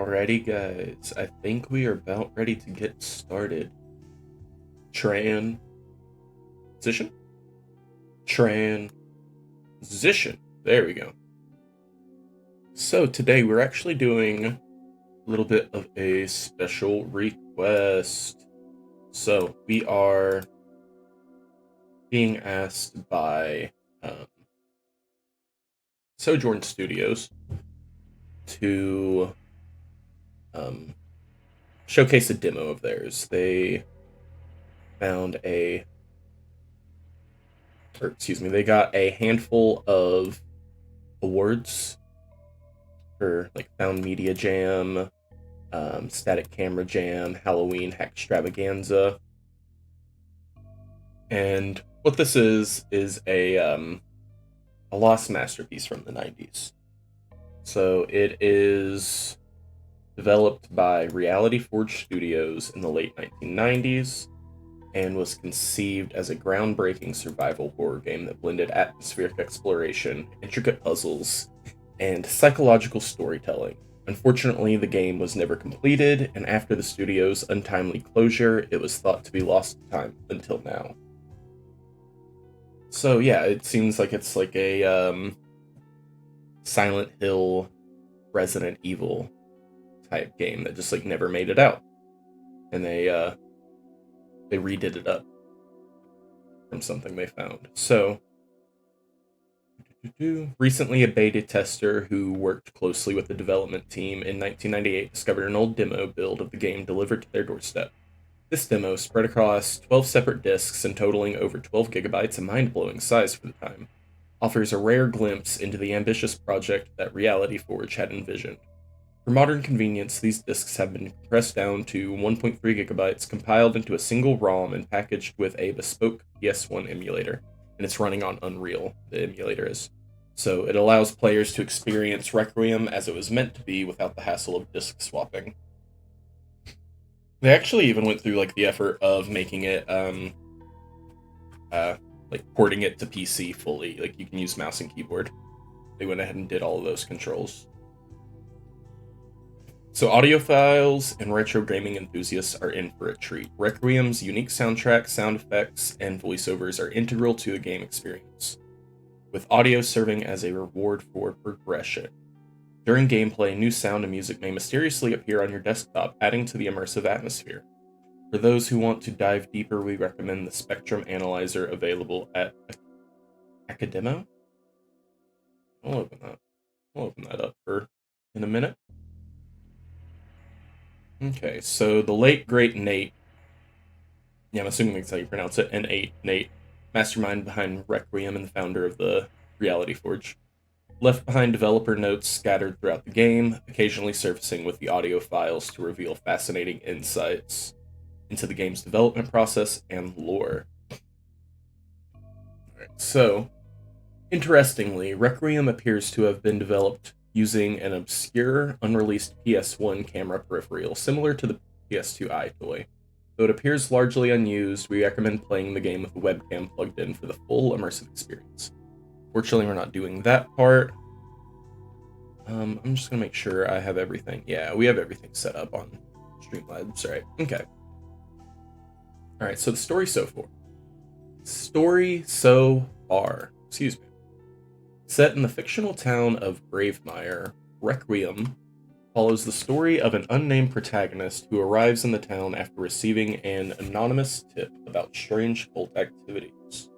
Alrighty, guys. I think we are about ready to get started. Transition? Transition. There we go. So today we're actually doing a little bit of a special request. So we are being asked by Sojourn Studios to showcase a demo of theirs. They found they got a handful of awards for like Found Media Jam, Static Camera Jam, Halloween Hackstravaganza. And what this is a lost masterpiece from the 90s. So it is developed by Reality Forge Studios in the late 1990s and was conceived as a groundbreaking survival horror game that blended atmospheric exploration, intricate puzzles, and psychological storytelling. Unfortunately, the game was never completed, and after the studio's untimely closure, it was thought to be lost to time until now. So yeah, it seems like it's like a Silent Hill, Resident Evil type game that just like never made it out, and they redid it up from something they found. So recently, a beta tester who worked closely with the development team in 1998 discovered an old demo build of the game delivered to their doorstep. This demo, spread across 12 separate discs and totaling over 12 gigabytes, a mind-blowing size for the time, offers a rare glimpse into the ambitious project that Reality Forge had envisioned. For modern convenience, these discs have been compressed down to 1.3 gigabytes, compiled into a single ROM, and packaged with a bespoke PS1 emulator. And it's running on Unreal, the emulator is. So it allows players to experience Requiem as it was meant to be without the hassle of disc swapping. They actually even went through like the effort of making it like porting it to PC fully. Like you can use mouse and keyboard. They went ahead and did all of those controls. So audiophiles and retro gaming enthusiasts are in for a treat. Requiem's unique soundtrack, sound effects, and voiceovers are integral to the game experience, with audio serving as a reward for progression. During gameplay, new sound and music may mysteriously appear on your desktop, adding to the immersive atmosphere. For those who want to dive deeper, we recommend the Spectrum Analyzer available at Academo. I'll open that up in a minute. Okay, so the late great Nate, I'm assuming that's how you pronounce it, Nate, mastermind behind Requiem and founder of the Reality Forge, left behind developer notes scattered throughout the game, occasionally surfacing with the audio files to reveal fascinating insights into the game's development process and lore. Alright, so, interestingly, Requiem appears to have been developed using an obscure, unreleased PS1 camera peripheral, similar to the PS2 iToy. Though it appears largely unused, we recommend playing the game with a webcam plugged in for the full immersive experience. Fortunately, we're not doing that part. I'm just going to make sure I have everything. Yeah, we have everything set up on Streamlabs, right? Okay. Alright, so the story so far. Excuse me. Set in the fictional town of Gravemire, Requiem follows the story of an unnamed protagonist who arrives in the town after receiving an anonymous tip about strange cult activities.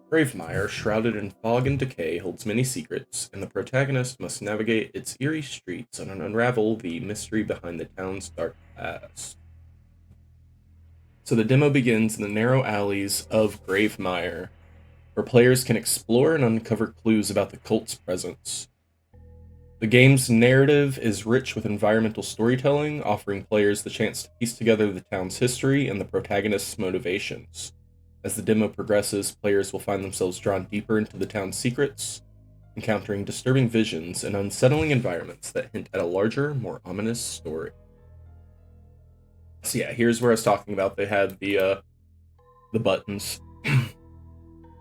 Gravemire, shrouded in fog and decay, holds many secrets, and the protagonist must navigate its eerie streets and unravel the mystery behind the town's dark past. So the demo begins in the narrow alleys of Gravemire, where players can explore and uncover clues about the cult's presence. The game's narrative is rich with environmental storytelling, offering players the chance to piece together the town's history and the protagonist's motivations. As the demo progresses, players will find themselves drawn deeper into the town's secrets, encountering disturbing visions and unsettling environments that hint at a larger, more ominous story. So yeah, here's where I was talking about. They had the buttons.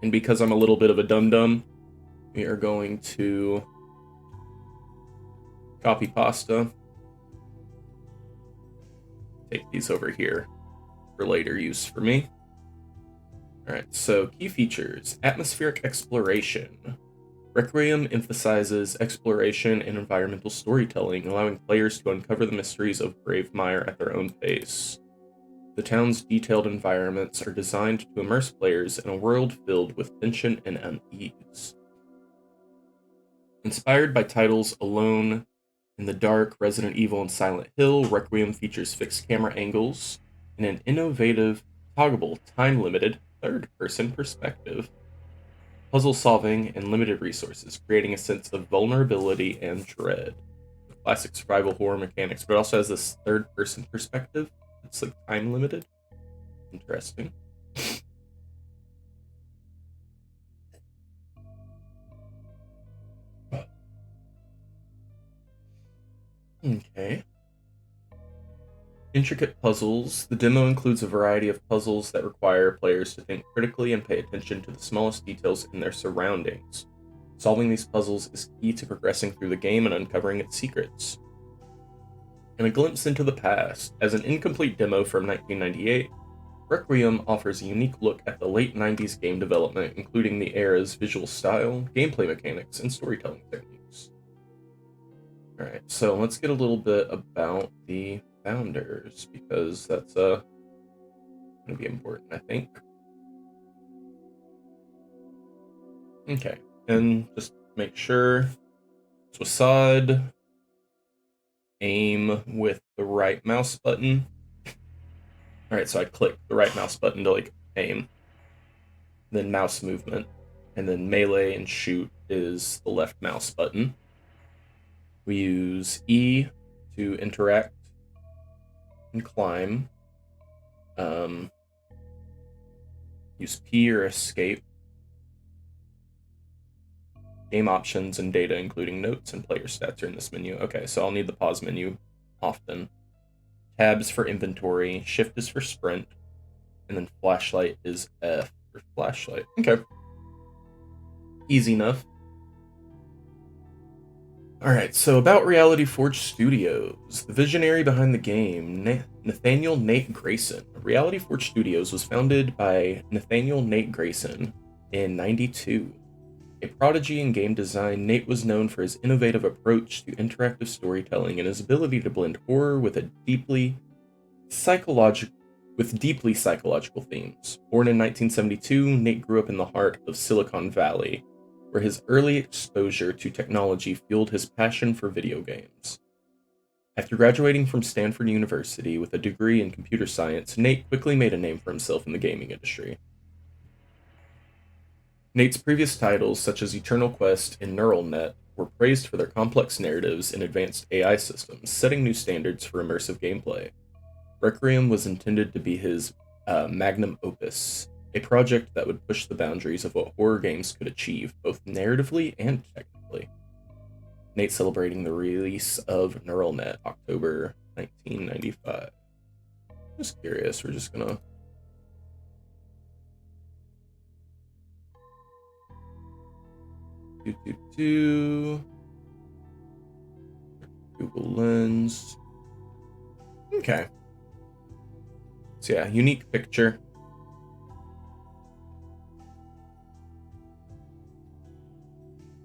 And because I'm a little bit of a dum-dum, we are going to copy pasta take these over here for later use for me. Alright, so key features. Atmospheric exploration. Requiem emphasizes exploration and environmental storytelling, allowing players to uncover the mysteries of Gravemire at their own pace. The town's detailed environments are designed to immerse players in a world filled with tension and unease. Inspired by titles Alone in the Dark, Resident Evil, and Silent Hill, Requiem features fixed camera angles and an innovative, toggable, time-limited, third-person perspective. Puzzle solving and limited resources, creating a sense of vulnerability and dread. Classic survival horror mechanics, but it also has this third-person perspective. It's like time-limited. Interesting. Okay. Intricate puzzles. The demo includes a variety of puzzles that require players to think critically and pay attention to the smallest details in their surroundings. Solving these puzzles is key to progressing through the game and uncovering its secrets. And a glimpse into the past. As an incomplete demo from 1998, Requiem offers a unique look at the late 90s game development, including the era's visual style, gameplay mechanics, and storytelling techniques. Alright, so let's get a little bit about the founders, because that's going to be important, I think. Okay, and just make sure Swasad, aim with the right mouse button. Alright, so I click the right mouse button to like aim, then mouse movement, and then melee and shoot is the left mouse button. We use E to interact and climb. Use P or escape. Game options and data, including notes and player stats, are in this menu. Okay, so I'll need the pause menu often. Tab is for inventory, shift is for sprint, and then flashlight is F for flashlight. Okay. Easy enough. Alright, so about Reality Forge Studios. The visionary behind the game, Nathaniel Nate Grayson. Reality Forge Studios was founded by Nathaniel Nate Grayson in '92. A prodigy in game design, Nate was known for his innovative approach to interactive storytelling and his ability to blend horror with deeply psychological themes. Born in 1972, Nate grew up in the heart of Silicon Valley, where his early exposure to technology fueled his passion for video games. After graduating from Stanford University with a degree in computer science, Nate quickly made a name for himself in the gaming industry. Nate's previous titles, such as Eternal Quest and Neural Net, were praised for their complex narratives and advanced AI systems, setting new standards for immersive gameplay. Requiem was intended to be his magnum opus, a project that would push the boundaries of what horror games could achieve, both narratively and technically. Nate celebrating the release of Neural Net, October 1995. Just curious, we're just gonna... Google Lens. Okay. So yeah, unique picture.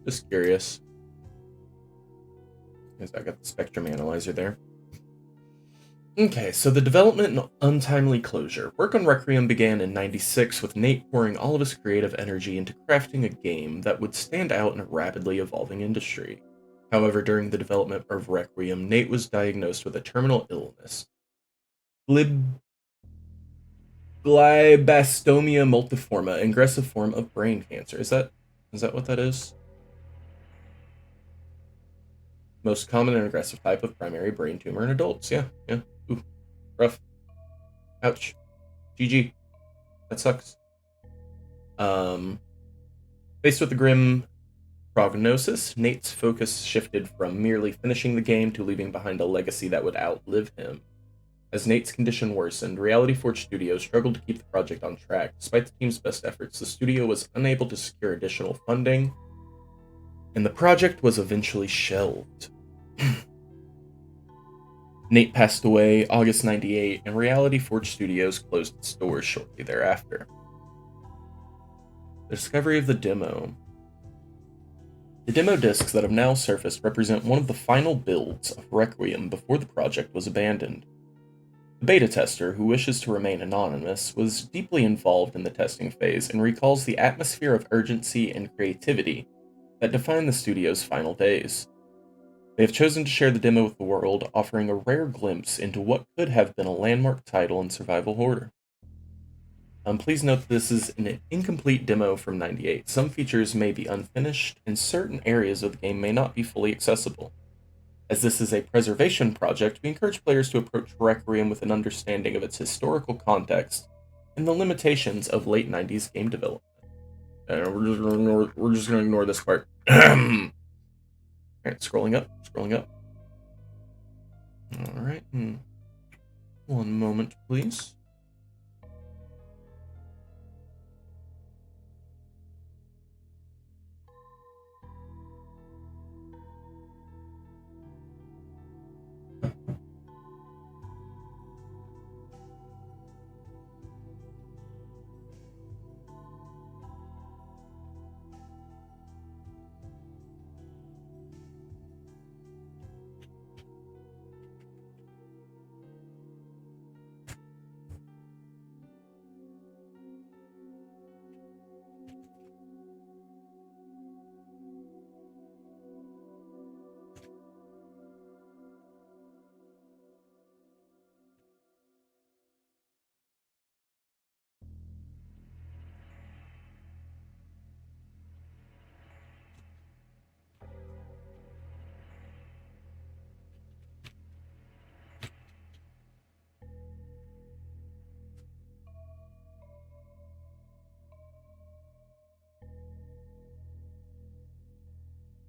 Just curious. Because I got the spectrum analyzer there. Okay, so the development and untimely closure. Work on Requiem began in '96 with Nate pouring all of his creative energy into crafting a game that would stand out in a rapidly evolving industry. However, during the development of Requiem, Nate was diagnosed with a terminal illness. Glioblastoma multiforme, an aggressive form of brain cancer. Is that what that is? Most common and aggressive type of primary brain tumor in adults. Yeah. Ooh, rough. Ouch. GG. That sucks. Faced with the grim prognosis, Nate's focus shifted from merely finishing the game to leaving behind a legacy that would outlive him. As Nate's condition worsened, Reality Forge Studio struggled to keep the project on track. Despite the team's best efforts, the studio was unable to secure additional funding, and the project was eventually shelved. Nate passed away August 98, and Reality Forge Studios closed its doors shortly thereafter. The discovery of the demo. The demo discs that have now surfaced represent one of the final builds of Requiem before the project was abandoned. The beta tester, who wishes to remain anonymous, was deeply involved in the testing phase and recalls the atmosphere of urgency and creativity that defined the studio's final days. They have chosen to share the demo with the world, offering a rare glimpse into what could have been a landmark title in survival horror. Please note that this is an incomplete demo from '98. Some features may be unfinished, and certain areas of the game may not be fully accessible. As this is a preservation project, we encourage players to approach Requiem with an understanding of its historical context and the limitations of late '90s game development. We're just going to ignore this part. Alright, scrolling up, scrolling up. Alright, one moment, please.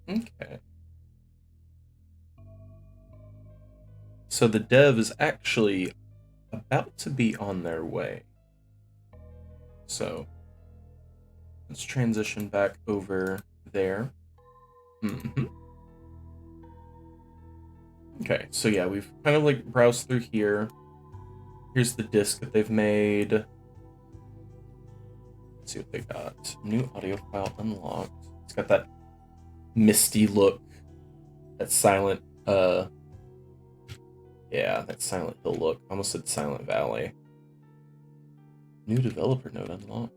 Okay. So the dev is actually about to be on their way. So let's transition back over there. Okay, so yeah, we've kind of like browsed through here. Here's the disc that they've made. Let's see what they got. New audio file unlocked. It's got that misty look. That silent, yeah, that Silent Hill look. I almost said Silent Valley. New developer note unlocked.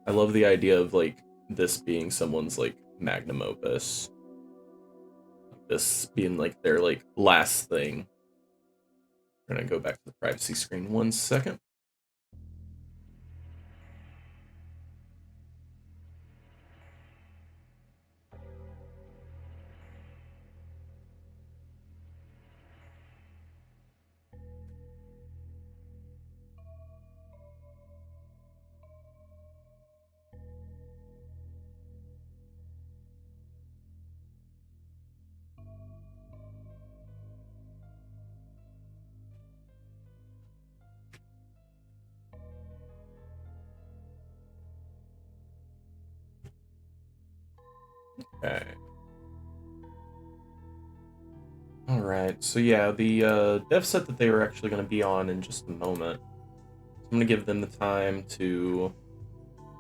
I love the idea of like this being someone's like magnum opus. This being like their like last thing. We're gonna go back to the privacy screen 1 second. Okay. Alright, so yeah, the dev set that they were actually going to be on in just a moment. So I'm going to give them the time to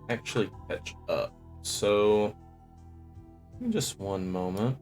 actually catch up. So, give me just one moment.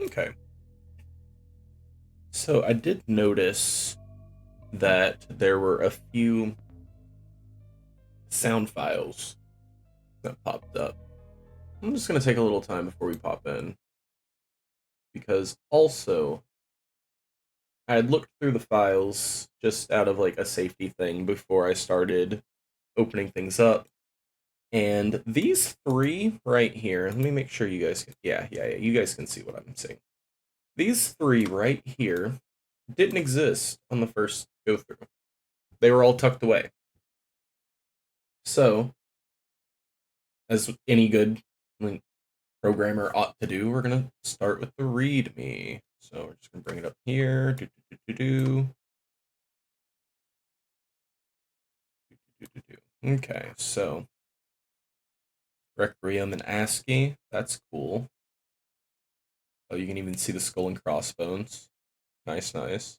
Okay. So I did notice that there were a few sound files that popped up. I'm just going to take a little time before we pop in because also I had looked through the files just out of like a safety thing before I started opening things up. And these three right here, let me make sure you guys can, yeah, you guys can see what I'm seeing. These three right here didn't exist on the first go through. They were all tucked away. So, as any good like, programmer ought to do, we're gonna start with the README. So we're just gonna bring it up here. Okay, so Requiem and ASCII. That's cool. Oh, you can even see the skull and crossbones. Nice, nice.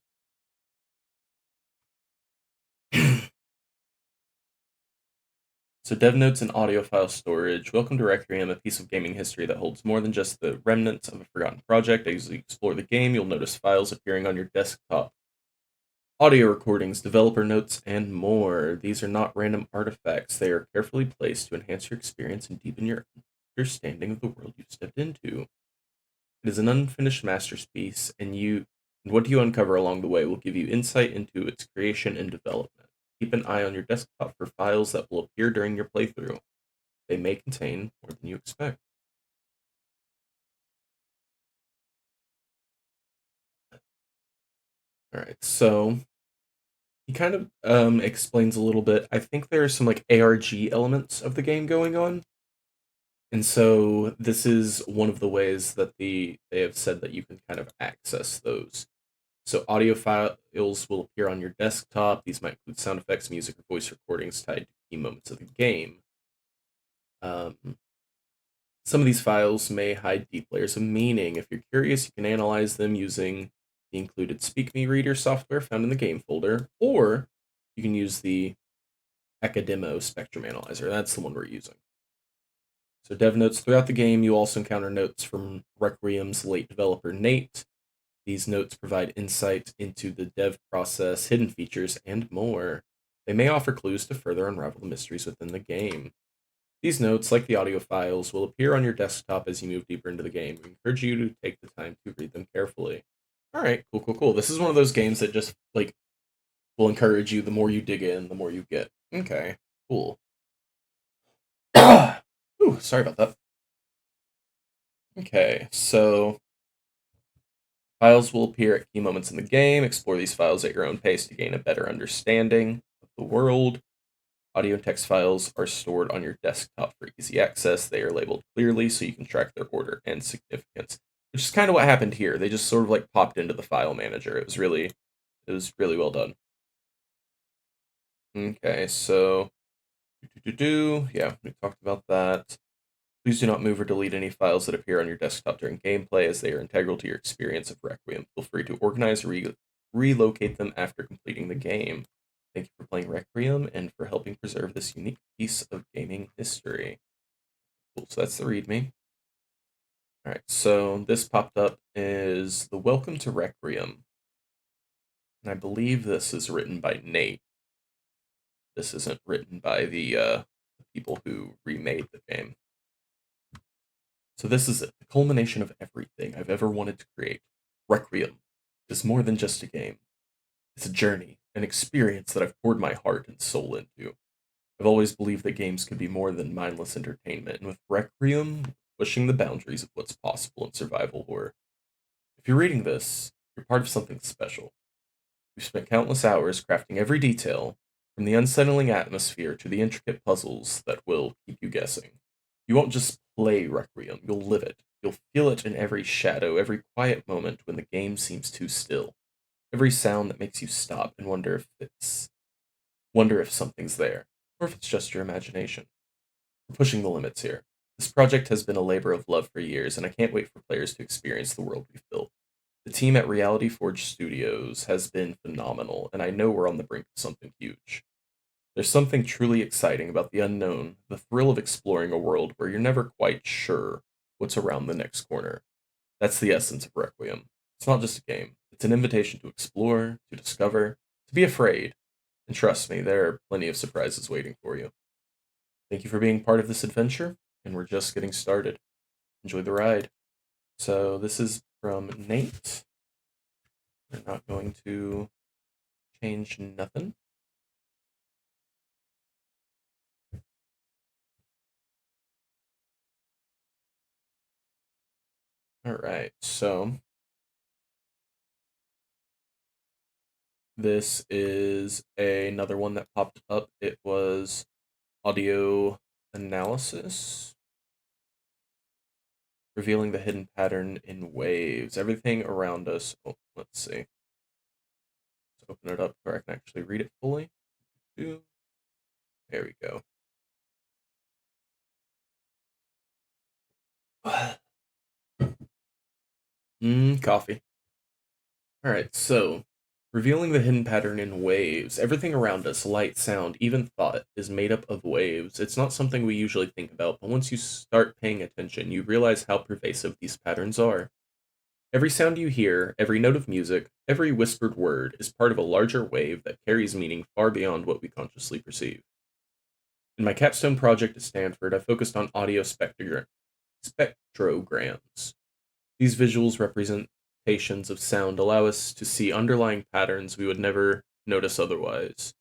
So dev notes and audio file storage. Welcome to Requiem, a piece of gaming history that holds more than just the remnants of a forgotten project. As you explore the game, you'll notice files appearing on your desktop. Audio recordings, developer notes, and more. These are not random artifacts. They are carefully placed to enhance your experience and deepen your understanding of the world you've stepped into. It is an unfinished masterpiece, and what you uncover along the way will give you insight into its creation and development. Keep an eye on your desktop for files that will appear during your playthrough. They may contain more than you expect. All right, so he kind of explains a little bit. I think there are some like ARG elements of the game going on, and so this is one of the ways that they have said that you can kind of access those. So audio files will appear on your desktop. These might include sound effects, music, or voice recordings tied to key moments of the game. Some of these files may hide deep layers of meaning. If you're curious, you can analyze them using the included SpeakMe Reader software found in the game folder, or you can use the Academo Spectrum Analyzer. That's the one we're using. So dev notes throughout the game, you also encounter notes from Requiem's late developer Nate. These notes provide insight into the dev process, hidden features, and more. They may offer clues to further unravel the mysteries within the game. These notes, like the audio files, will appear on your desktop as you move deeper into the game. We encourage you to take the time to read them carefully. All right, cool, cool, cool. This is one of those games that just like will encourage you. The more you dig in, the more you get. Okay, cool. Ooh, sorry about that. Okay, so files will appear at key moments in the game. Explore these files at your own pace to gain a better understanding of the world. Audio and text files are stored on your desktop for easy access. They are labeled clearly so you can track their order and significance, which is kind of what happened here. They just sort of like popped into the file manager. It was really well done. Okay, so yeah, we talked about that. Please do not move or delete any files that appear on your desktop during gameplay, as they are integral to your experience of Requiem. Feel free to organize or relocate them after completing the game. Thank you for playing Requiem and for helping preserve this unique piece of gaming history. Cool, so that's the README. All right, so this popped up is the Welcome to Requiem. And I believe this is written by Nate. This isn't written by the people who remade the game. So this is it, the culmination of everything I've ever wanted to create. Requiem is more than just a game. It's a journey, an experience that I've poured my heart and soul into. I've always believed that games could be more than mindless entertainment, and with Requiem, pushing the boundaries of what's possible in survival horror. If you're reading this, you're part of something special. We've spent countless hours crafting every detail, from the unsettling atmosphere to the intricate puzzles that will keep you guessing. You won't just play Requiem, you'll live it. You'll feel it in every shadow, every quiet moment when the game seems too still. Every sound that makes you stop and wonder if something's there, or if it's just your imagination. We're pushing the limits here. This project has been a labor of love for years, and I can't wait for players to experience the world we've built. The team at Reality Forge Studios has been phenomenal, and I know we're on the brink of something huge. There's something truly exciting about the unknown, the thrill of exploring a world where you're never quite sure what's around the next corner. That's the essence of Requiem. It's not just a game, it's an invitation to explore, to discover, to be afraid. And trust me, there are plenty of surprises waiting for you. Thank you for being part of this adventure, and we're just getting started. Enjoy the ride. So, this is from Nate. We're not going to change nothing. Alright, so this is another one that popped up. It was audio analysis, revealing the hidden pattern in waves. Everything around us. Oh, let's see. Let's open it up where I can actually read it fully. There we go. Coffee. Alright, so revealing the hidden pattern in waves. Everything around us, light, sound, even thought, is made up of waves. It's not something we usually think about, but once you start paying attention, you realize how pervasive these patterns are. Every sound you hear, every note of music, every whispered word is part of a larger wave that carries meaning far beyond what we consciously perceive. In my capstone project at Stanford, I focused on audio spectrograms. These visuals representations of sound allow us to see underlying patterns we would never notice otherwise.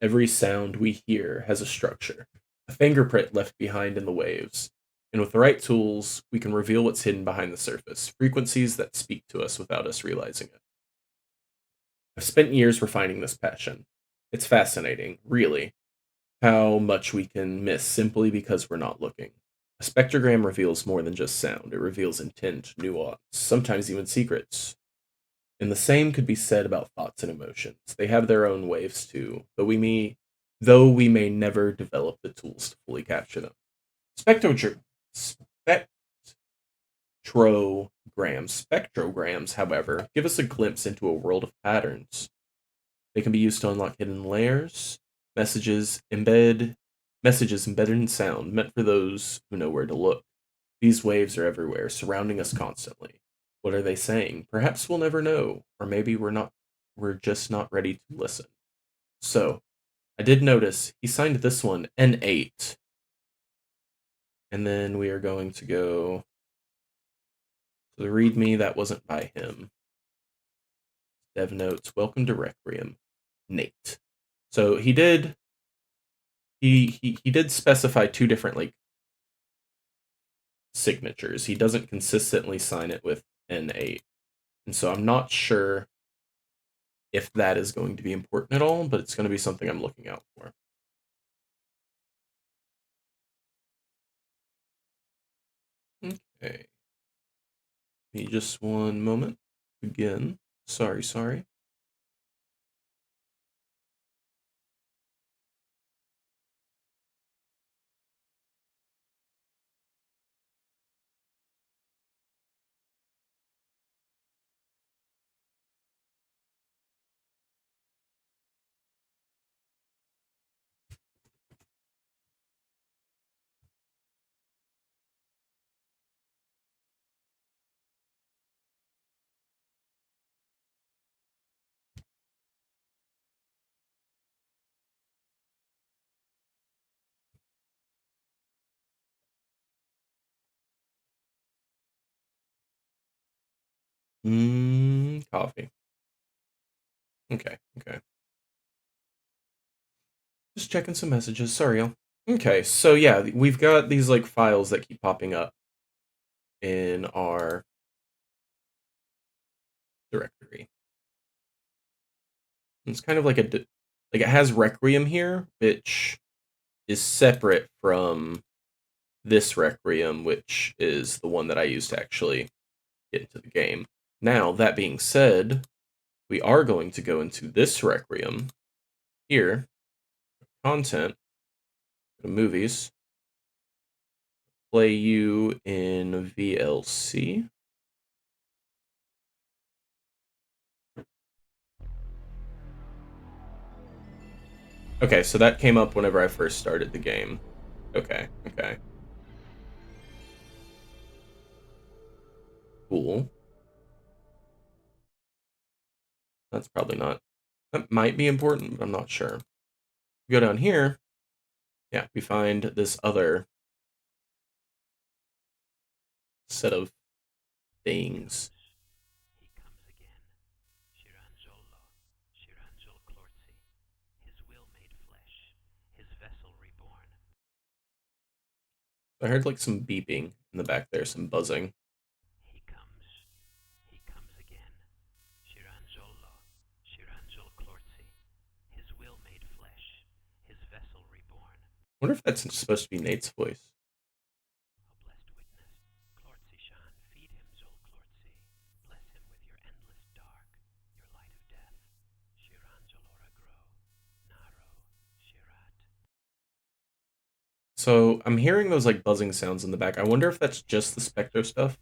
Every sound we hear has a structure, a fingerprint left behind in the waves. And with the right tools, we can reveal what's hidden behind the surface, frequencies that speak to us without us realizing it. I've spent years refining this passion. It's fascinating, really, how much we can miss simply because we're not looking. A spectrogram reveals more than just sound, it reveals intent, nuance, sometimes even secrets. And the same could be said about thoughts and emotions. They have their own waves too, though we may never develop the tools to fully capture them. Spectrogram, spectrograms, however, give us a glimpse into a world of patterns. They can be used to unlock hidden layers, messages embed messages embedded in sound, meant for those who know where to look. These waves are everywhere, surrounding us constantly. What are they saying? Perhaps we'll never know, or maybe we're just not ready to listen. So, I did notice he signed this one N8. And then we are going to go to the README. That wasn't by him. Dev notes, welcome to Requiem, Nate. So he did specify two different like signatures. He doesn't consistently sign it with N8. And so I'm not sure if that is going to be important at all, but it's going to be something I'm looking out for. Okay. Give me just one moment. Again. Sorry. Coffee. Okay. Just checking some messages. Sorry, y'all. Okay, so yeah, we've got these like files that keep popping up in our directory. It's kind of like like it has Requiem here, which is separate from this Requiem, which is the one that I use to actually get into the game. Now, that being said, we are going to go into this Requiem here, content, go to movies, play you in VLC. Okay, so that came up whenever I first started the game. Okay. Cool. That's probably not. That might be important, but I'm not sure. Go down here. Yeah, we find this other set of things. He comes again. Shiranjolo, Shiranjol Klortzi, his will made flesh, his vessel reborn. I heard like some beeping in the back there, some buzzing. He comes again. Shiranjolo, Shiranjol Klortzi, his will made flesh, his vessel reborn. I wonder if that's supposed to be Nate's voice. O blessed witness, Klortzi Shan, feed him Zol Klortzi. Bless him with your endless dark, your light of death. Shiranjolora grow, Naro, Shirat. So I'm hearing those like buzzing sounds in the back. I wonder if that's just the Spectre stuff.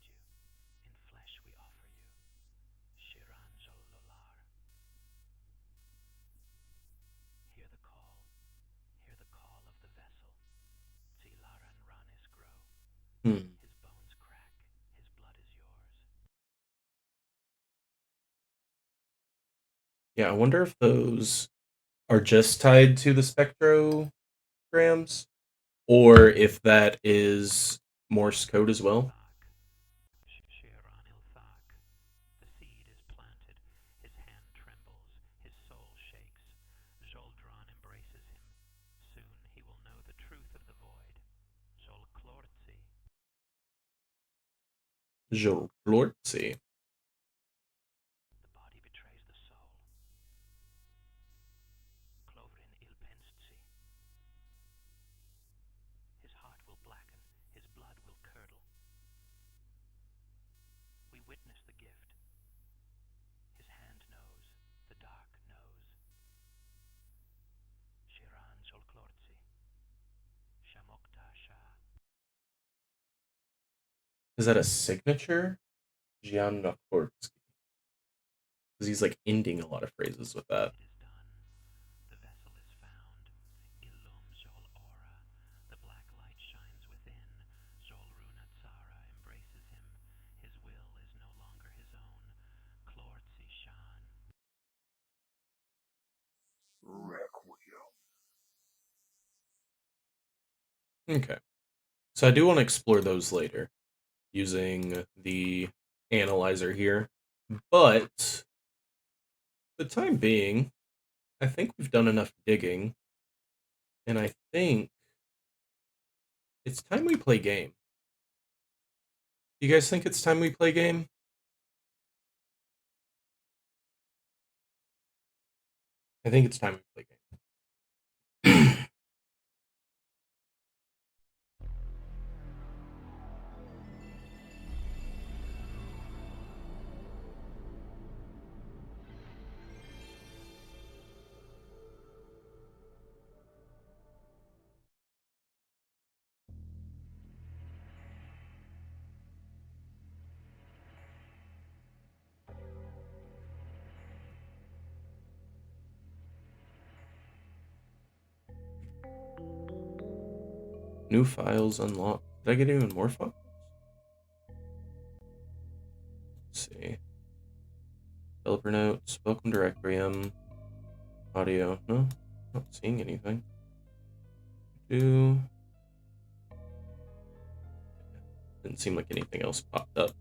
In flesh we offer you, Shiranjololar. Hear the call of the vessel. Zilaran Ranis grow. Hmm. His bones crack, his blood is yours. Yeah, I wonder if those are just tied to the spectrograms, or if that is Morse code as well. Shiran Ilthak. The seed is planted, his hand trembles, his soul shakes. Joldron embraces him. Soon he will know the truth of the void. Jolklortzi. Jolortzi. The body betrays the soul. Clovrin Ilpenstsi. His heart will blacken, his blood will curdle. We witness the gift. His hand knows, the dark knows. Shiran Jolklortzi. Shamokta Shah. Is that a signature? Giannakortsky. Because he's like ending a lot of phrases with that. It is done. The vessel is found. Ilum Jol Aura. The black light shines within. Jol Runa Tsara embraces him. His will is no longer his own. Klortzi Shan. Requiem. Okay. So I do want to explore those later using the analyzer here. But for the time being, I think we've done enough digging. And I think it's time we play game. Do you guys think it's time we play game? I think it's time we play game. New files unlocked. Did I get even more files? Let's see. Developer notes. Welcome to Requiem. Audio. No, not seeing anything. Do. Didn't seem like anything else popped up.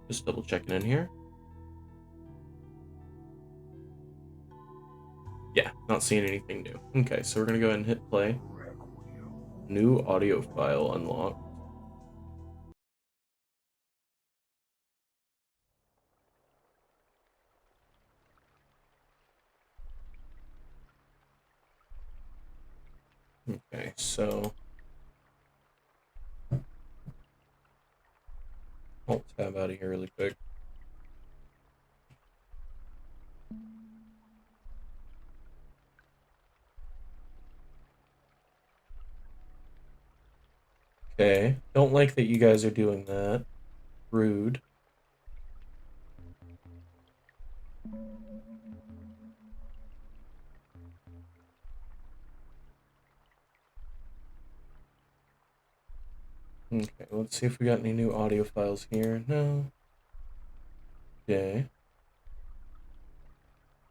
Just double checking in here. Yeah, not seeing anything new. Okay, so we're gonna go ahead and hit play. New audio file unlocked. Okay, so I'll tab out of here really quick. Okay, don't like that you guys are doing that. Rude. Okay, let's see if we got any new audio files here. No. Okay.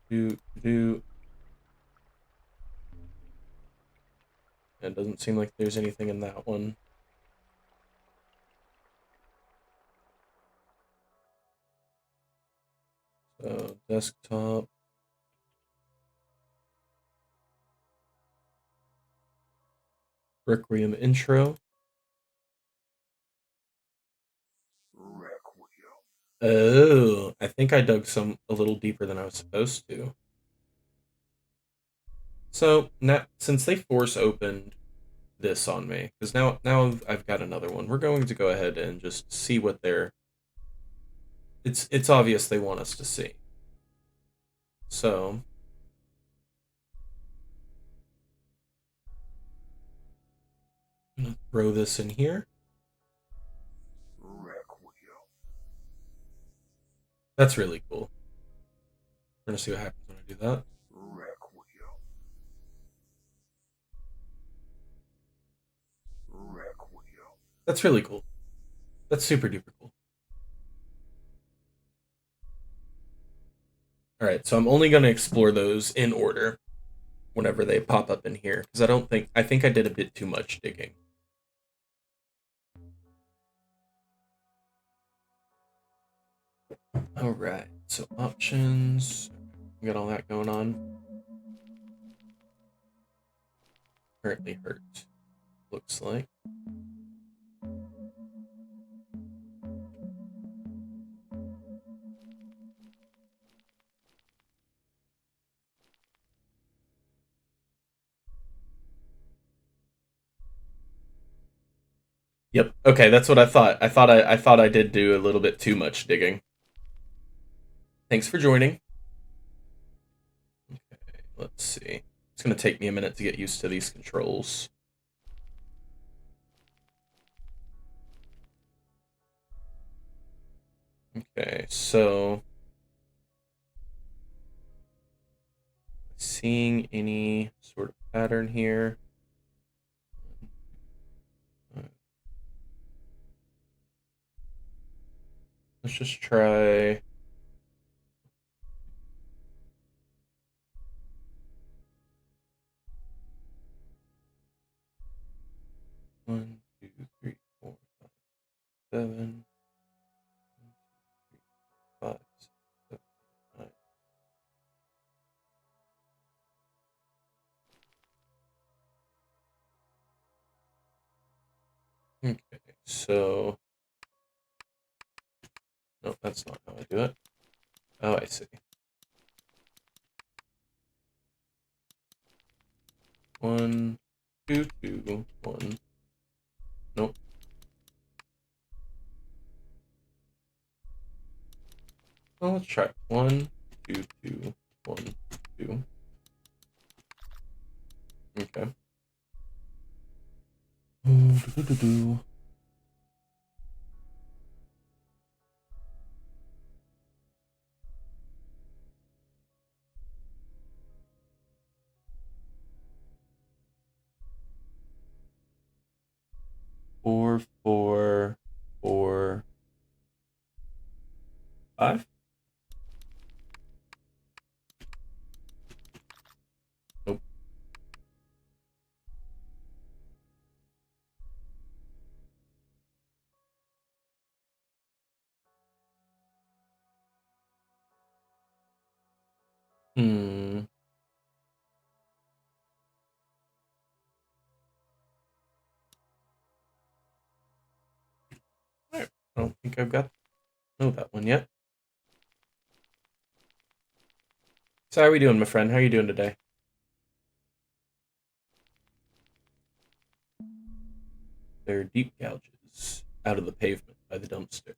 Do. It doesn't seem like there's anything in that one. So, desktop. Requiem intro. Requiem. Oh, I think I dug a little deeper than I was supposed to. So now, since they force opened this on me, because now I've got another one, we're going to go ahead and just see what they're. It's obvious they want us to see. So I'm gonna throw this in here. Requiem. That's really cool. We're gonna see what happens when I do that. Requiem. Requiem. That's really cool. That's super duper cool. All right, so I'm only gonna explore those in order whenever they pop up in here because I think I did a bit too much digging. All right, so options. We got all that going on. Currently hurt. Looks like. Yep. Okay, that's what I thought. I thought I did do a little bit too much digging. Thanks for joining. Okay, let's see. It's gonna take me a minute to get used to these controls. Okay, so seeing any sort of pattern here. Let's just try. One, two, three, four, five, 7. 5, 6, 7, 8, 9. Okay, so no, that's not how I do it. Oh, I see. 1, 2, 2, 1. Nope. Well, let's try 1, 2, 2, 1, 2. Okay. Do. 4, 4, 4, 5. Nope. Hmm. Alright. I don't think I've got that one yet. So how are we doing, my friend? How are you doing today? There are deep gouges out of the pavement by the dumpster.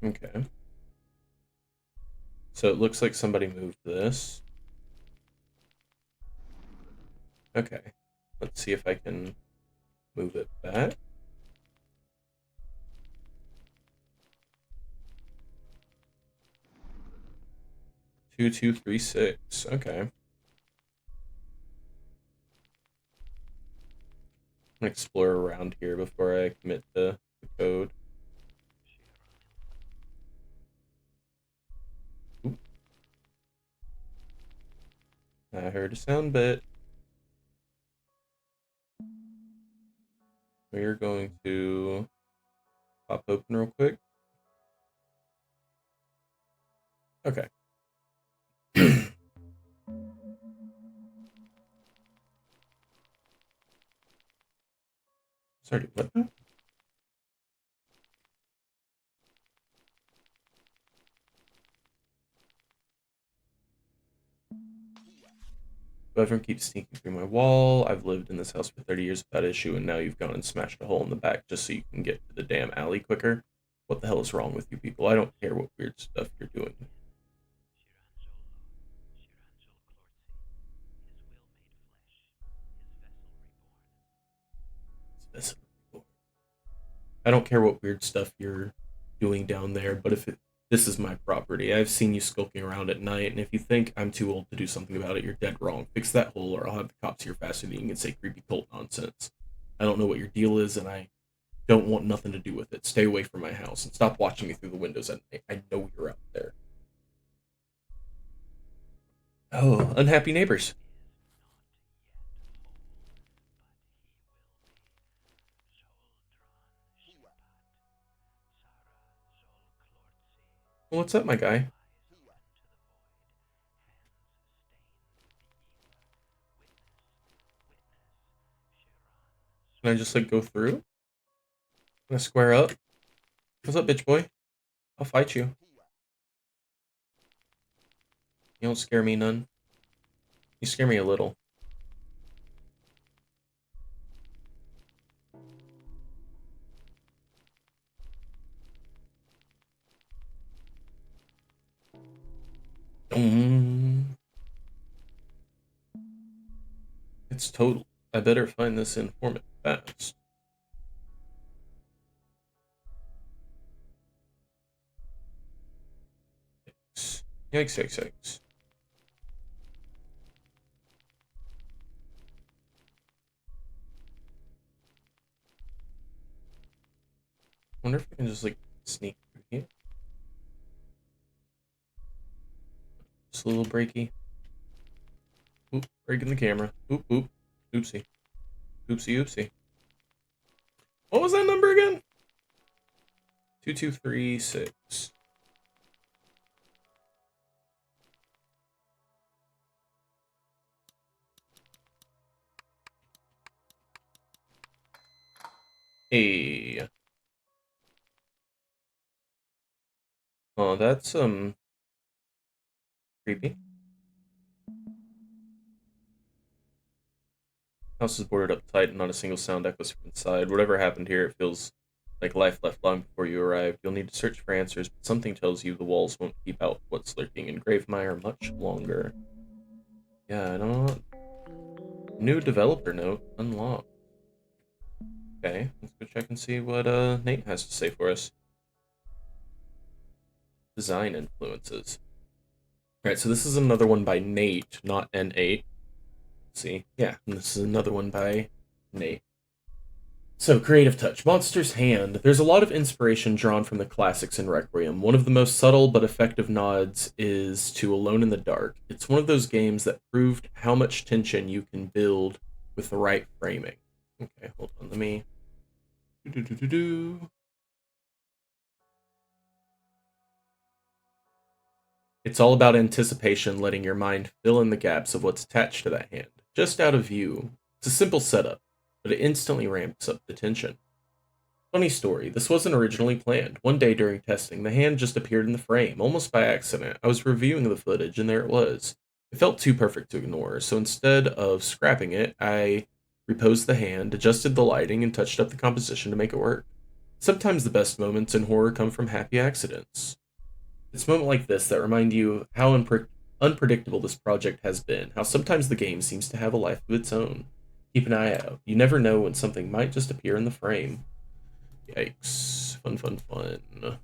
Okay. So it looks like somebody moved this. Okay. Let's see if I can move it back. 2236. Okay. gonna explore around here before I commit to the code. Oop. I heard a sound bit. We're going to pop open real quick. Okay. Sorry, what now? Everyone keeps sneaking through my wall. I've lived in this house for 30 years without issue, and now you've gone and smashed a hole in the back just so you can get to the damn alley quicker. What the hell is wrong with you people? I don't care what weird stuff you're doing. I don't care what weird stuff you're doing down there, but this is my property. I've seen you skulking around at night, and if you think I'm too old to do something about it, you're dead wrong. Fix that hole, or I'll have the cops here faster than you can say creepy cult nonsense. I don't know what your deal is, and I don't want nothing to do with it. Stay away from my house, and stop watching me through the windows at night. I know you're out there. Oh, unhappy neighbors. Well, what's up, my guy? Can I just, like, go through? Can I square up? What's up, bitch boy? I'll fight you. You don't scare me none. You scare me a little. It's total. I better find this informant fast. Yikes, yikes, yikes. Wonder if I can just, like, sneak through here. Just a little breaky. Oop, breaking the camera. Oop, oop. Oopsie. Oopsie, oopsie. What was that number again? 2236. Hey. Oh, that's, creepy. House is boarded up tight and not a single sound echoes from inside. Whatever happened here, it feels like life left long before you arrived. You'll need to search for answers, but something tells you the walls won't keep out what's lurking in Gravemire much longer. Yeah, I don't know. New developer note unlocked. Okay, let's go check and see what Nate has to say for us. Design influences. Alright, so this is another one by Nate, not N8. Let's see. Yeah, and this is another one by Nate. So, creative touch. Monster's Hand. There's a lot of inspiration drawn from the classics in Requiem. One of the most subtle but effective nods is to Alone in the Dark. It's one of those games that proved how much tension you can build with the right framing. Okay, hold on. Let me. It's all about anticipation, letting your mind fill in the gaps of what's attached to that hand. Just out of view. It's a simple setup, but it instantly ramps up the tension. Funny story, this wasn't originally planned. One day during testing, the hand just appeared in the frame, almost by accident. I was reviewing the footage, and there it was. It felt too perfect to ignore, so instead of scrapping it, I reposed the hand, adjusted the lighting, and touched up the composition to make it work. Sometimes the best moments in horror come from happy accidents. It's moments like this that remind you how unpredictable this project has been, how sometimes the game seems to have a life of its own. Keep an eye out. You never know when something might just appear in the frame. Yikes. Fun, fun, fun. Okay,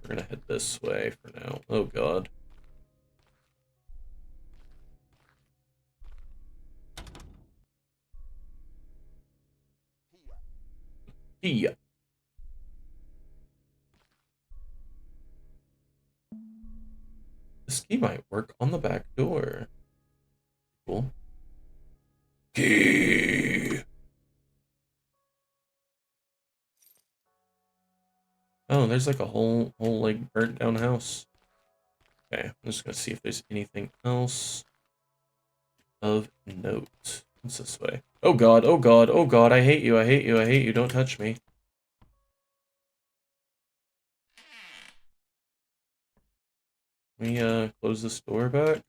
we're gonna head this way for now. Oh god. Yeah. This key might work on the back door. Cool. Key. Oh, there's like a whole like burnt down house. Okay, I'm just gonna see if there's anything else of note. What's this way? Oh god, oh god, oh god, I hate you, I hate you, I hate you, don't touch me. Let me close this door back.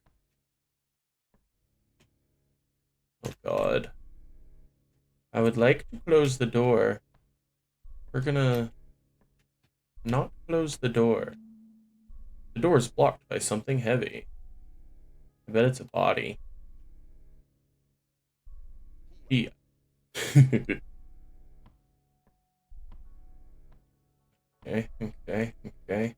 Oh god. I would like to close the door. We're gonna not close the door. The door is blocked by something heavy. I bet it's a body. Yeah. Okay, okay, okay.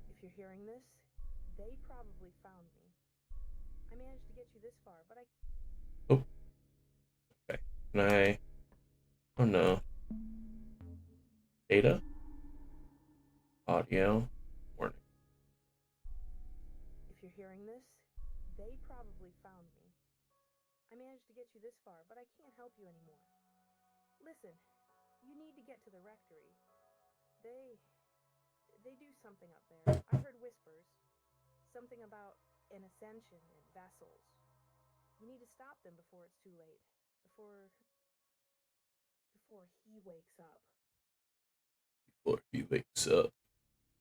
If you're hearing this, they probably found me. I managed to get you this far, but I... Oh. Okay. Can I... Oh no. Data? Audio? Warning. If you're hearing this, they probably found me. I managed to get you this far, but I can't help you anymore. Listen, you need to get to the rectory. They do something up there. I heard whispers. Something about an ascension and vessels. You need to stop them before it's too late. Before he wakes up. Before he wakes up.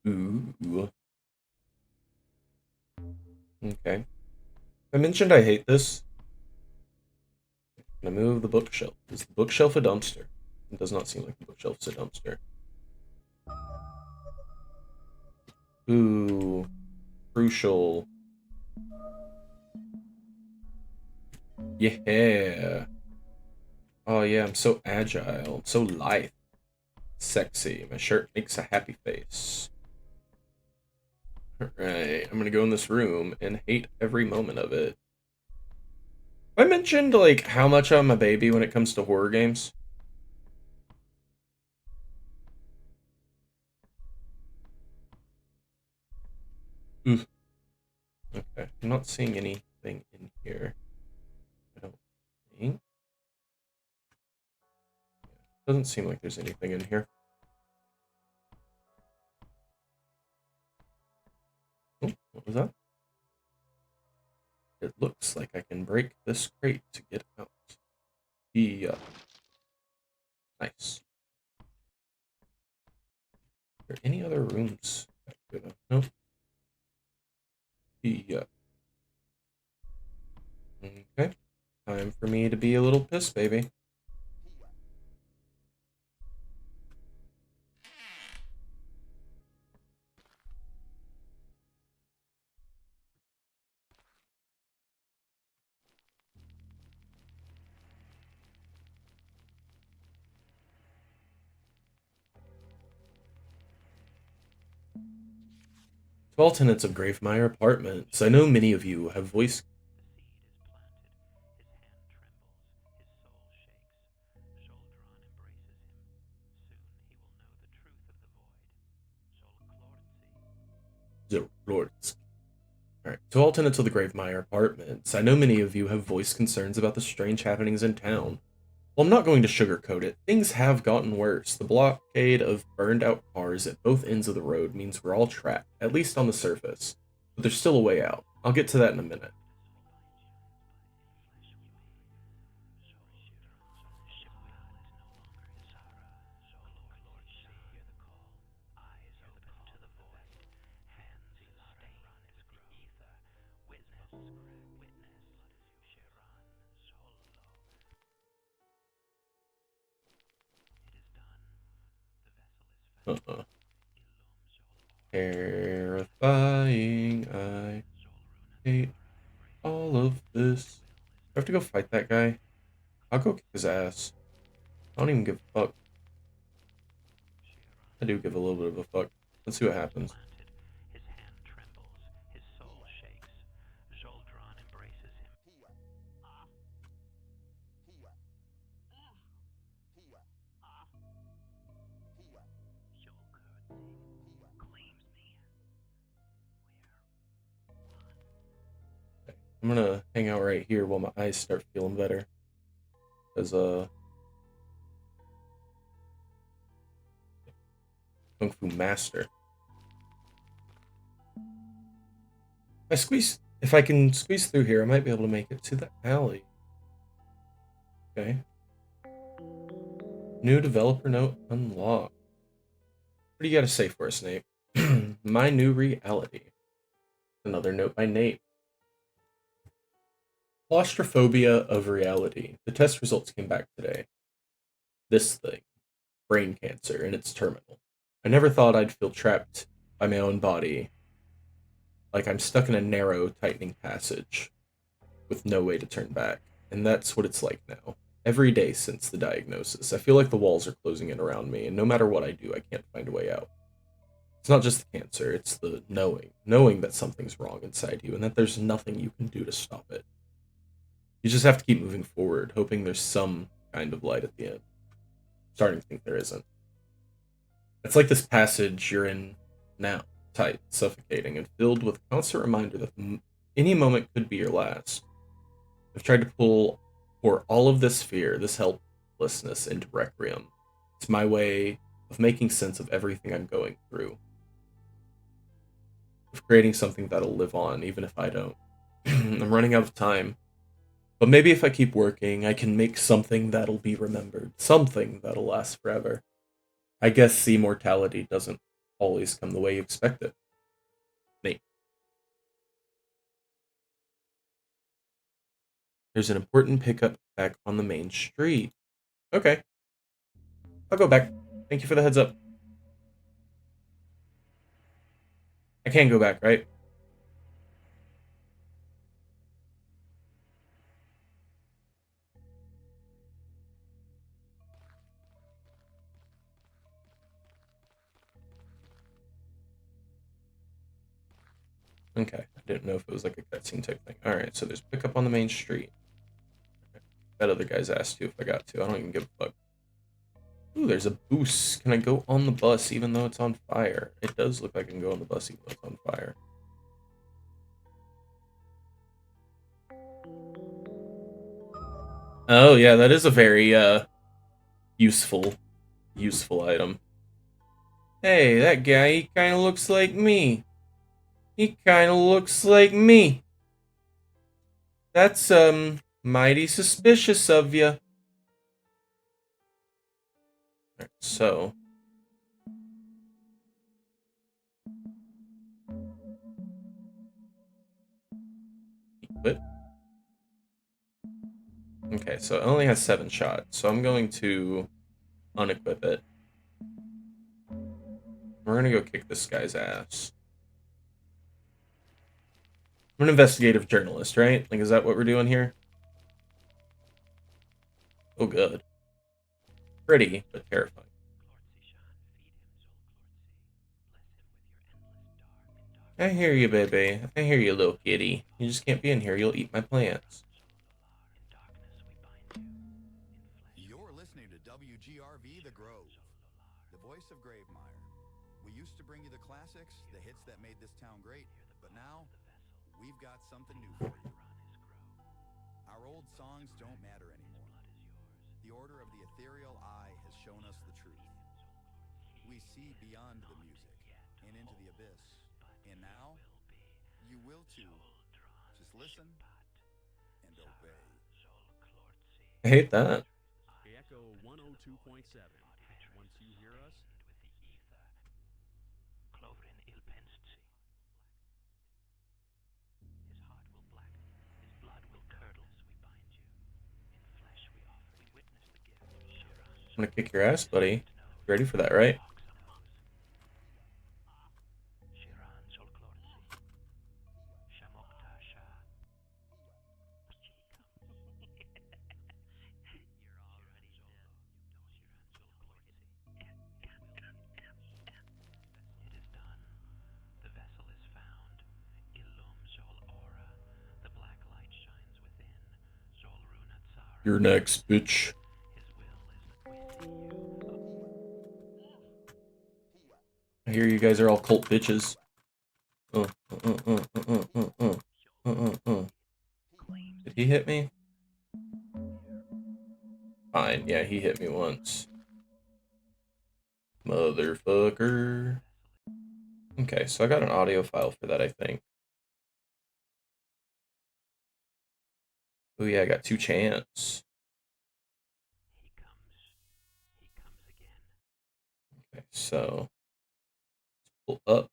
Ooh. Okay. I mentioned I hate this. I'm gonna move the bookshelf. Is the bookshelf a dumpster? It does not seem like the bookshelf's a dumpster. Ooh. Crucial. Yeah. Oh yeah, I'm so agile. I'm so lithe. Sexy. My shirt makes a happy face. Alright, I'm gonna go in this room and hate every moment of it. I mentioned, like, how much I'm a baby when it comes to horror games. Ooh. Okay, I'm not seeing anything in here. I don't think. Doesn't seem like there's anything in here. Oh, what was that? It looks like I can break this crate to get out. Yeah. Nice. Are there any other rooms back here, though? Nope. Yeah. Okay. Time for me to be a little piss baby. To all tenants of Gravemeyer Apartments, I know many of you have voiced. The seed is planted, his hand trembles, his soul shakes. Zol Klortzi. Lords. Alright. To all tenants of the Gravemeyer Apartments, I know many of you have voiced concerns about the strange happenings in town. Well, I'm not going to sugarcoat it. Things have gotten worse. The blockade of burned out cars at both ends of the road means we're all trapped, at least on the surface. But there's still a way out. I'll get to that in a minute. Uh-uh. Terrifying. I hate all of this. Do I have to go fight that guy? I'll go kick his ass. I don't even give a fuck. I do give a little bit of a fuck. Let's see what happens. His hand trembles, his soul shakes. Zoldron embraces him. I'm gonna hang out right here while my eyes start feeling better. Because, Kung Fu Master. If I can squeeze through here, I might be able to make it to the alley. Okay. New developer note unlocked. What do you gotta say for us, Nate? My new reality. Another note by Nate. Claustrophobia of reality. The test results came back today. This thing. Brain cancer, and it's terminal. I never thought I'd feel trapped by my own body. Like I'm stuck in a narrow, tightening passage with no way to turn back. And that's what it's like now. Every day since the diagnosis, I feel like the walls are closing in around me, and no matter what I do, I can't find a way out. It's not just the cancer, it's the knowing that something's wrong inside you, and that there's nothing you can do to stop it. You just have to keep moving forward, hoping there's some kind of light at the end. Starting to think there isn't. It's like this passage you're in now, tight, suffocating, and filled with a constant reminder that any moment could be your last. I've tried to pour all of this fear, this helplessness into Requiem. It's my way of making sense of everything I'm going through. Of creating something that'll live on, even if I don't. I'm running out of time. But maybe if I keep working, I can make something that'll be remembered. Something that'll last forever. I guess immortality doesn't always come the way you expect it. Nate. There's an important pickup back on the main street. Okay. I'll go back. Thank you for the heads up. I can go back, right? Okay. I didn't know if it was like a cutscene type thing. Alright, so there's pickup on the main street. That other guy's asked to if I got to. I don't even give a fuck. Ooh, there's a boost. Can I go on the bus even though it's on fire? It does look like I can go on the bus even though it's on fire. Oh, yeah, that is a very, useful item. Hey, that guy, he kinda looks like me. He kinda looks like me. That's, mighty suspicious of you. Alright, so. Equip. Okay, so it only has 7 shots, so I'm going to unequip it. We're gonna go kick this guy's ass. I'm an investigative journalist, right? Like, is that what we're doing here? Oh, good. Pretty, but terrifying. I hear you, baby. I hear you, little kitty. You just can't be in here. You'll eat my plants. You're listening to WGRV The Grove, the voice of Gravemire. We used to bring you the classics, the hits that made this town great, but now we've got something new for you. Our old songs don't matter anymore. The order of the ethereal eye has shown us the truth. We see beyond the music and into the abyss. And now, you will too. Just listen and obey. I hate that. Echo 102.7. Once you hear us, I'm gonna kick your ass, buddy. You ready for that, right? You're next, bitch. I hear you guys are all cult bitches. Did he hit me? Fine, yeah, he hit me once. Motherfucker. Okay, so I got an audio file for that, I think. Oh yeah, I got 2 chants. He comes again. Okay, so let's pull up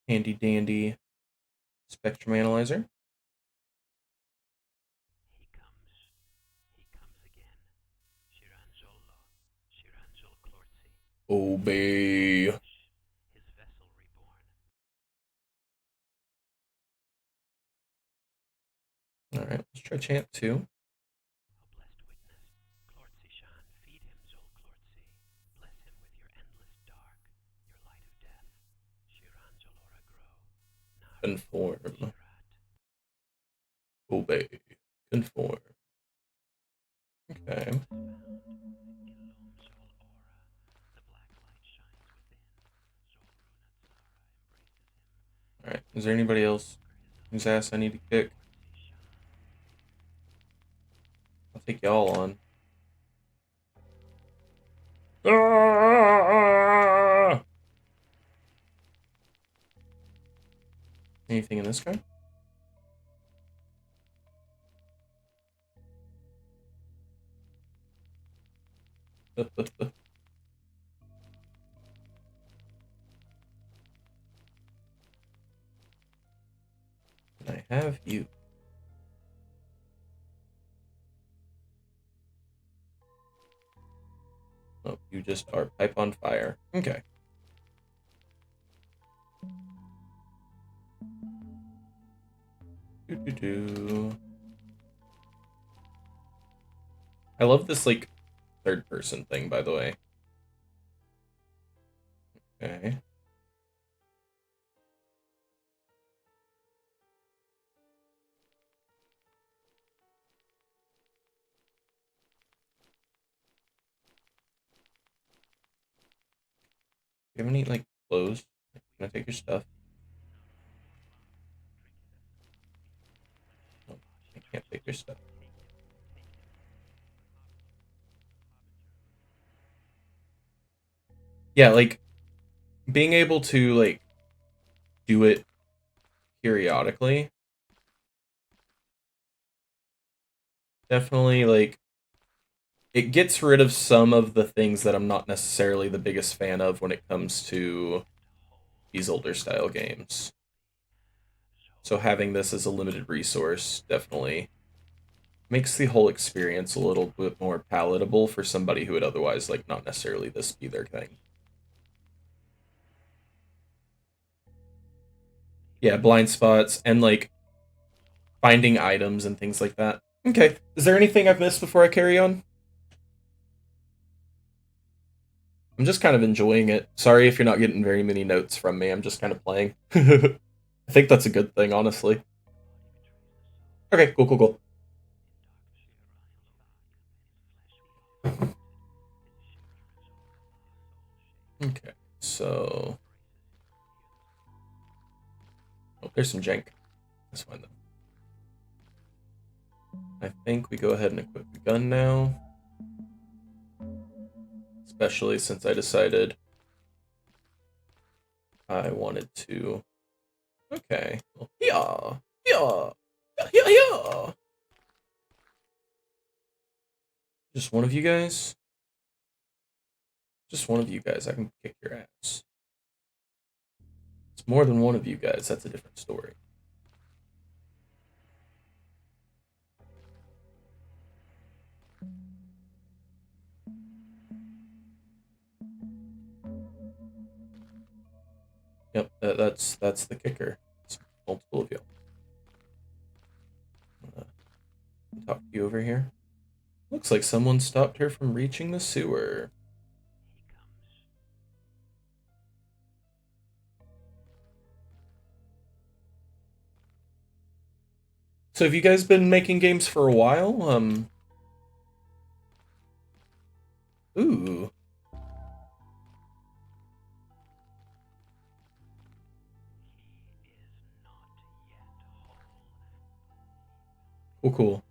handy dandy spectrum analyzer. He comes again. Shiranjol Klortzi. Obey. His vessel reborn. Alright, let's try chant 2. O blessed witness, Klortzi Shan, feed him Zol Klortzi. Bless him with your endless dark, your light of death. Shiranjol Ora grow. Conform. Shirat. Obey. Conform. Okay. Alright, is there anybody else whose ass I need to kick? I'll take y'all on. Ah! Anything in this guy? I have you. Oh, you just are pipe on fire. Okay. Doo-doo-doo. I love this, like, third person thing, by the way. Okay. Do you have any, like, clothes? Can I take your stuff? No, I can't take your stuff. Yeah, like, being able to, like, do it periodically definitely, like, it gets rid of some of the things that I'm not necessarily the biggest fan of when it comes to these older style games. So having this as a limited resource definitely makes the whole experience a little bit more palatable for somebody who would otherwise, like, not necessarily this be their thing. Yeah, blind spots and, like, finding items and things like that. Okay, is there anything I've missed before I carry on? I'm just kind of enjoying it. Sorry if you're not getting very many notes from me. I'm just kind of playing. I think that's a good thing, honestly. Okay, cool, cool, cool. Okay, so... Oh, there's some jank. That's fine, though. I think we go ahead and equip the gun now. Especially since I decided I wanted to... Okay. Well, yeah! Yeah! Yeah, yeah! Just one of you guys? Just one of you guys, I can kick your ass. It's more than one of you guys, that's a different story. Yep, that's the kicker. It's multiple of you. Talk to you over here. Looks like someone stopped her from reaching the sewer. So have you guys been making games for a while? Ooh. Cool, cool.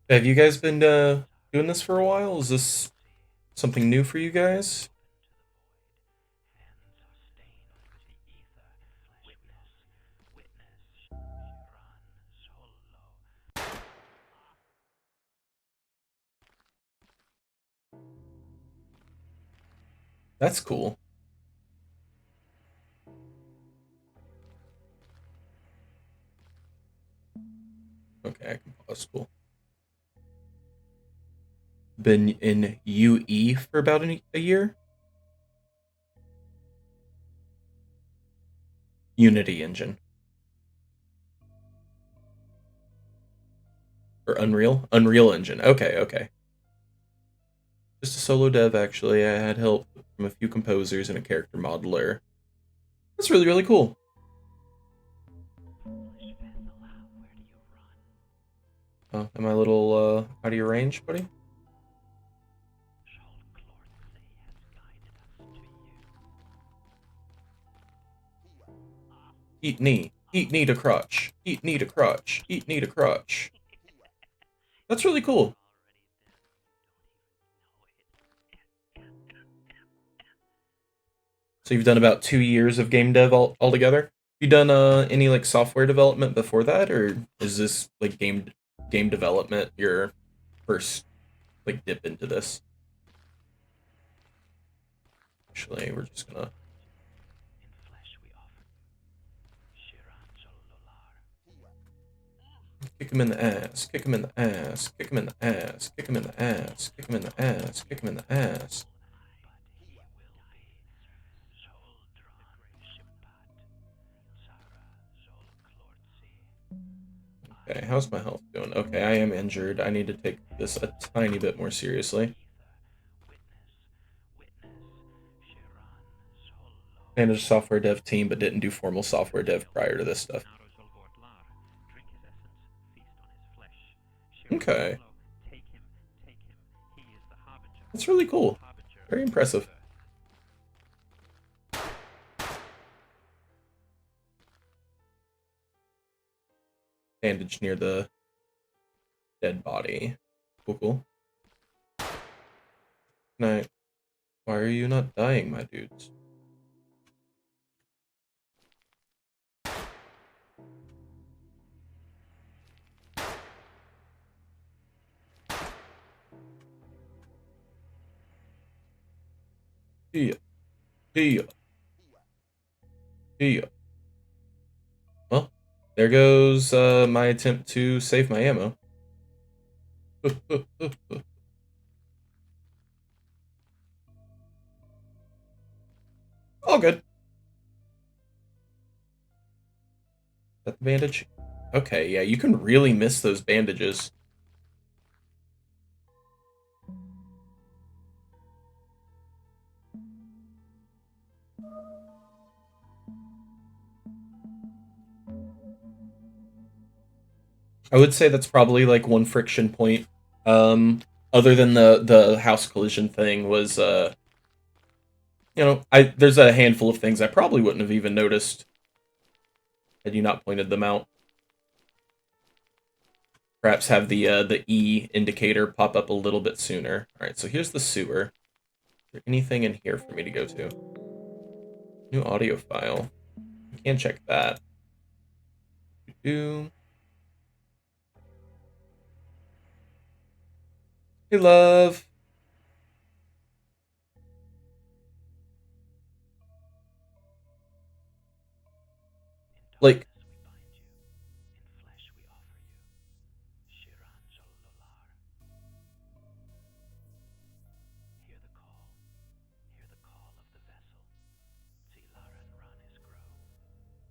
Have you guys been doing this for a while? Is this something new for you guys? That's cool. Okay, I can pause. Cool. Been in UE for about a year? Unity Engine. Or Unreal? Unreal Engine. Okay, okay. Just a solo dev, actually. I had help from a few composers and a character modeler. That's really, really cool. Am I a little out of your range, buddy? Eat knee. Eat knee to crotch. Eat knee to crotch. Eat knee to crotch. That's really cool. So you've done about 2 years of game dev altogether? You done any like software development before that, or is this like game development your first like dip into this? Actually, we're just gonna kick him in the ass, kick him in the ass, kick him in the ass, kick him in the ass, kick him in the ass, kick him in the ass. Okay, how's my health doing? Okay, I am injured. I need to take this a tiny bit more seriously. Managed a software dev team, but didn't do formal software dev prior to this stuff. Okay. That's really cool. Very impressive. Bandage near the dead body. Cool, cool. Night. Why are you not dying, my dudes? Here. Here. Here. Well, there goes my attempt to save my ammo. All good. Is that the bandage? Okay, yeah, you can really miss those bandages. I would say that's probably like one friction point. Other than the house collision thing was there's a handful of things I probably wouldn't have even noticed had you not pointed them out. Perhaps have the E indicator pop up a little bit sooner. All right, so here's the sewer. Is there anything in here for me to go to? New audio file. I can check that. Hey, love. Like,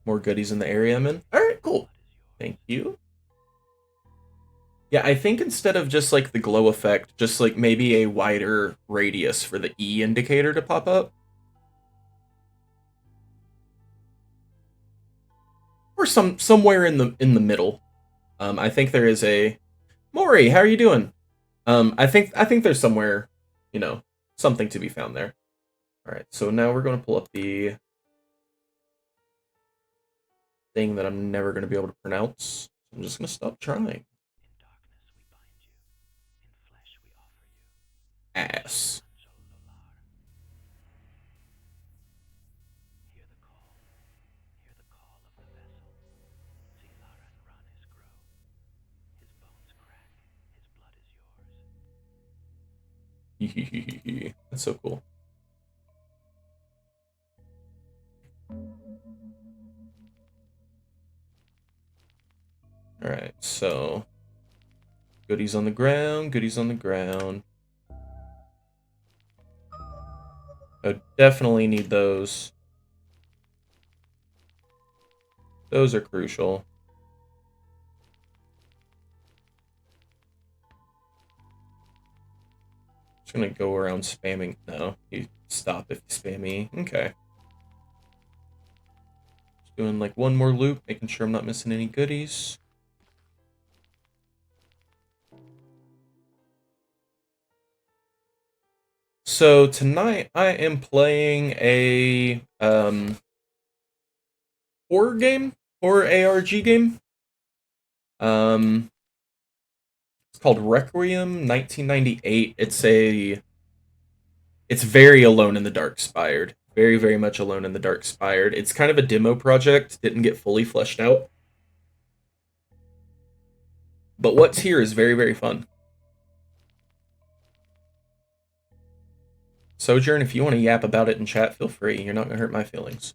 more goodies in the area I'm in. All right, cool. Thank you. Yeah, I think instead of just like the glow effect, just like maybe a wider radius for the E indicator to pop up. Or somewhere in the middle. I think there is a Maury, how are you doing? I think there's somewhere, something to be found there. All right, so now we're going to pull up the thing that I'm never going to be able to pronounce. I'm just going to stop trying. ass. Hear the call. Hear the call of the vessel. See Lara and Ranes grow. His bones crack. His blood is yours. That's so cool. Alright, so goodies on the ground, goodies on the ground. I definitely need those. Those are crucial. Just gonna go around spamming. No, you stop if you spam me. Okay. Just doing like one more loop, making sure I'm not missing any goodies. So tonight I am playing a horror game, horror ARG game. It's called Requiem 1998. It's very Alone in the Dark inspired. Very, very much Alone in the Dark inspired. It's kind of a demo project, didn't get fully fleshed out. But what's here is very, very fun. Sojourn, if you want to yap about it in chat, feel free. You're not going to hurt my feelings.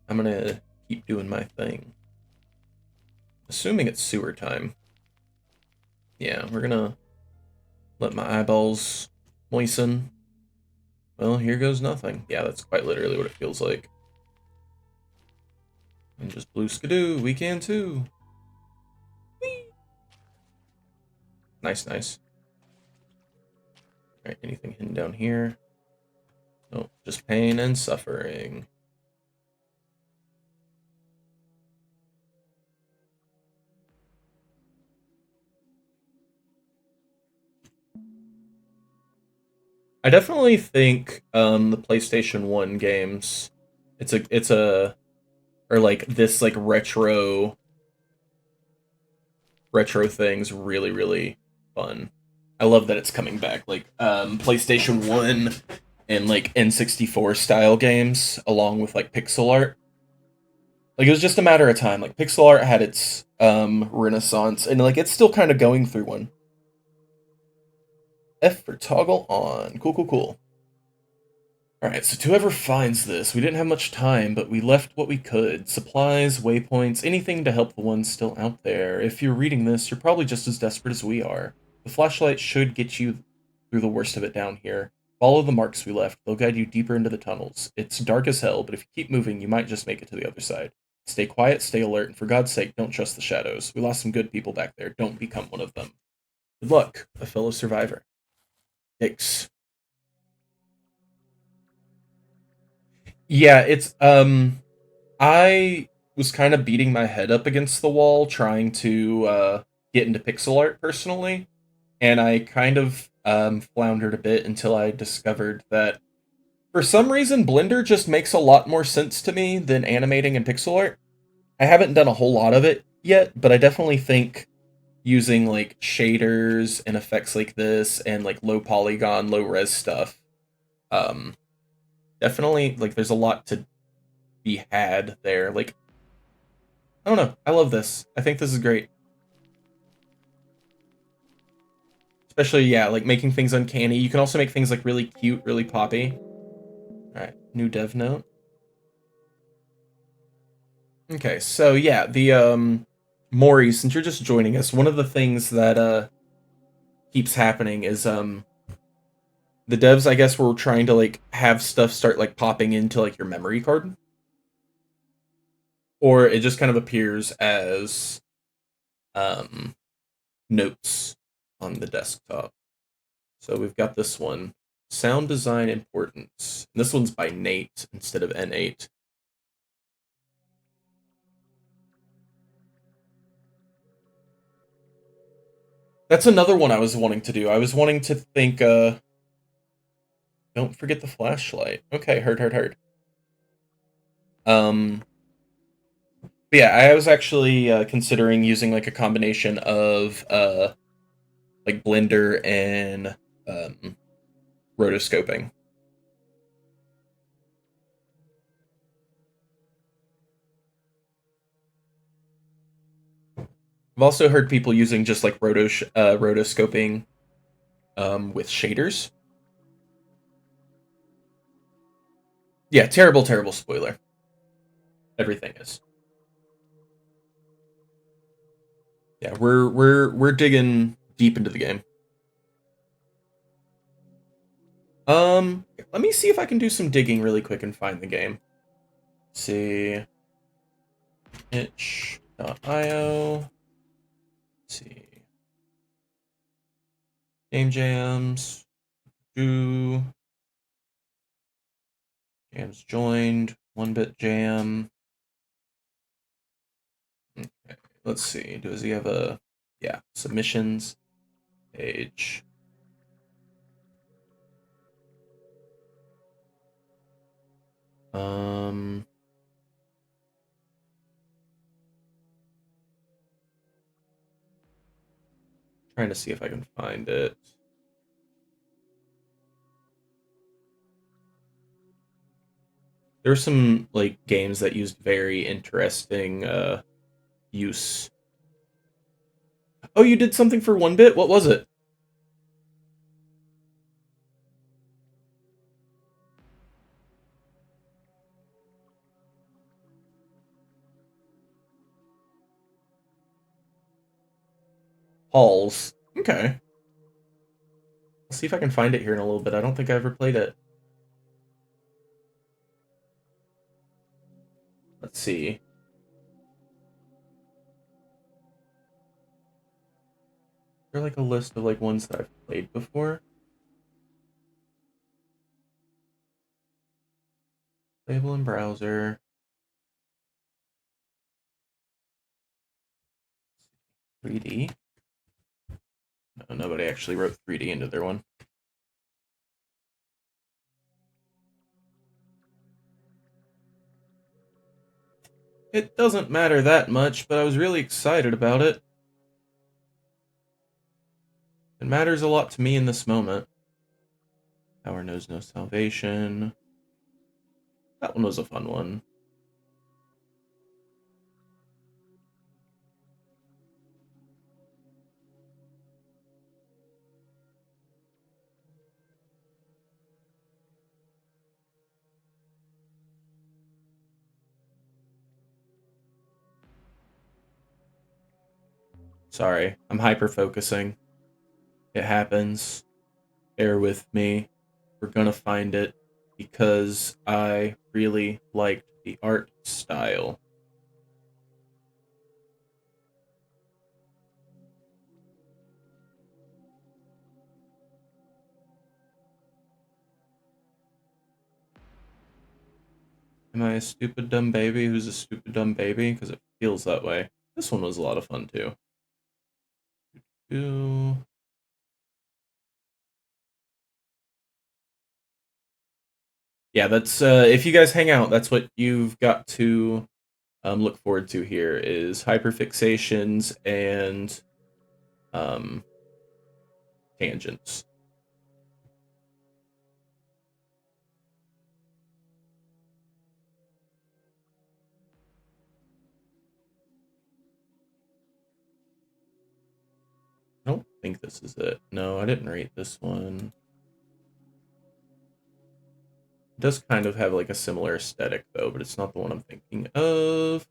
I'm going to keep doing my thing. Assuming it's sewer time. Yeah, we're going to let my eyeballs moisten. Well, here goes nothing. Yeah, that's quite literally what it feels like. And just blue skidoo, we can too. Whee! Nice, nice. Alright, anything hidden down here? Nope, just pain and suffering. I definitely think the PlayStation 1 games, or like this like retro thing's really, really fun. I love that it's coming back. Like PlayStation 1 and like N64 style games along with like pixel art. Like it was just a matter of time. Like pixel art had its renaissance and like it's still kind of going through one. F for toggle on. Cool, cool, cool. Alright, so to whoever finds this, we didn't have much time, but we left what we could. Supplies, waypoints, anything to help the ones still out there. If you're reading this, you're probably just as desperate as we are. The flashlight should get you through the worst of it down here. Follow the marks we left. They'll guide you deeper into the tunnels. It's dark as hell, but if you keep moving, you might just make it to the other side. Stay quiet, stay alert, and for God's sake, don't trust the shadows. We lost some good people back there. Don't become one of them. Good luck, a fellow survivor. Yikes. Yeah, it's I was kind of beating my head up against the wall trying to get into pixel art personally, and I kind of floundered a bit until I discovered that for some reason Blender just makes a lot more sense to me than animating in pixel art. I haven't done a whole lot of it yet, but I definitely think using like shaders and effects like this and like low polygon, low res stuff, definitely like there's a lot to be had there. Like, I don't know. I love this. I think this is great. Especially, yeah, like making things uncanny. You can also make things like really cute, really poppy. Alright, new dev note. Okay, so yeah, the Maury, since you're just joining us, one of the things that keeps happening is the devs, I guess, were trying to like have stuff start like popping into like your memory card. Or it just kind of appears as notes on the desktop. So we've got this one, Sound Design Importance. And this one's by Nate instead of N8. That's another one I was wanting to do. I was wanting to think, don't forget the flashlight. Okay, heard. But yeah, I was actually considering using like a combination of like Blender and rotoscoping. I've also heard people using just like rotoscoping with shaders. Yeah, terrible spoiler. Everything is. Yeah, we're digging deep into the game. Let me see if I can do some digging really quick and find the game. Let's see, itch.io. Let's see, game jams. Do jams joined. 1-bit jam. Okay, let's see. Does he have a submissions page? Trying to see if I can find it. There's some like games that used very interesting use. Oh, you did something for 1-bit? What was it? Halls. Okay. I'll see if I can find it here in a little bit. I don't think I ever played it. Let's see. Is there like a list of like ones that I've played before? Playable in browser. 3D. No, nobody actually wrote 3D into their one. It doesn't matter that much, but I was really excited about it. It matters a lot to me in this moment. Power knows no salvation. That one was a fun one. Sorry, I'm hyper-focusing. It happens. Bear with me. We're gonna find it because I really liked the art style. Am I a stupid dumb baby who's a stupid dumb baby? Because it feels that way. This one was a lot of fun too. Yeah, that's if you guys hang out, that's what you've got to look forward to here is hyperfixations and tangents. I don't think this is it. No, I didn't rate this one. It does kind of have like a similar aesthetic though, but it's not the one I'm thinking of.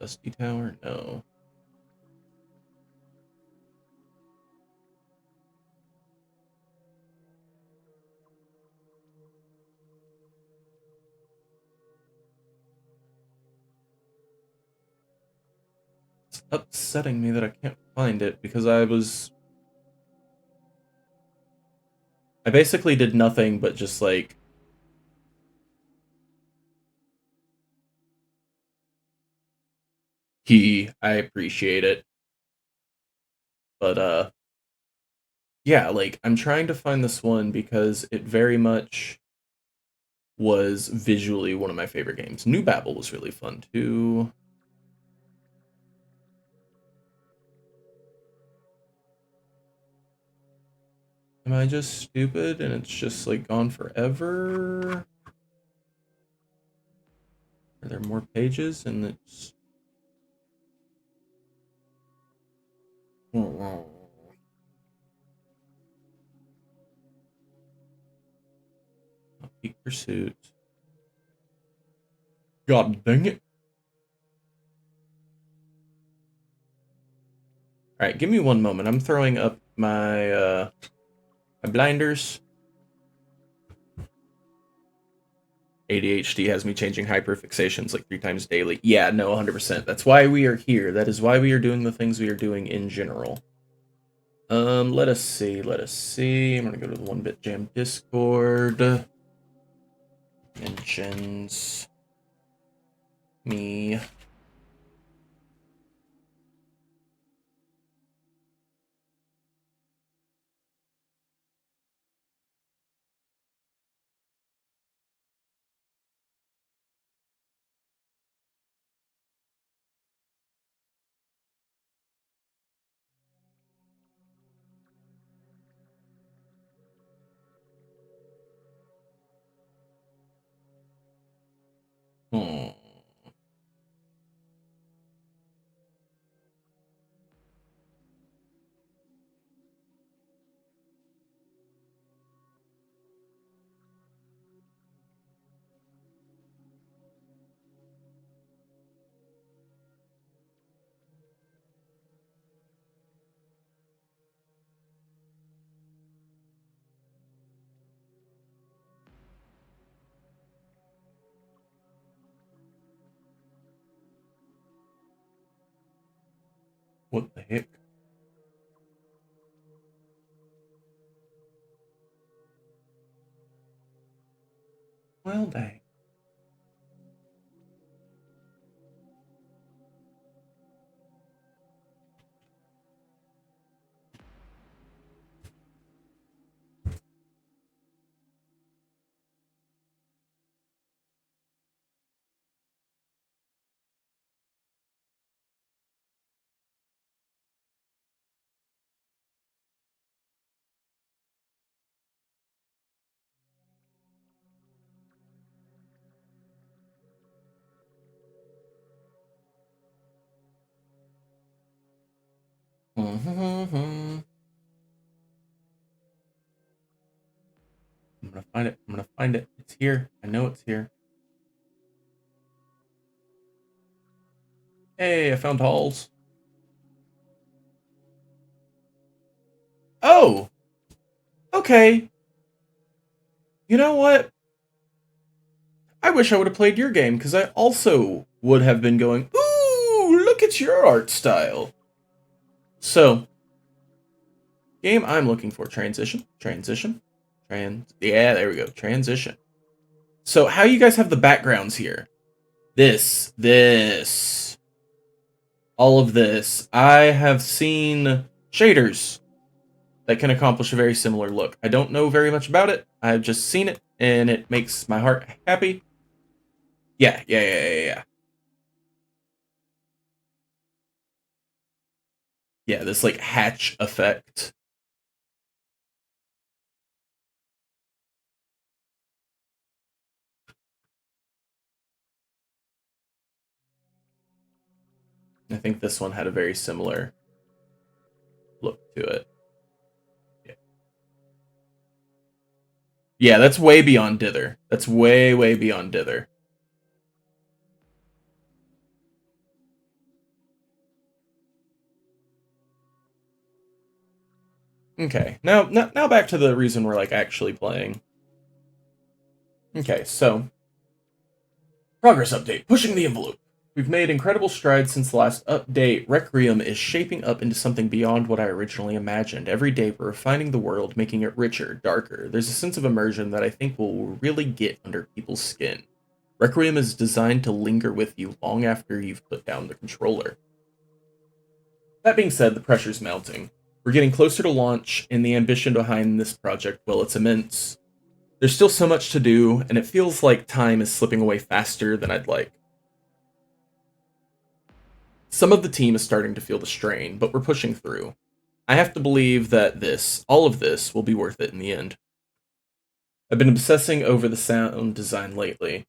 Dusty Tower? No. It's upsetting me that I can't find it because I basically did nothing but just like I appreciate it. But yeah, like I'm trying to find this one because it very much was visually one of my favorite games. New Babel was really fun too. Am I just stupid and it's just like gone forever? Are there more pages and it's... Oh, Peak Pursuit. God dang it. Alright, give me one moment. I'm throwing up my my blinders. ADHD has me changing hyperfixations like 3 times daily. Yeah, no, 100%. That's why we are here. That is why we are doing the things we are doing in general. Let us see. I'm gonna go to the 1-Bit Jam Discord. Mentions me. Hmm. What the heck? Well, dang. I'm gonna find it. I'm gonna find it. It's here. I know it's here. Hey, I found Halls. Oh! Okay. You know what? I wish I would have played your game, because I also would have been going, ooh, look at your art style. So, game I'm looking for. Transition. Yeah, there we go. Transition. So, how you guys have the backgrounds here? This. All of this. I have seen shaders that can accomplish a very similar look. I don't know very much about it. I've just seen it, and it makes my heart happy. Yeah. Yeah, this, like, hatch effect. I think this one had a very similar look to it. Yeah, that's way beyond dither. That's way beyond dither. Okay, now back to the reason we're, like, actually playing. Okay, so progress update. Pushing the envelope. We've made incredible strides since the last update. Requiem is shaping up into something beyond what I originally imagined. Every day we're refining the world, making it richer, darker. There's a sense of immersion that I think will really get under people's skin. Requiem is designed to linger with you long after you've put down the controller. That being said, the pressure's mounting. We're getting closer to launch, and the ambition behind this project, well, it's immense. There's still so much to do, and it feels like time is slipping away faster than I'd like. Some of the team is starting to feel the strain, but we're pushing through. I have to believe that all of this, will be worth it in the end. I've been obsessing over the sound design lately.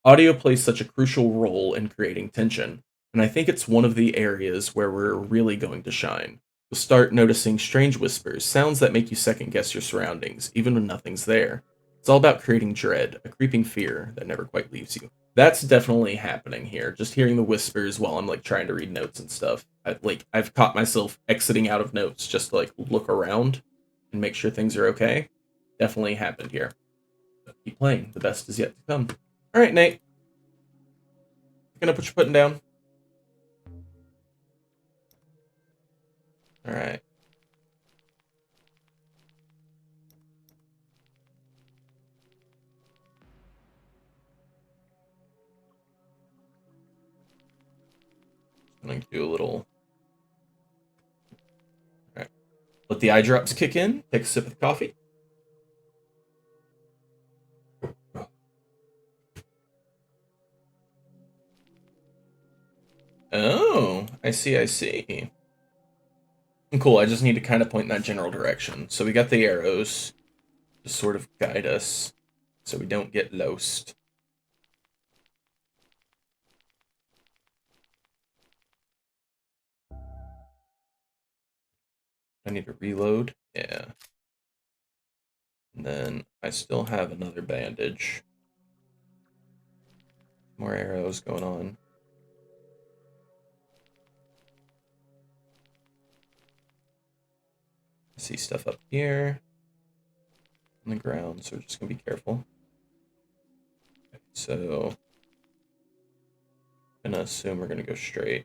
Audio plays such a crucial role in creating tension, and I think it's one of the areas where we're really going to shine. You'll start noticing strange whispers, sounds that make you second guess your surroundings, even when nothing's there. It's all about creating dread, a creeping fear that never quite leaves you. That's definitely happening here. Just hearing the whispers while I'm like trying to read notes and stuff. I've caught myself exiting out of notes just to like look around and make sure things are okay. Definitely happened here. But keep playing. The best is yet to come. All right, Nate. You gonna put your putting down? All right. I'm going to do a little. All right. Let the eye drops kick in. Take a sip of the coffee. Oh, I see, I see. Cool, I just need to kind of point in that general direction. So we got the arrows to sort of guide us so we don't get lost. I need to reload. Yeah. And then I still have another bandage. More arrows going on. I see stuff up here on the ground, so we're just going to be careful. Okay, so I'm going to assume we're going to go straight.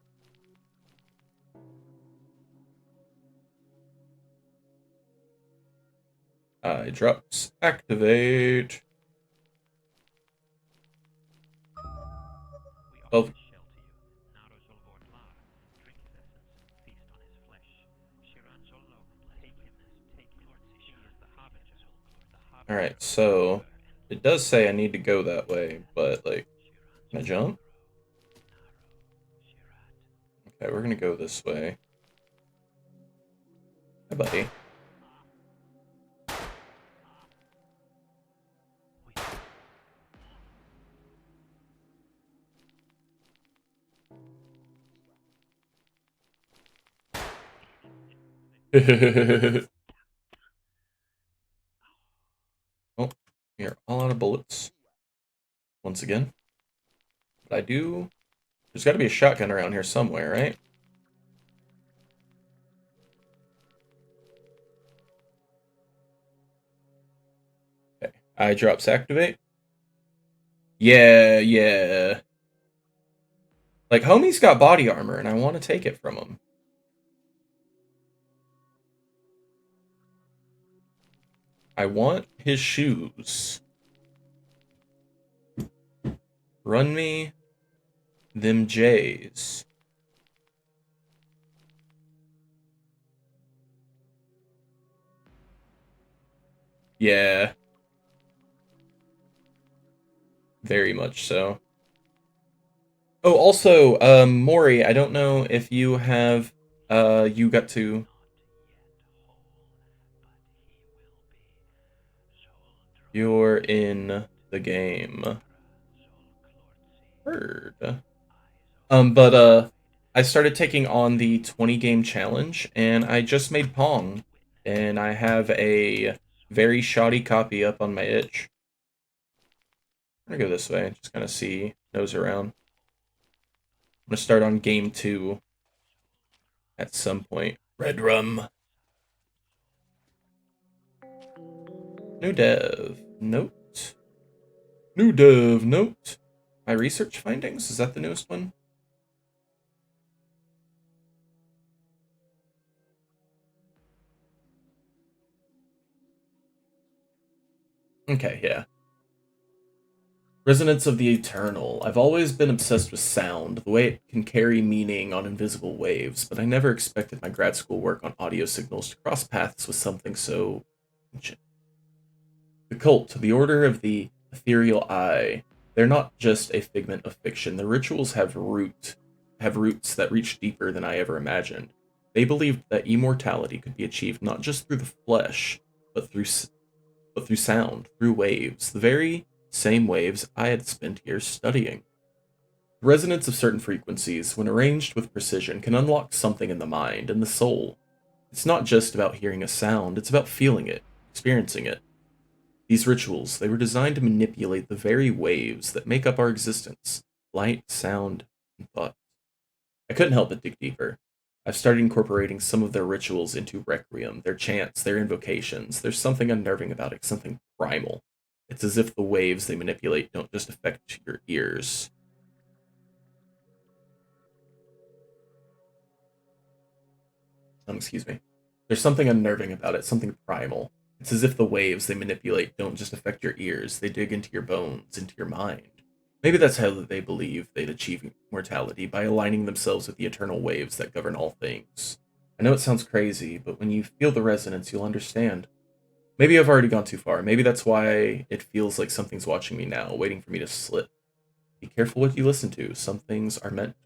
Eye drops. Activate. Oh. Alright, so it does say I need to go that way, but like, can I jump? Okay, we're gonna go this way. Hi, buddy. Oh, we are all out of bullets. Once again. But I do... There's gotta be a shotgun around here somewhere, right? Okay. Eye drops activate. Yeah, yeah. Like, homie's got body armor, and I want to take it from him. I want his shoes. Run me them J's. Yeah. Very much so. Oh, also, Maury, I don't know if you have, you got to... You're in the game. Heard. But I started taking on the 20 game challenge, and I just made Pong, and I have a very shoddy copy up on my itch. I'm gonna go this way, just kind of see, nose around. I'm gonna start on game 2 at some point. Red rum. New dev. Note. New dev. Note. My research findings? Is that the newest one? Okay, yeah. Resonance of the Eternal. I've always been obsessed with sound, the way it can carry meaning on invisible waves, but I never expected my grad school work on audio signals to cross paths with something so ancient. The cult, the Order of the Ethereal Eye. They're not just a figment of fiction. The rituals have roots that reach deeper than I ever imagined. They believed that immortality could be achieved not just through the flesh, but through sound, through waves, the very same waves I had spent years studying. The resonance of certain frequencies, when arranged with precision, can unlock something in the mind and the soul. It's not just about hearing a sound, it's about feeling it, experiencing it. These rituals, they were designed to manipulate the very waves that make up our existence: light, sound, and thought. I couldn't help but dig deeper. I've started incorporating some of their rituals into Requiem, their chants, their invocations. There's something unnerving about it, something primal. It's as if the waves they manipulate don't just affect your ears. Excuse me. There's something unnerving about it, something primal. It's as if the waves they manipulate don't just affect your ears, they dig into your bones, into your mind. Maybe that's how they believe they'd achieve immortality, by aligning themselves with the eternal waves that govern all things. I know it sounds crazy, but when you feel the resonance, you'll understand. Maybe I've already gone too far. Maybe that's why it feels like something's watching me now, waiting for me to slip. Be careful what you listen to. Some things are meant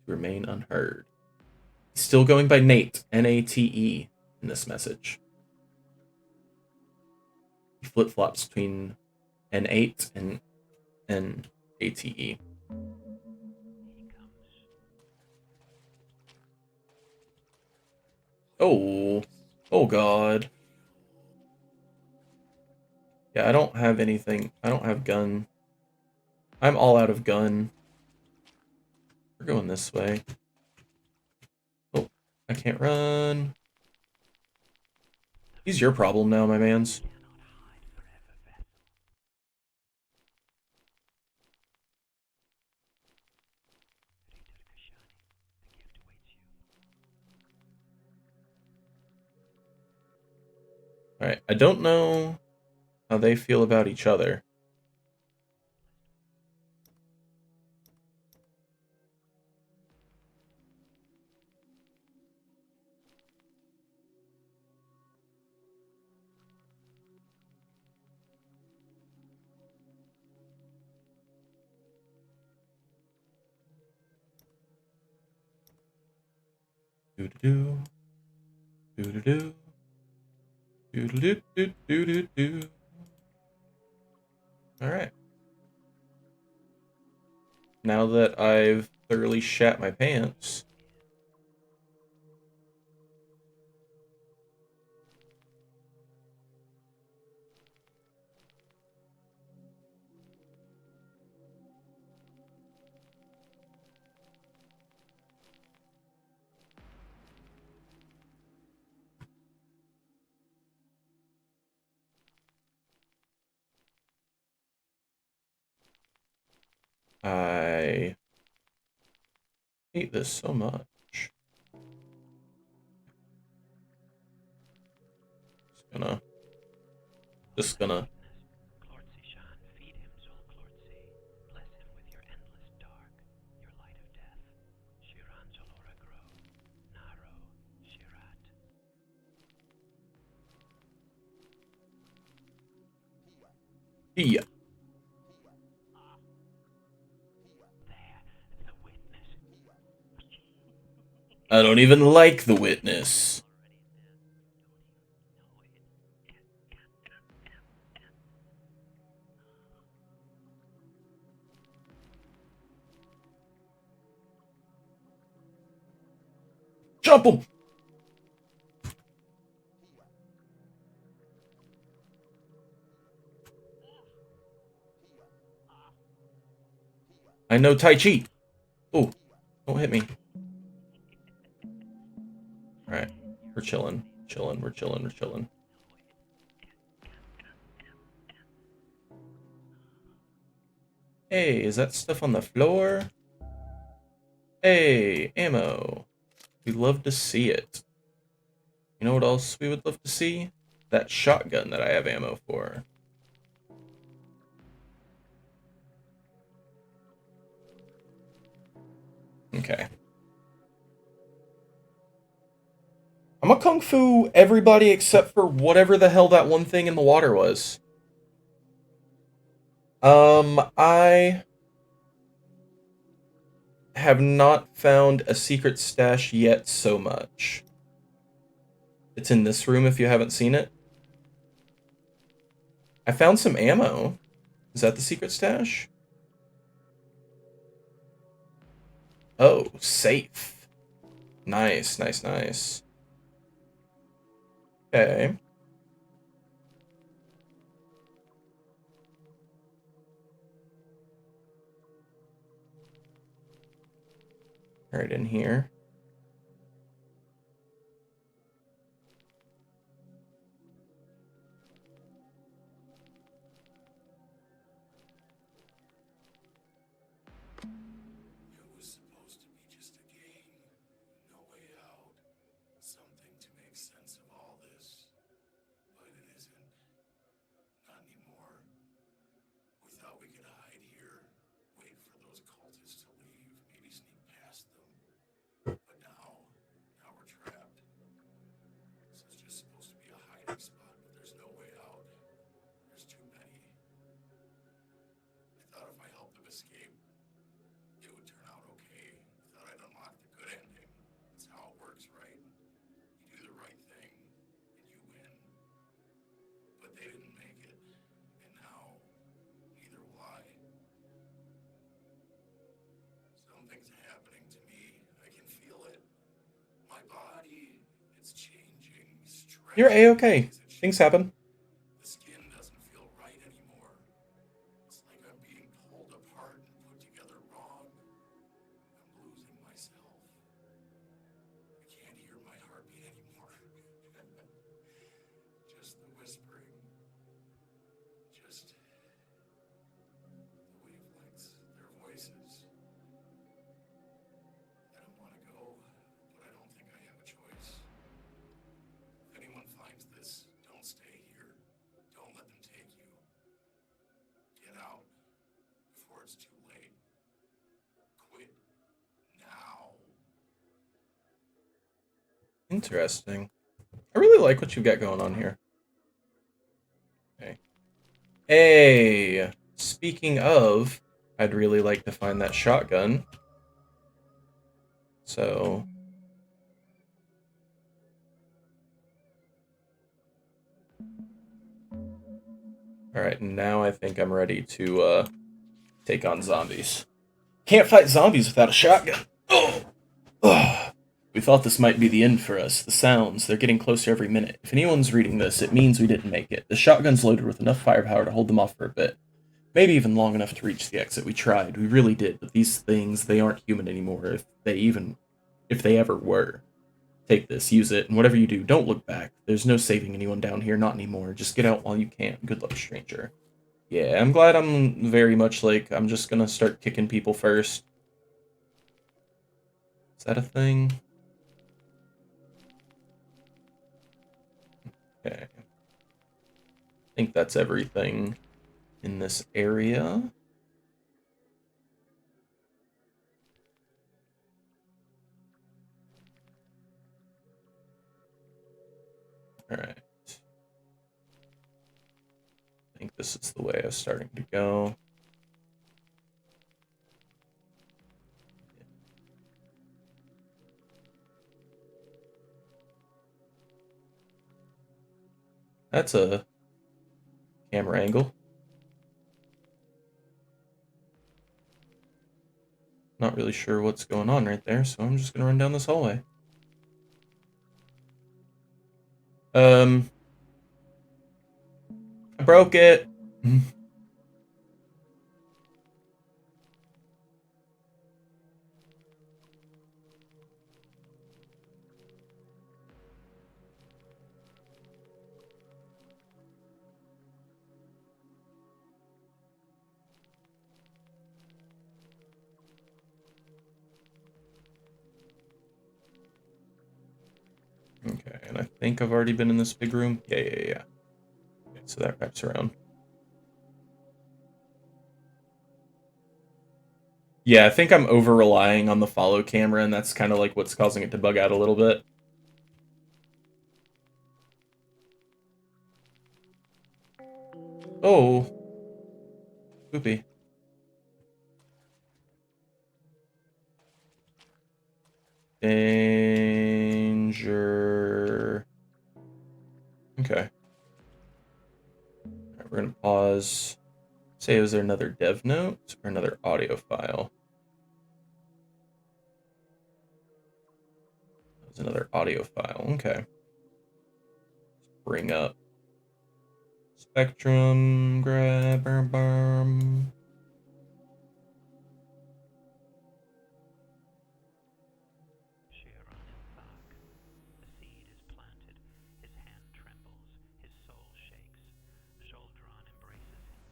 to remain unheard. Still going by Nate, Nate, in this message. He flip-flops between N8 and N-A-T-E. Oh. Oh, God. Yeah, I don't have anything. I don't have gun. I'm all out of gun. We're going this way. Oh, I can't run. He's your problem now, my mans. Alright, I don't know how they feel about each other. Doo-doo-doo. Doo-doo-doo. Doo-doo-doo-doo-doo-doo. Alright. Now that I've thoroughly shat my pants, I hate this so much. Just gonna. Feed him, Zol Clortsi. Bless him with your endless dark, your light of death. Shiran Zolora Gro, Naro, Shirat. Yeah. There, the witness. I don't even like the witness. Jump him! I know Tai Chi. Oh, don't hit me. Alright, we're chilling. We're chilling. Hey, is that stuff on the floor? Hey, ammo. We'd love to see it. You know what else we would love to see? That shotgun that I have ammo for. Okay. I'm gonna kung fu everybody except for whatever the hell that one thing in the water was. I have not found a secret stash yet so much. It's in this room if you haven't seen it. I found some ammo. Is that the secret stash? Oh, safe. Nice, nice, nice. Okay. Right in here. It was supposed to be just a game. No way out. Something to make sense of all this. But it isn't. Not anymore. We thought we could hide here. Wait for those cultists to leave. Maybe sneak past them. But now we're trapped. This is just supposed to be a hiding spot, but there's no way out. There's too many. I thought if I helped them escape, it would turn out okay. I thought I'd unlock the good ending. That's how it works, right? You do the right thing, and you win. But they didn't make it, and now, neither will I. Something's happening to me. I can feel it. My body, it's changing, stretching. You're A-okay. Things happen. The skin doesn't feel right anymore. It's like I'm being pulled apart and put together wrong. I'm losing myself. I can't hear my heartbeat anymore. Just the whispering. Just the wavelengths, their voices. I don't want to go, but I don't think I have a choice. If anyone finds this, don't stay here. Don't let them take you. Get out before it's too late. Quit now. Interesting. I really like what you've got going on here. Okay. Hey, speaking of, I'd really like to find that shotgun. So... Alright, now I think I'm ready to, take on zombies. Can't fight zombies without a shotgun. Oh! Ugh. We thought this might be the end for us. The sounds, they're getting closer every minute. If anyone's reading this, it means we didn't make it. The shotgun's loaded with enough firepower to hold them off for a bit. Maybe even long enough to reach the exit. We tried. We really did. But these things, they aren't human anymore, if they ever were. Take this, use it, and whatever you do, don't look back. There's no saving anyone down here, not anymore. Just get out while you can. Good luck, stranger. Yeah, I'm glad I'm very much like, I'm just gonna start kicking people first. Is that a thing? Okay. I think that's everything in this area. Alright. I think this is the way I was starting to go. That's a camera angle. Not really sure what's going on right there, so I'm just gonna run down this hallway. I broke it. Okay, and I think I've already been in this big room. Yeah. Okay, so that wraps around. Yeah, I think I'm over-relying on the follow camera, and that's kind of like what's causing it to bug out a little bit. Oh. Poopy. Danger. Okay. Alright, we're gonna pause. Say, is there another dev note or another audio file? There's another audio file. Okay. Let's bring up Spectrum. Grab. Sojourn Thak. The seed is planted. His hand trembles. His soul shakes. Zoldron embraces him.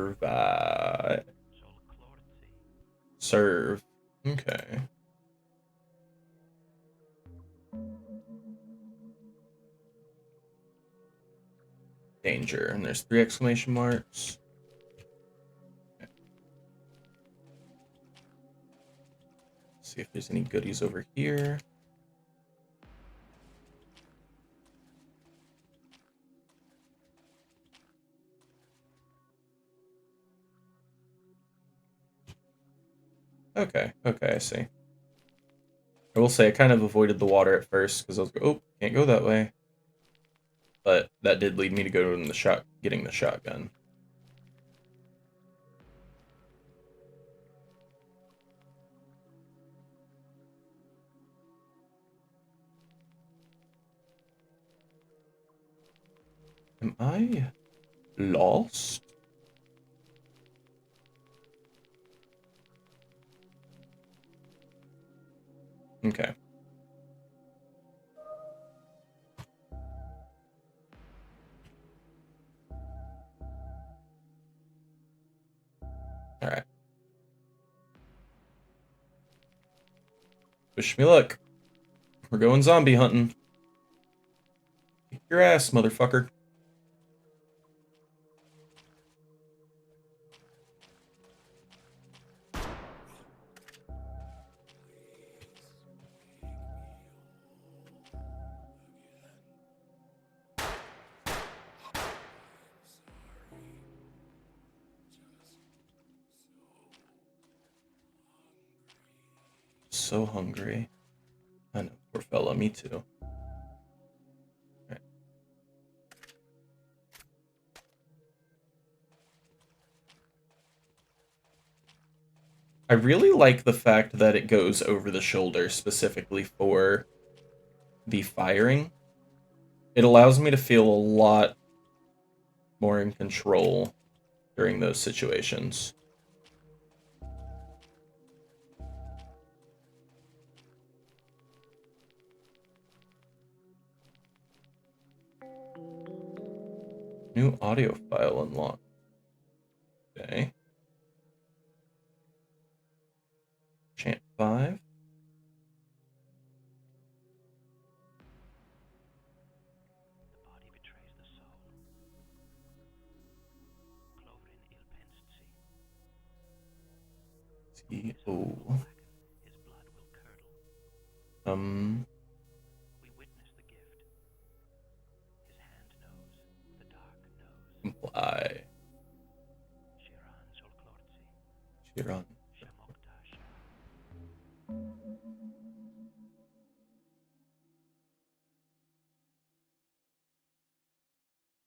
Survive. Zolklortzi. Serve. Okay. Danger. And there's 3 exclamation marks. Okay. See if there's any goodies over here. Okay, I see. I will say I kind of avoided the water at first because I was like, oh, can't go that way. But that did lead me to go in the getting the shotgun. Am I lost? Okay. Alright. Wish me luck. We're going zombie hunting. Kick your ass, motherfucker. So hungry. I know, poor fella, me too. Right. I really like the fact that it goes over the shoulder specifically for the firing. It allows me to feel a lot more in control during those situations. New audio file unlocked. Okay. Chant 5. The body betrays the soul. Clovrin il pensci. See. His heart will Oh. blacken. His blood will curdle. We witness the gift. His hand knows. The dark knows. Comply. Shiran Zolklortzi. Shiran. Shamoktasha.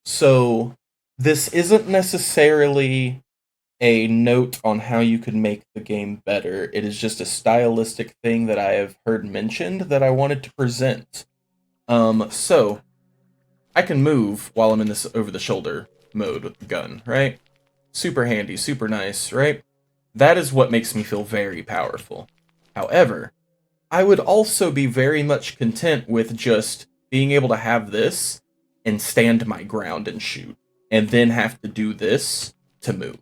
So, this isn't necessarily a note on how you could make the game better. It is just a stylistic thing that I have heard mentioned that I wanted to present. So I can move while I'm in this over the shoulder mode with the gun, right? Super handy, super nice, right? That is what makes me feel very powerful. However, I would also be very much content with just being able to have this and stand my ground and shoot, and then have to do this to move.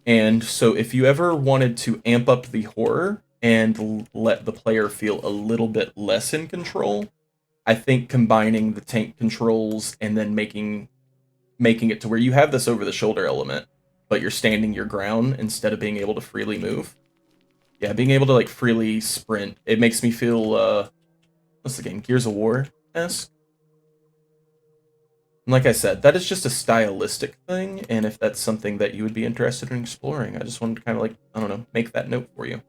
And so if you ever wanted to amp up the horror and let the player feel a little bit less in control, I think combining the tank controls and then making it to where you have this over the shoulder element, but you're standing your ground instead of being able to freely move. Yeah, being able to like freely sprint, it makes me feel what's the game? Gears of War-esque. And like I said, that is just a stylistic thing, and if that's something that you would be interested in exploring, I just wanted to kind of like, I don't know, make that note for you.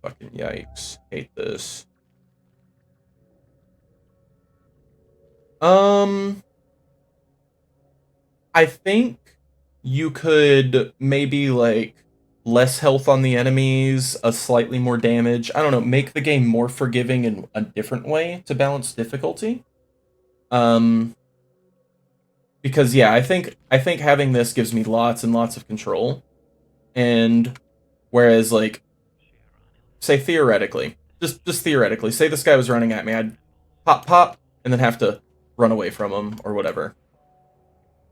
Fucking yikes. Hate this. I think you could maybe, like, less health on the enemies, a slightly more damage. I don't know, make the game more forgiving in a different way to balance difficulty. Because yeah, I think having this gives me lots and lots of control. And whereas, like, say theoretically, just theoretically, say this guy was running at me, I'd pop and then have to run away from him or whatever.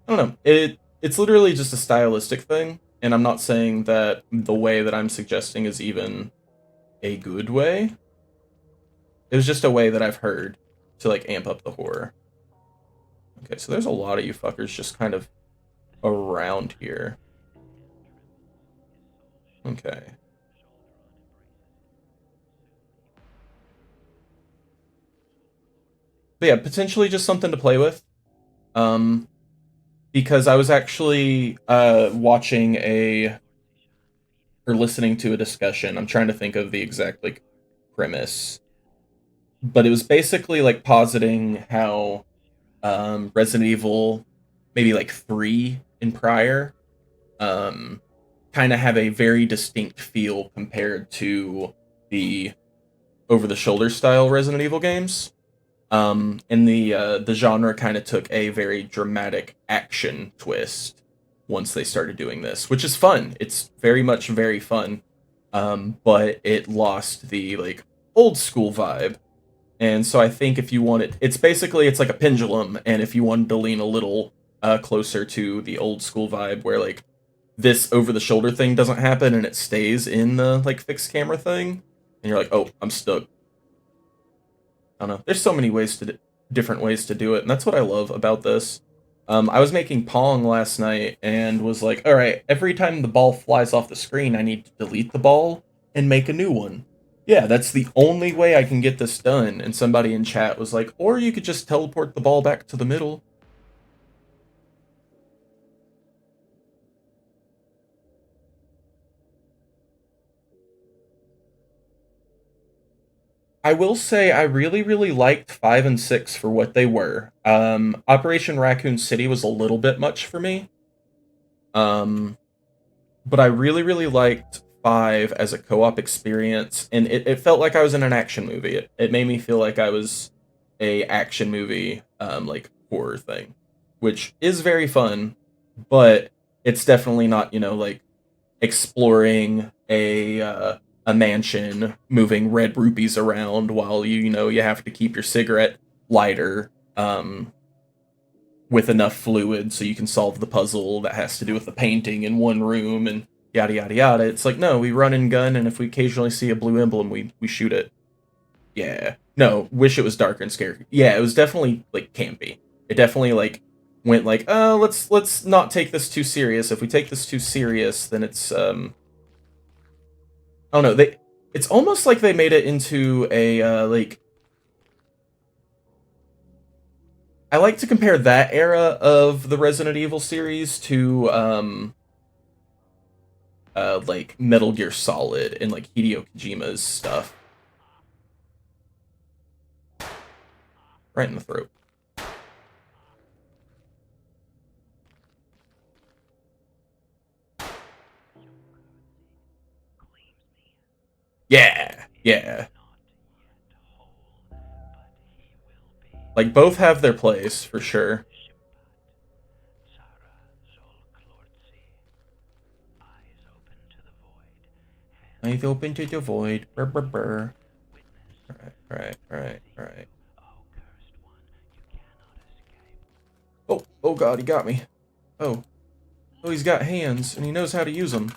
I don't know. It's literally just a stylistic thing, and I'm not saying that the way that I'm suggesting is even a good way. It was just a way that I've heard to, like, amp up the horror. Okay, so there's a lot of you fuckers just kind of around here. Okay. But yeah, potentially just something to play with. Because I was actually watching or listening to a discussion. I'm trying to think of the exact, like, premise. But it was basically, like, positing how Resident Evil, maybe like 3 and prior, kind of have a very distinct feel compared to the over-the-shoulder style Resident Evil games. And the genre kind of took a very dramatic action twist once they started doing this, which is fun. It's very much very fun. But it lost the, like, old school vibe. And so I think if you wanted, it's basically, it's like a pendulum, and if you wanted to lean a little closer to the old school vibe, where, like, this over the shoulder thing doesn't happen and it stays in the, like, fixed camera thing, and you're like, oh, I'm stuck. I don't know. There's so many different ways to do it, and that's what I love about this. I was making Pong last night and was like, all right, every time the ball flies off the screen, I need to delete the ball and make a new one. Yeah, that's the only way I can get this done. And somebody in chat was like, or you could just teleport the ball back to the middle. I will say I really, really liked 5 and 6 for what they were. Operation Raccoon City was a little bit much for me. But I really, really liked 5 as a co-op experience, and it felt like I was in an action movie. It made me feel like I was a action movie, like, horror thing, which is very fun, but it's definitely not, like, exploring a mansion, moving red rupees around while you have to keep your cigarette lighter, with enough fluid so you can solve the puzzle that has to do with the painting in one room and yada yada yada. It's like, no, we run and gun, and if we occasionally see a blue emblem, we shoot it. Yeah. No, wish it was darker and scary. Yeah, it was definitely, like, campy. It definitely, like, went like, oh, let's not take this too serious. If we take this too serious, then it's oh no, it's almost like they made it into a like, I like to compare that era of the Resident Evil series to like Metal Gear Solid and, like, Hideo Kojima's stuff. Right in the throat. Yeah, yeah. Like, both have their place, for sure. Eyes open to the void. Brr, brr, brr. Alright. Oh god, he got me. Oh, he's got hands, and he knows how to use them.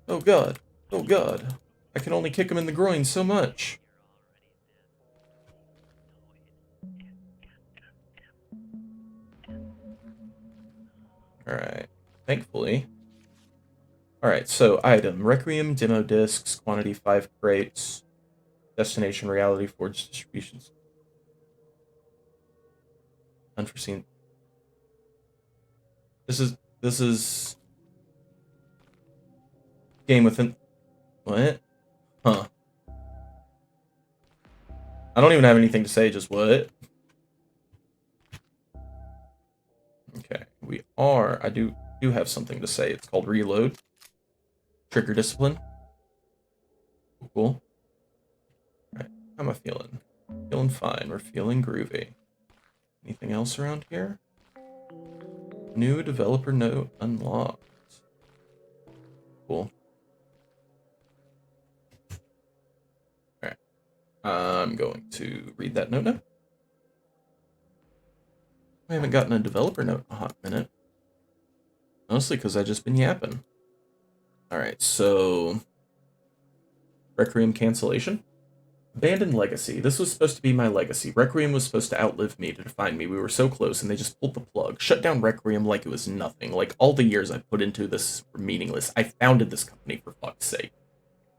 Oh god. I can only kick him in the groin so much. Alright. Thankfully. Alright, so item. Requiem, demo discs, quantity 5 crates. Destination, Reality Forge distributions. Unforeseen. This is game within. What? Huh. I don't even have anything to say, just what? Okay, I do have something to say. It's called reload. Trigger discipline. Cool. Alright, how am I feeling? Feeling fine. We're feeling groovy. Anything else around here? New developer note unlocked. Cool. Alright. I'm going to read that note now. I haven't gotten a developer note in a hot minute. Mostly because I've just been yapping. Alright, so... Requiem cancellation? Abandoned legacy. This was supposed to be my legacy. Requiem was supposed to outlive me, to define me. We were so close, and they just pulled the plug. Shut down Requiem like it was nothing. Like, all the years I put into this were meaningless. I founded this company, for fuck's sake.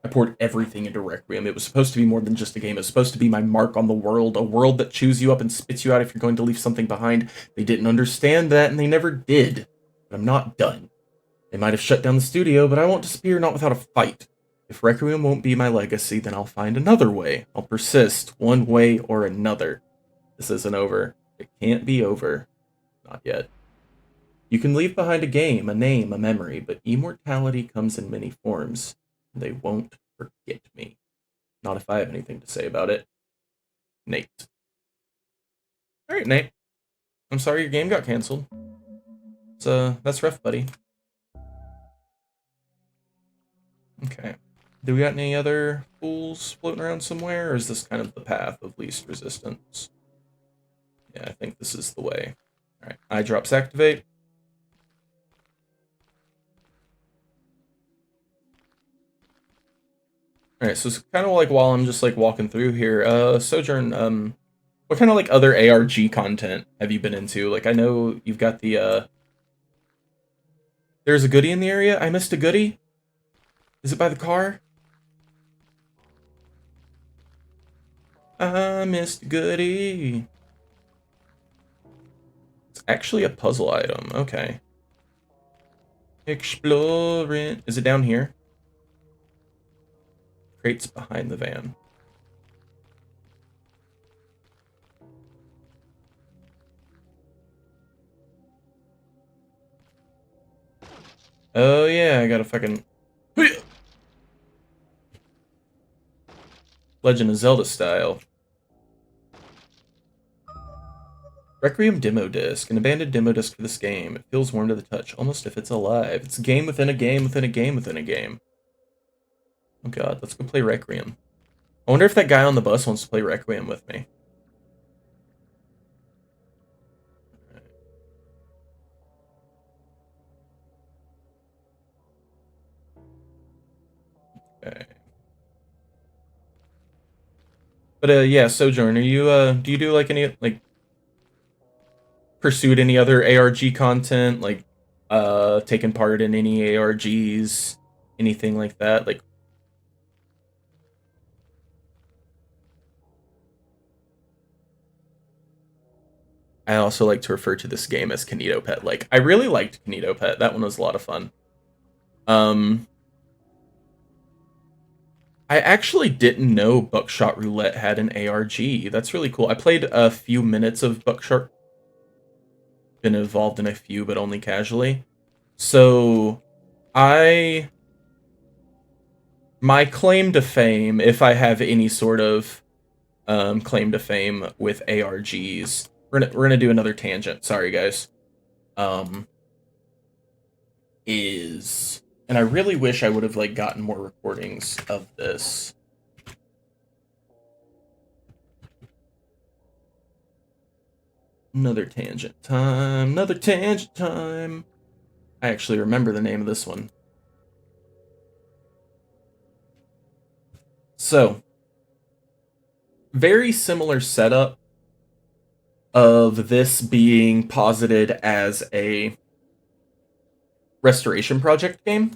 I poured everything into Requiem. It was supposed to be more than just a game. It was supposed to be my mark on the world, a world that chews you up and spits you out if you're going to leave something behind. They didn't understand that, and they never did. But I'm not done. They might have shut down the studio, but I won't disappear, not without a fight. If Requiem won't be my legacy, then I'll find another way. I'll persist, one way or another. This isn't over. It can't be over. Not yet. You can leave behind a game, a name, a memory, but immortality comes in many forms. They won't forget me. Not if I have anything to say about it. Nate. Alright, Nate. I'm sorry your game got canceled. That's rough, buddy. Okay. Do we got any other fools floating around somewhere, or is this kind of the path of least resistance? Yeah, I think this is the way. Alright, eye drops activate. Alright, so it's kind of like while I'm just like walking through here, Sojourn, what kind of like other ARG content have you been into? Like, I know you've got the, there's a goodie in the area? I missed a goodie? Is it by the car? I missed a goodie. It's actually a puzzle item. Okay. Exploring. Is it down here? Crates behind the van. Oh yeah, I got a fucking... Legend of Zelda style. Requiem demo disc. An abandoned demo disc for this game. It feels warm to the touch, almost if it's alive. It's a game within a game within a game within a game. Oh god, let's go play Requiem. I wonder if that guy on the bus wants to play Requiem with me. Okay. But yeah, Sojourn, are you do you do like any like pursued any other ARG content, like taken part in any ARGs, anything like that? Like I also like to refer to this game as Kanito Pet. Like I really liked Kanito Pet. That one was a lot of fun. I actually didn't know Buckshot Roulette had an ARG. That's really cool. I played a few minutes of Buckshot. Been involved in a few, but only casually. So, my claim to fame, if I have any sort of claim to fame with ARGs, we're gonna do another tangent. Sorry, guys. Is, and I really wish I would have like gotten more recordings of this. Another tangent time. Another tangent time. I actually remember the name of this one. So, very similar setup of this being posited as a restoration project game.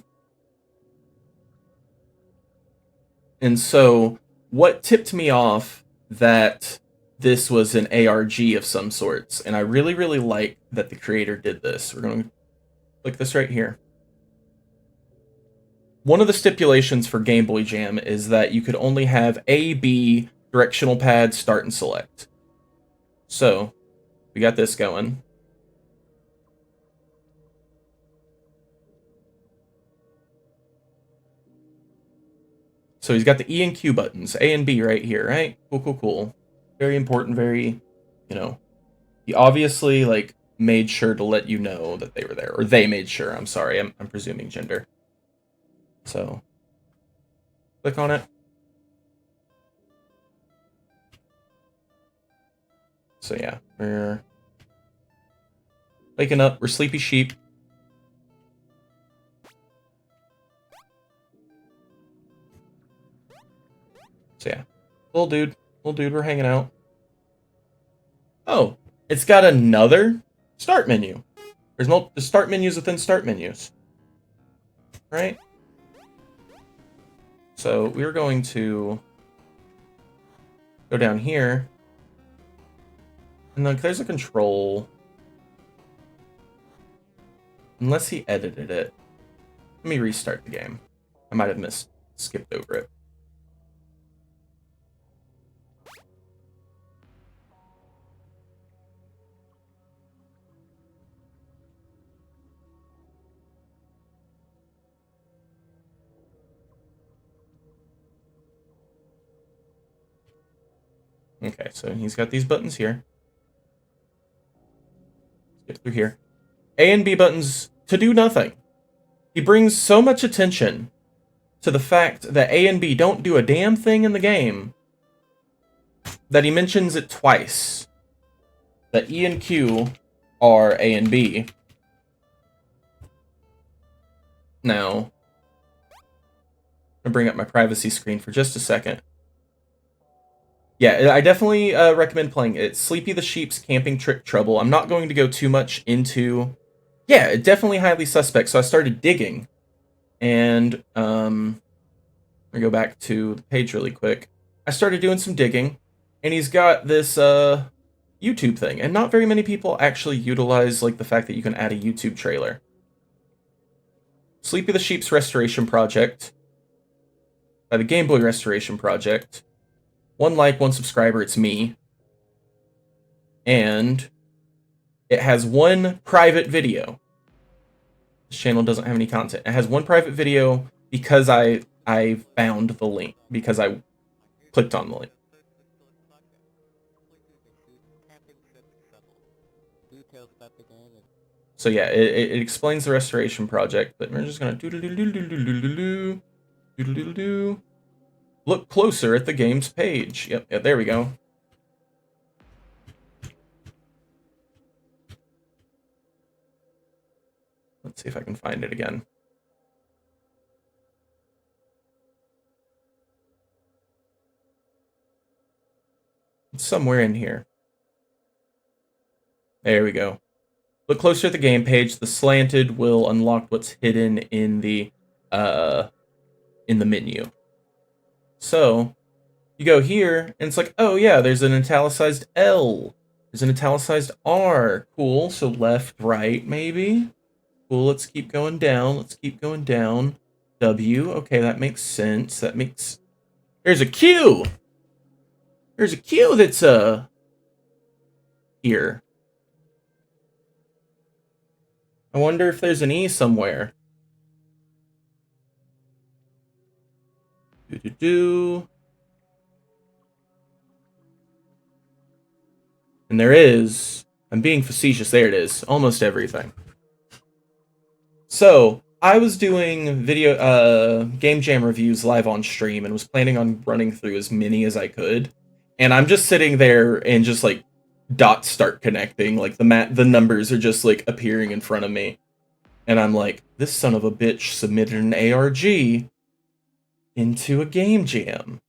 And so, what tipped me off that this was an ARG of some sorts, and I really, really like that the creator did this. We're going to click this right here. one of the stipulations for Game Boy Jam is that you could only have A, B, directional pad, start, and select. So, we got this going. So he's got the E and Q buttons, A and B right here, right? Cool. Very important, very, he obviously, like, made sure to let you know that they were there. Or they made sure, I'm sorry, I'm presuming gender. So, click on it. So yeah, we're waking up, we're sleepy sheep. So yeah, little dude, we're hanging out. Oh, it's got another start menu. There's start menus within start menus. Right? So we're going to go down here. And look, there's a control. Unless he edited it. Let me restart the game. I might have skipped over it. Okay, so he's got these buttons here. Let's get through here. A and B buttons to do nothing. He brings so much attention to the fact that A and B don't do a damn thing in the game that he mentions it twice. That E and Q are A and B. Now, I'm going to bring up my privacy screen for just a second. Yeah, I definitely recommend playing it. Sleepy the Sheep's Camping Trick Trouble. I'm not going to go too much into... Yeah, definitely highly suspect. So I started digging. And, let me go back to the page really quick. I started doing some digging. And he's got this YouTube thing. And not very many people actually utilize like the fact that you can add a YouTube trailer. Sleepy the Sheep's Restoration Project. By the Game Boy Restoration Project. 1 like, 1 subscriber, it's me. And it has 1 private video. This channel doesn't have any content. It has 1 private video because I found the link. Because I clicked on the link. So yeah, it explains the restoration project, but we're just gonna doodle-doodle-doodle-doodle-doodle-doodle-doodle. Look closer at the game's page. Yep, there we go. Let's see if I can find it again. It's somewhere in here. There we go. Look closer at the game page. The slanted will unlock what's hidden in the menu. So, you go here, and it's like, oh yeah, there's an italicized L. There's an italicized R. Cool, so left, right, maybe? Cool, let's keep going down. W, okay, that makes sense. There's a Q! There's a Q that's, here. I wonder if there's an E somewhere. And there is. I'm being facetious. There it is. Almost everything. So, I was doing Game Jam reviews live on stream and was planning on running through as many as I could. And I'm just sitting there and just like dots start connecting. Like the numbers are just like appearing in front of me. And I'm like, this son of a bitch submitted an ARG into a Game Jam.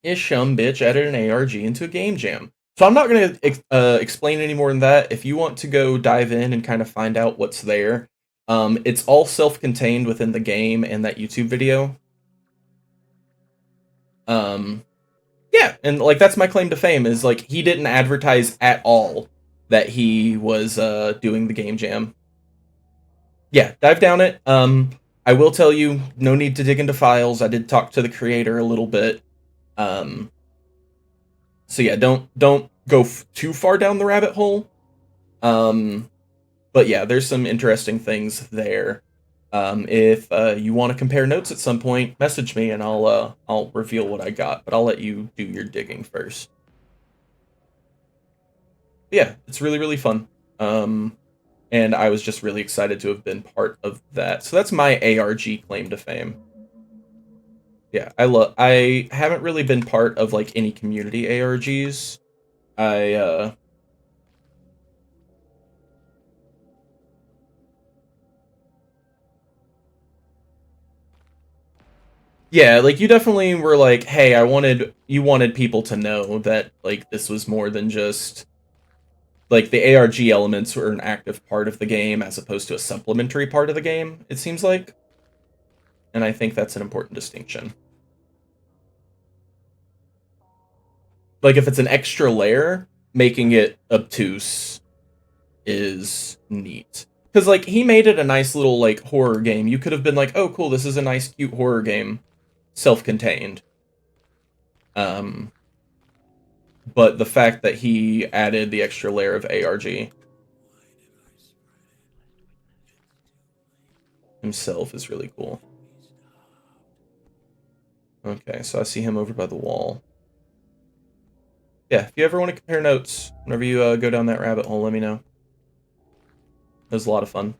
Ishum bitch added an ARG into a Game Jam. So I'm not going to explain any more than that. If you want to go dive in and kind of find out what's there, it's all self-contained within the game and that YouTube video. Yeah, and like that's my claim to fame is like he didn't advertise at all that he was doing the Game Jam. yeah, dive down it. I will tell you, no need to dig into files. I did talk to the creator a little bit. So yeah, don't go too far down the rabbit hole. But yeah, there's some interesting things there. If you want to compare notes at some point, message me and I'll reveal what I got. But I'll let you do your digging first. Yeah, it's really really fun. And I was just really excited to have been part of that. So that's my ARG claim to fame. Yeah, I haven't really been part of like any community ARGs. I yeah, like you definitely were like, "Hey, you wanted people to know that like this was more than just like the ARG elements were an active part of the game as opposed to a supplementary part of the game, it seems like." And I think that's an important distinction. Like if it's an extra layer, making it obtuse is neat. Cuz like he made it a nice little like horror game. You could have been like, "Oh, cool, this is a nice cute horror game, self-contained." Um but the fact that he added the extra layer of ARG himself is really cool. Okay, so I see him over by the wall. Yeah, if you ever want to compare notes, whenever you go down that rabbit hole, let me know. It was a lot of fun.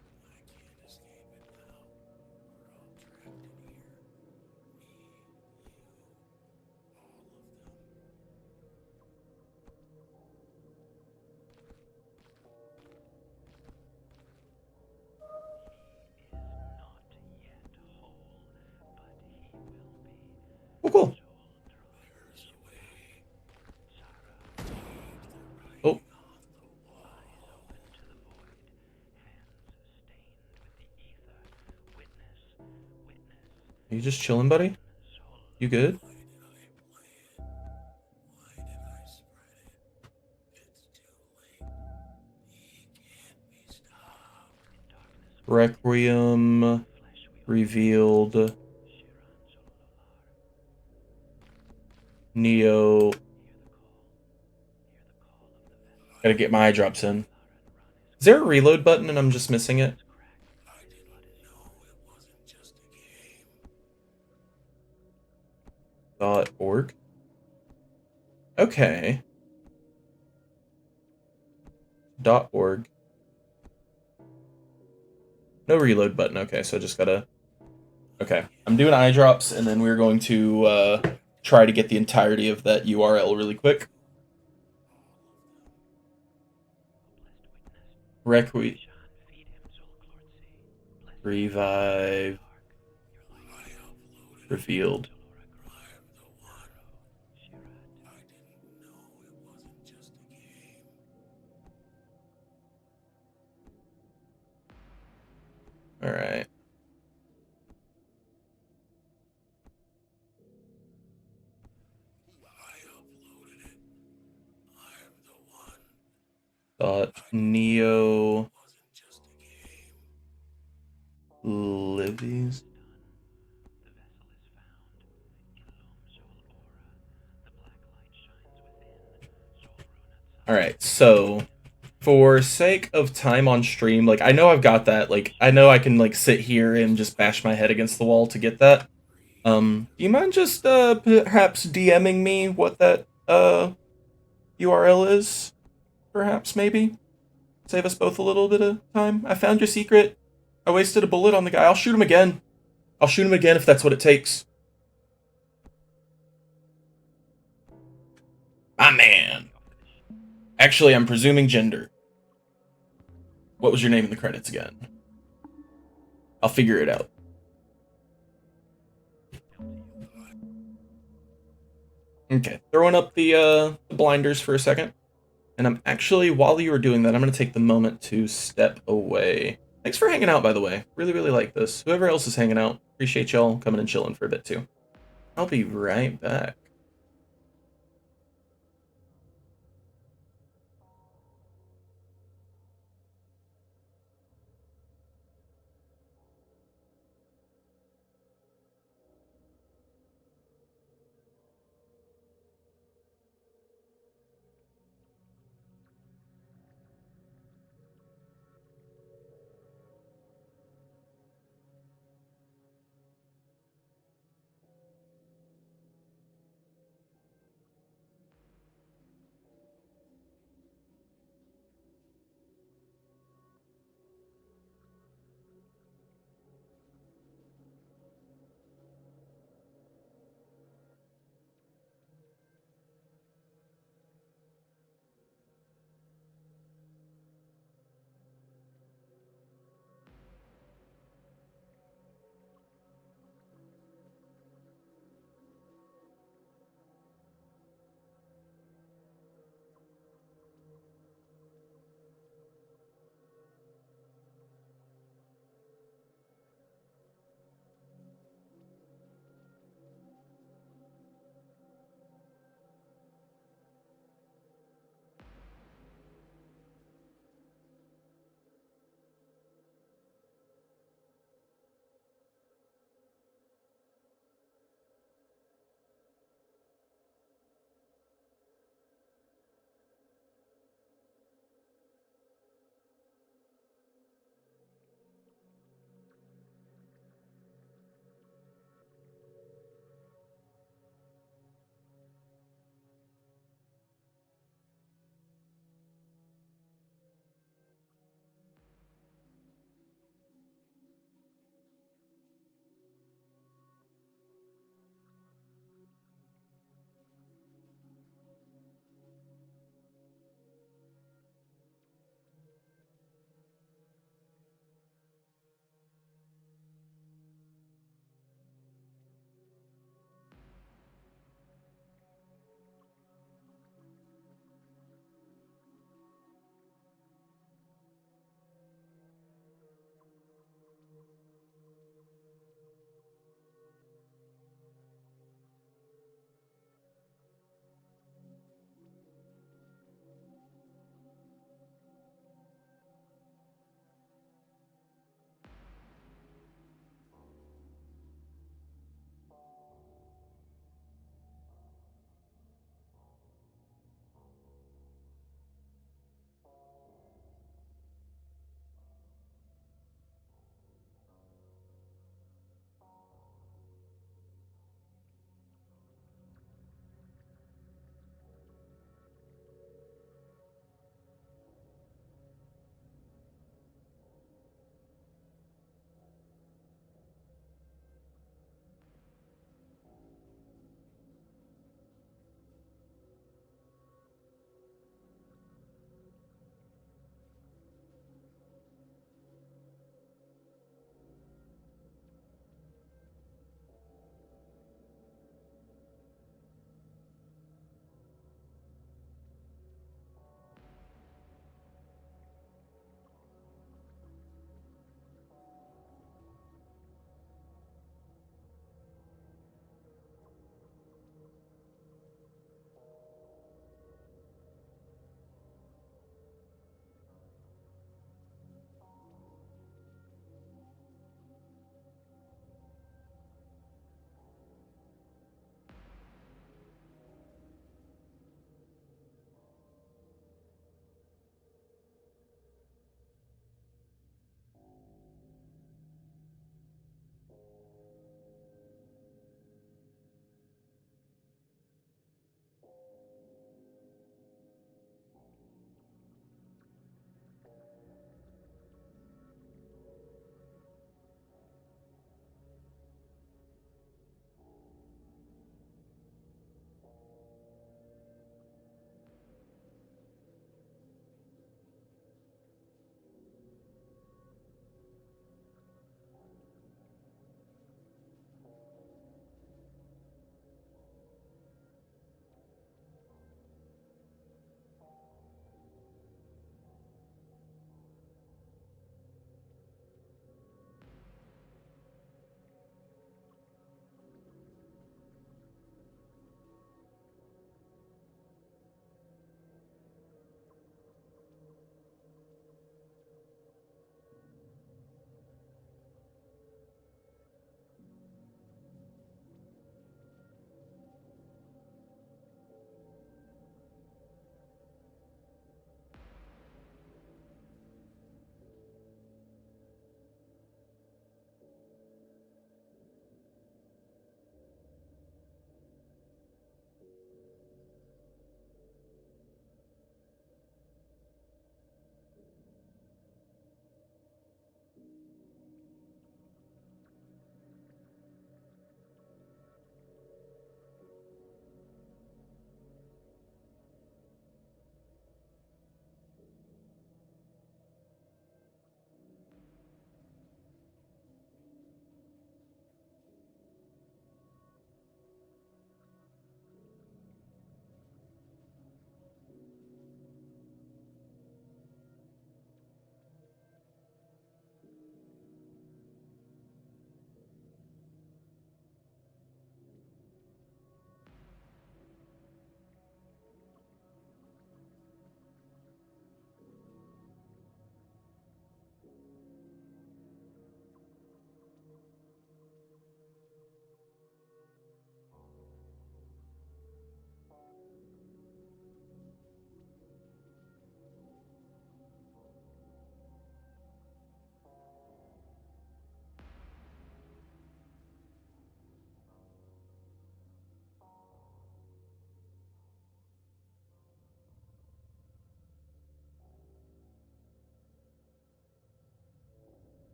Oh, cool. Oh. Are you just chilling, buddy? You good? Requiem revealed. Neo. Gotta get my eye drops in. Is there a reload button and I'm just missing it? .org. Okay. .org. No reload button. Okay, so I just gotta... Okay. I'm doing eye drops, and then we're going to try to get the entirety of that URL really quick. Requiem. Revive. Revealed. Alright. .neo livies. Alright, so for sake of time on stream, like I know I've got that, like I know I can like sit here and just bash my head against the wall to get that. Do you mind just perhaps DMing me what that URL is? Perhaps maybe? Save us both a little bit of time. I found your secret. I wasted a bullet on the guy. I'll shoot him again. I'll shoot him again if that's what it takes. My man. Actually, I'm presuming gender. What was your name in the credits again? I'll figure it out. Okay, throwing up the blinders for a second. And I'm actually, while you were doing that, I'm going to take the moment to step away. Thanks for hanging out, by the way. Really, really like this. Whoever else is hanging out, appreciate y'all coming and chilling for a bit, too. I'll be right back.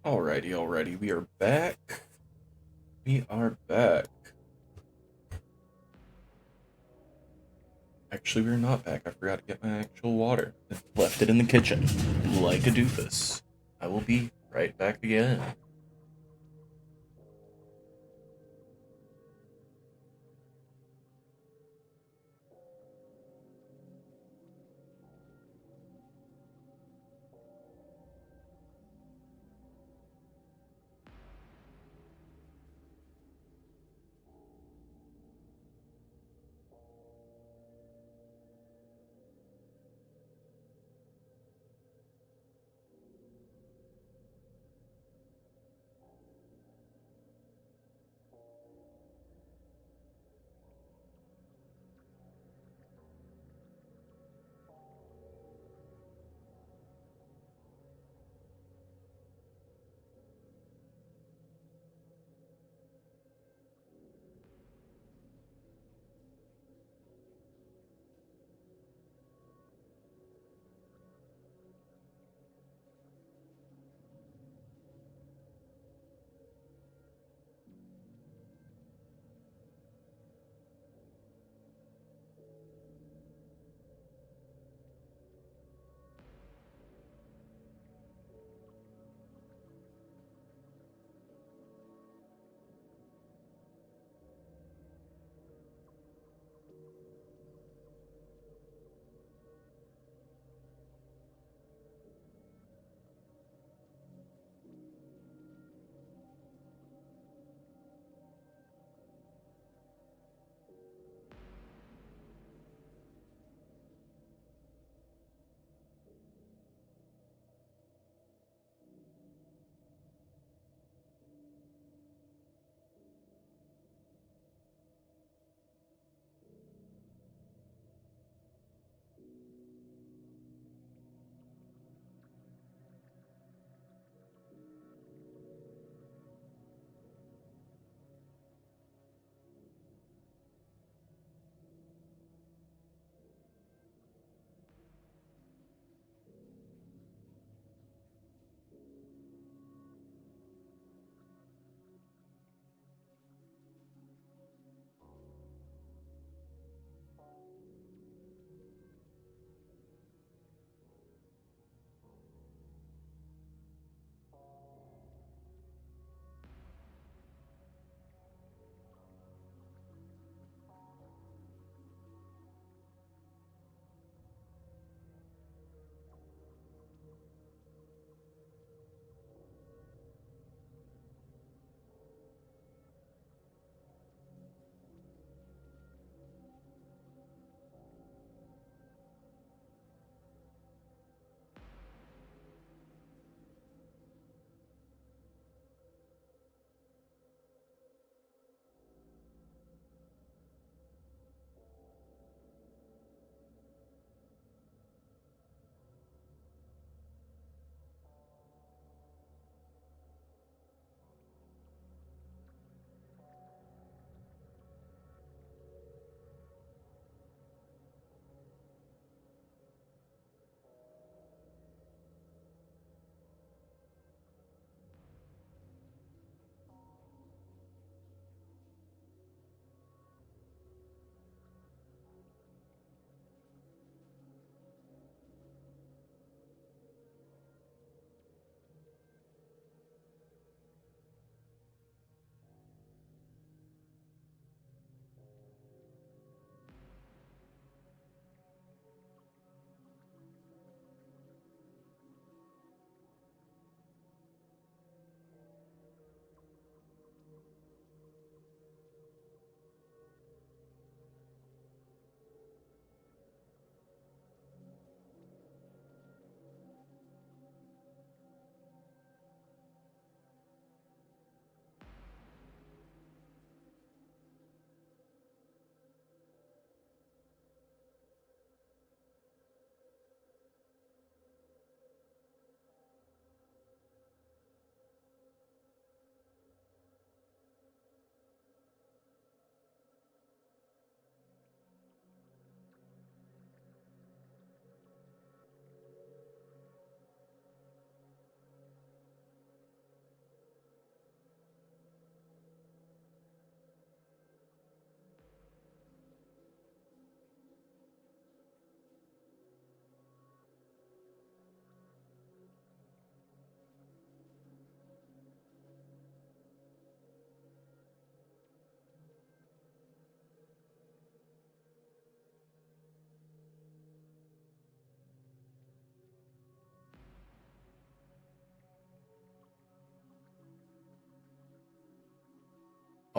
Alrighty, we are back. We are back. Actually, we're not back. I forgot to get my actual water. I left it in the kitchen, like a doofus. I will be right back again.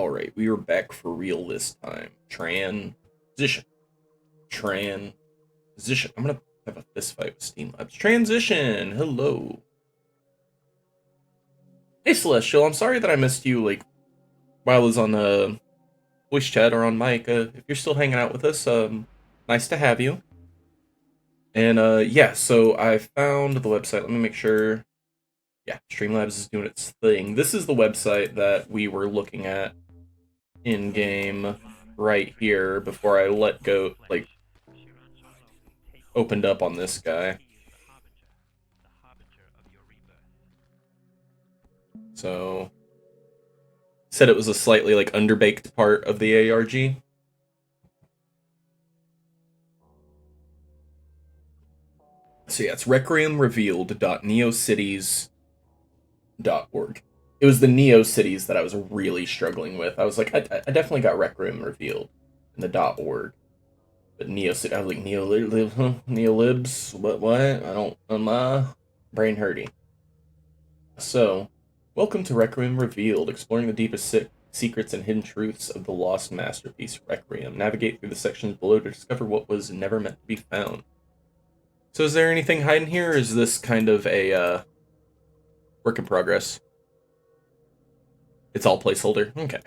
Alright, we are back for real this time. Transition. Transition. I'm gonna have a fist fight with Steam Labs. Transition! Hello. Hey Celestial, I'm sorry that I missed you, like, while I was on voice chat or on mic. If you're still hanging out with us, nice to have you. And, yeah, so I found the website. Let me make sure. Yeah, Streamlabs is doing its thing. This is the website that we were looking at in-game right here before I let go, like, opened up on this guy. So, said it was a slightly, like, underbaked part of the ARG. So yeah, it's requiemrevealed.neocities.org. It was the NeoCities that I was really struggling with. I was like, I definitely got Requiem Revealed in the .org. But NeoCity, I was like, Neolibs? What? I don't, brain hurty. So, welcome to Requiem Revealed, exploring the deepest secrets and hidden truths of the lost masterpiece, Requiem. Navigate through the sections below to discover what was never meant to be found. So is there anything hiding here, or is this kind of a, work in progress? It's all placeholder? Okay.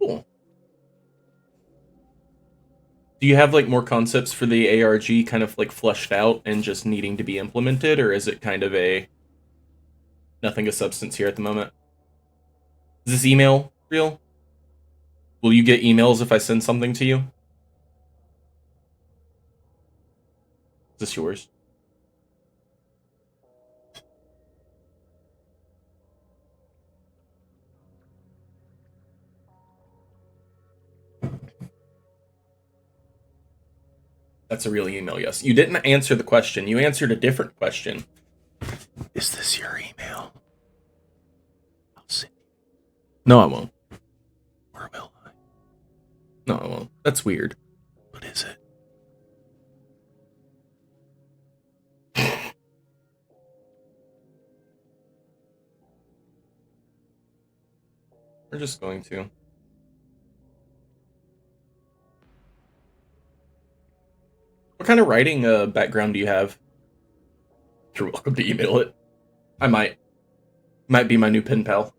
Cool. Do you have, like, more concepts for the ARG kind of, like, fleshed out and just needing to be implemented, or is it kind of a nothing of substance here at the moment? Is this email real? Will you get emails if I send something to you? Is this yours? That's a real email, yes. You didn't answer the question. You answered a different question. Is this your email? I'll send you. No, I won't. Or will I? No, I won't. That's weird. What is it? We're just going to. What kind of writing background do you have? You're welcome to email it. I might. Might be my new pen pal.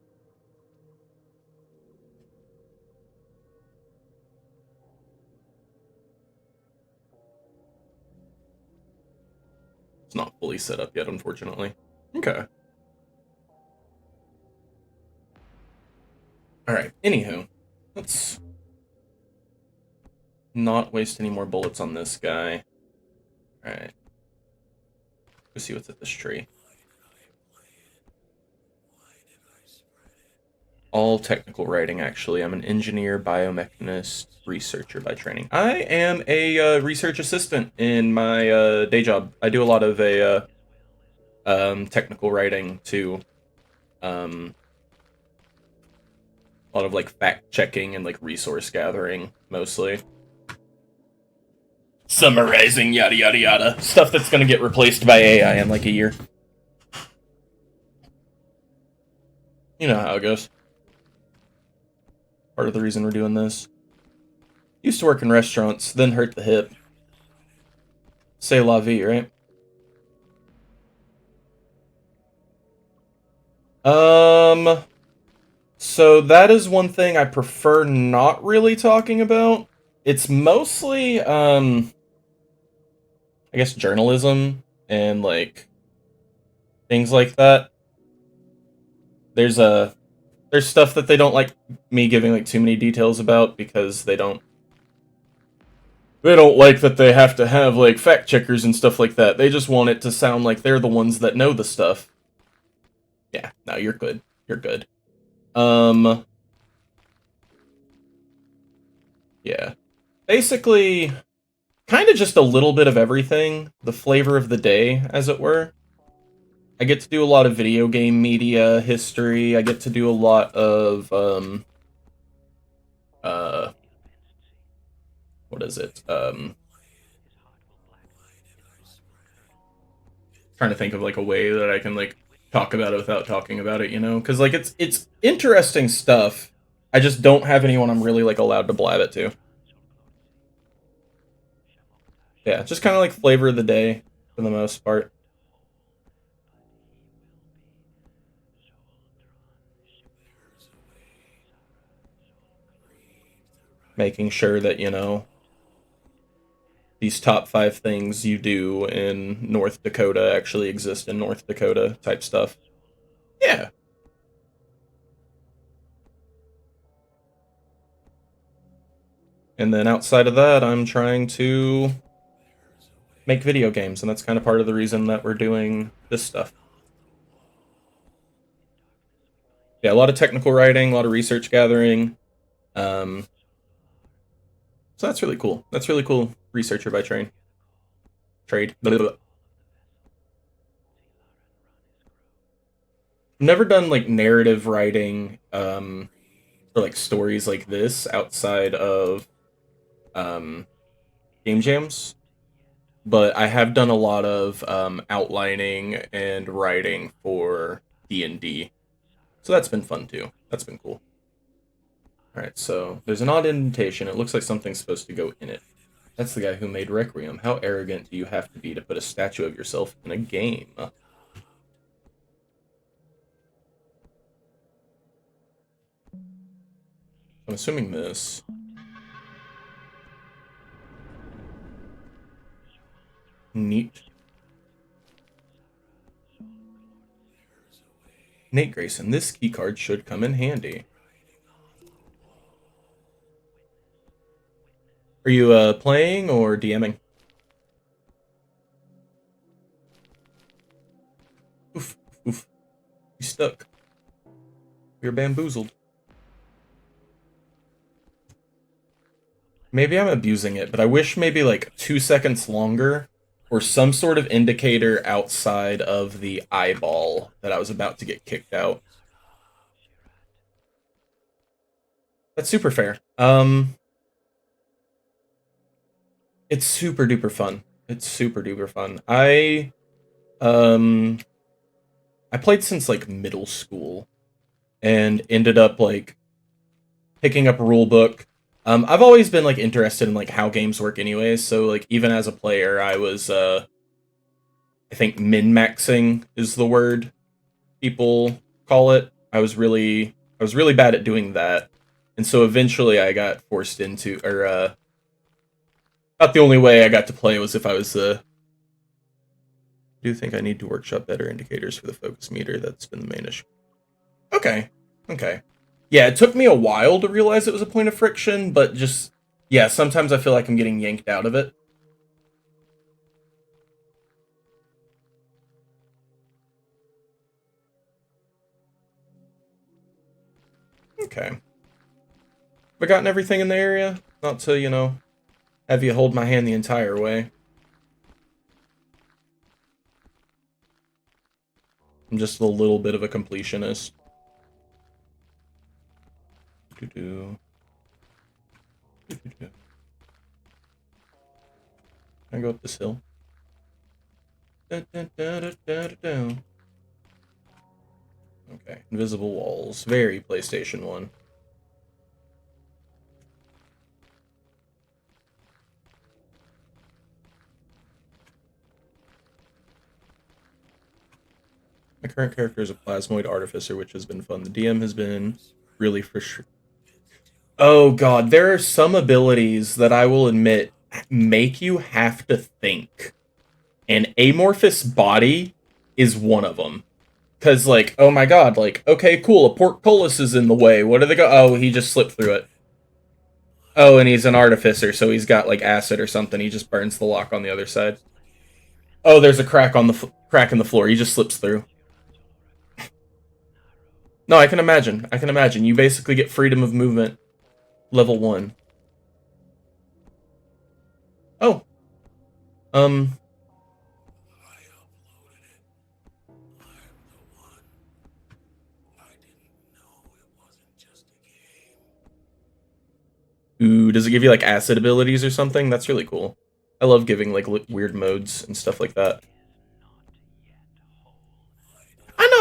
It's not fully set up yet, unfortunately. Okay. Alright, anywho. Let's not waste any more bullets on this guy. Alright. Let's see what's at this tree. All technical writing, actually. I'm an engineer, biomechanist, researcher by training. I am a research assistant in my day job. I do a lot of technical writing too. A lot of, like, fact checking and, like, resource gathering mostly. Summarizing, yada yada yada. Stuff that's gonna get replaced by AI in like a year. You know how it goes. Part of the reason we're doing this. Used to work in restaurants, then hurt the hip. C'est la vie, right? So that is one thing I prefer not really talking about. It's mostly, I guess journalism and, like, things like that. There's stuff that they don't like me giving, like, too many details about because they don't like that they have to have, like, fact checkers and stuff like that. They just want it to sound like they're the ones that know the stuff. Yeah, no, you're good. You're good. Yeah. Basically, kind of just a little bit of everything. The flavor of the day, as it were. I get to do a lot of video game media history. I get to do a lot of, what is it? Trying to think of, like, a way that I can, like, talk about it without talking about it, you know? Because, like, it's interesting stuff. I just don't have anyone I'm really, like, allowed to blab it to. Yeah, just kind of like flavor of the day, for the most part. Making sure that, you know, these top 5 things you do in North Dakota actually exist in North Dakota type stuff. Yeah. And then outside of that, I'm trying to make video games, and that's kind of part of the reason that we're doing this stuff. Yeah, a lot of technical writing, a lot of research gathering. So that's really cool. That's really cool. Researcher by trade. Blah, blah, blah. I've never done like narrative writing for like stories like this outside of um, game jams, but I have done a lot of outlining and writing for D&D. So that's been fun too. That's been cool. Alright, so there's an odd indentation. It looks like something's supposed to go in it. That's the guy who made Requiem. How arrogant do you have to be to put a statue of yourself in a game? I'm assuming this. Neat. Nate Grayson, this keycard should come in handy. Are you playing or DMing? Oof, oof. You stuck. You're bamboozled. Maybe I'm abusing it, but I wish maybe like 2 seconds longer or some sort of indicator outside of the eyeball that I was about to get kicked out. That's super fair. It's super duper fun. It's super duper fun. I played since like middle school and ended up like picking up a rule book. I've always been like interested in like how games work anyways, so like even as a player I was I think min-maxing is the word people call it. I was really bad at doing that. And so eventually I got forced into or about the only way I got to play was if I was the I do think I need to workshop better indicators for the focus meter. That's been the main issue. Okay. Okay. Yeah, it took me a while to realize it was a point of friction, but just, yeah, sometimes I feel like I'm getting yanked out of it. Okay. Have I gotten everything in the area? Not to, you know, have you hold my hand the entire way. I'm just a little bit of a completionist. Can I go up this hill? Okay, invisible walls. Very PlayStation 1. My current character is a plasmoid artificer, which has been fun. The DM has been really frustrating. Oh god, there are some abilities that I will admit make you have to think. And amorphous body is one of them. Because, like, oh my god, like, okay, cool, a portcullis is in the way. What do they go? Oh, he just slipped through it. Oh, and he's an artificer, so he's got, like, acid or something. He just burns the lock on the other side. Oh, there's a crack on the crack in the floor. He just slips through. No, I can imagine. I can imagine. You basically get freedom of movement level 1. Oh. I uploaded it. I'm the one. I didn't know it wasn't just a game. Ooh, does it give you, like, acid abilities or something? That's really cool. I love giving, like, weird modes and stuff like that.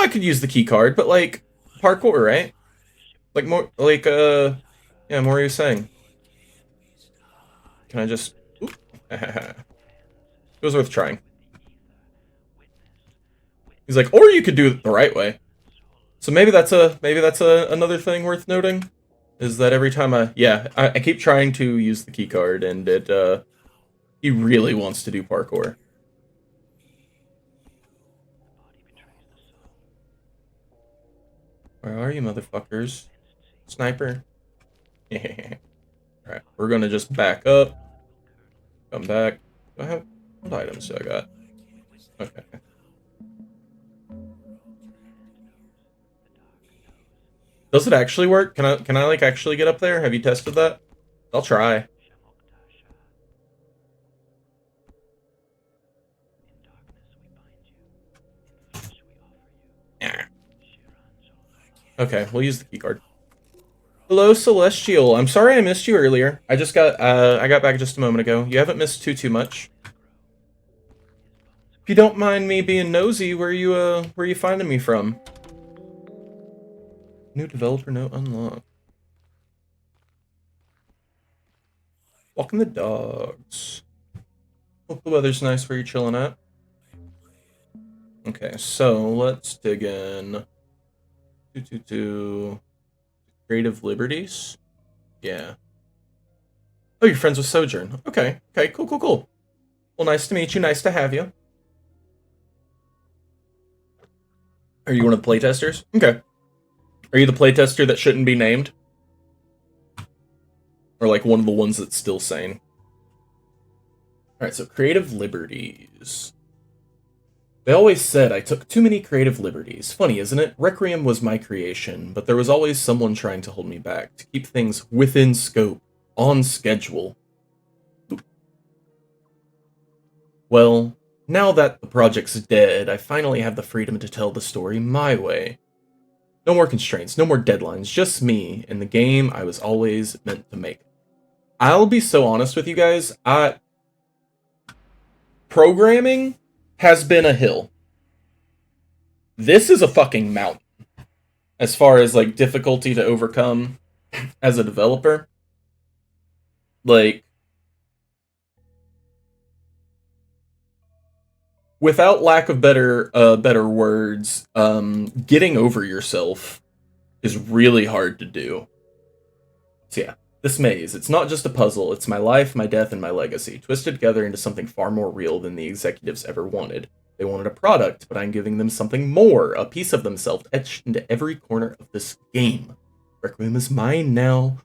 I could use the key card, but like parkour, right? Like more like yeah, more you saying. Can I just oop. It was worth trying. He's like, or you could do it the right way. So maybe that's another thing worth noting. Is that every time I keep trying to use the key card and he really wants to do parkour. Where are you, motherfuckers? Sniper. Alright, we're gonna just back up. Come back. Do I have what items do I got? Okay. Does it actually work? Can I like actually get up there? Have you tested that? I'll try. Okay, we'll use the keycard. Hello, Celestial. I'm sorry I missed you earlier. I got back just a moment ago. You haven't missed too much. If you don't mind me being nosy, where you finding me from? New developer note unlocked. Walking the dogs. Hope the weather's nice where you're chilling at. Okay, so let's dig in. Creative liberties? Yeah. Oh, you're friends with Sojourn. Okay, cool. Well, nice to meet you, nice to have you. Are you one of the playtesters? Okay. Are you the playtester that shouldn't be named? Or like one of the ones that's still sane? Alright, so creative liberties. They always said I took too many creative liberties. Funny, isn't it? Requiem was my creation, but there was always someone trying to hold me back, to keep things within scope, on schedule. Well, now that the project's dead, I finally have the freedom to tell the story my way. No more constraints, no more deadlines, just me, and the game I was always meant to make. I'll be so honest with you guys, programming has been a hill. This is a fucking mountain. As far as, like, difficulty to overcome as a developer. Like, without lack of better words, getting over yourself is really hard to do. So yeah, this maze, it's not just a puzzle, it's my life, my death, and my legacy, twisted together into something far more real than the executives ever wanted. They wanted a product, but I'm giving them something more, a piece of themselves etched into every corner of this game. Requiem is mine now.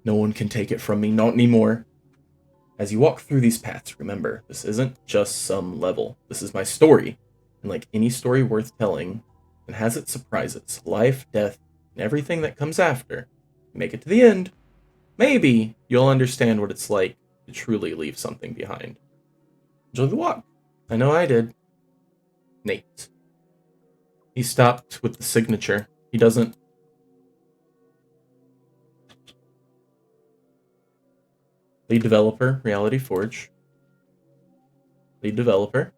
No one can take it from me, not anymore. As you walk through these paths, remember, this isn't just some level. This is my story. And like any story worth telling, it has its surprises. Life, death, and everything that comes after. Make it to the end. Maybe you'll understand what it's like to truly leave something behind. Enjoy the walk. I know I did. Nate. He stopped with the signature. He doesn't... Lead developer, Reality Forge. Lead developer.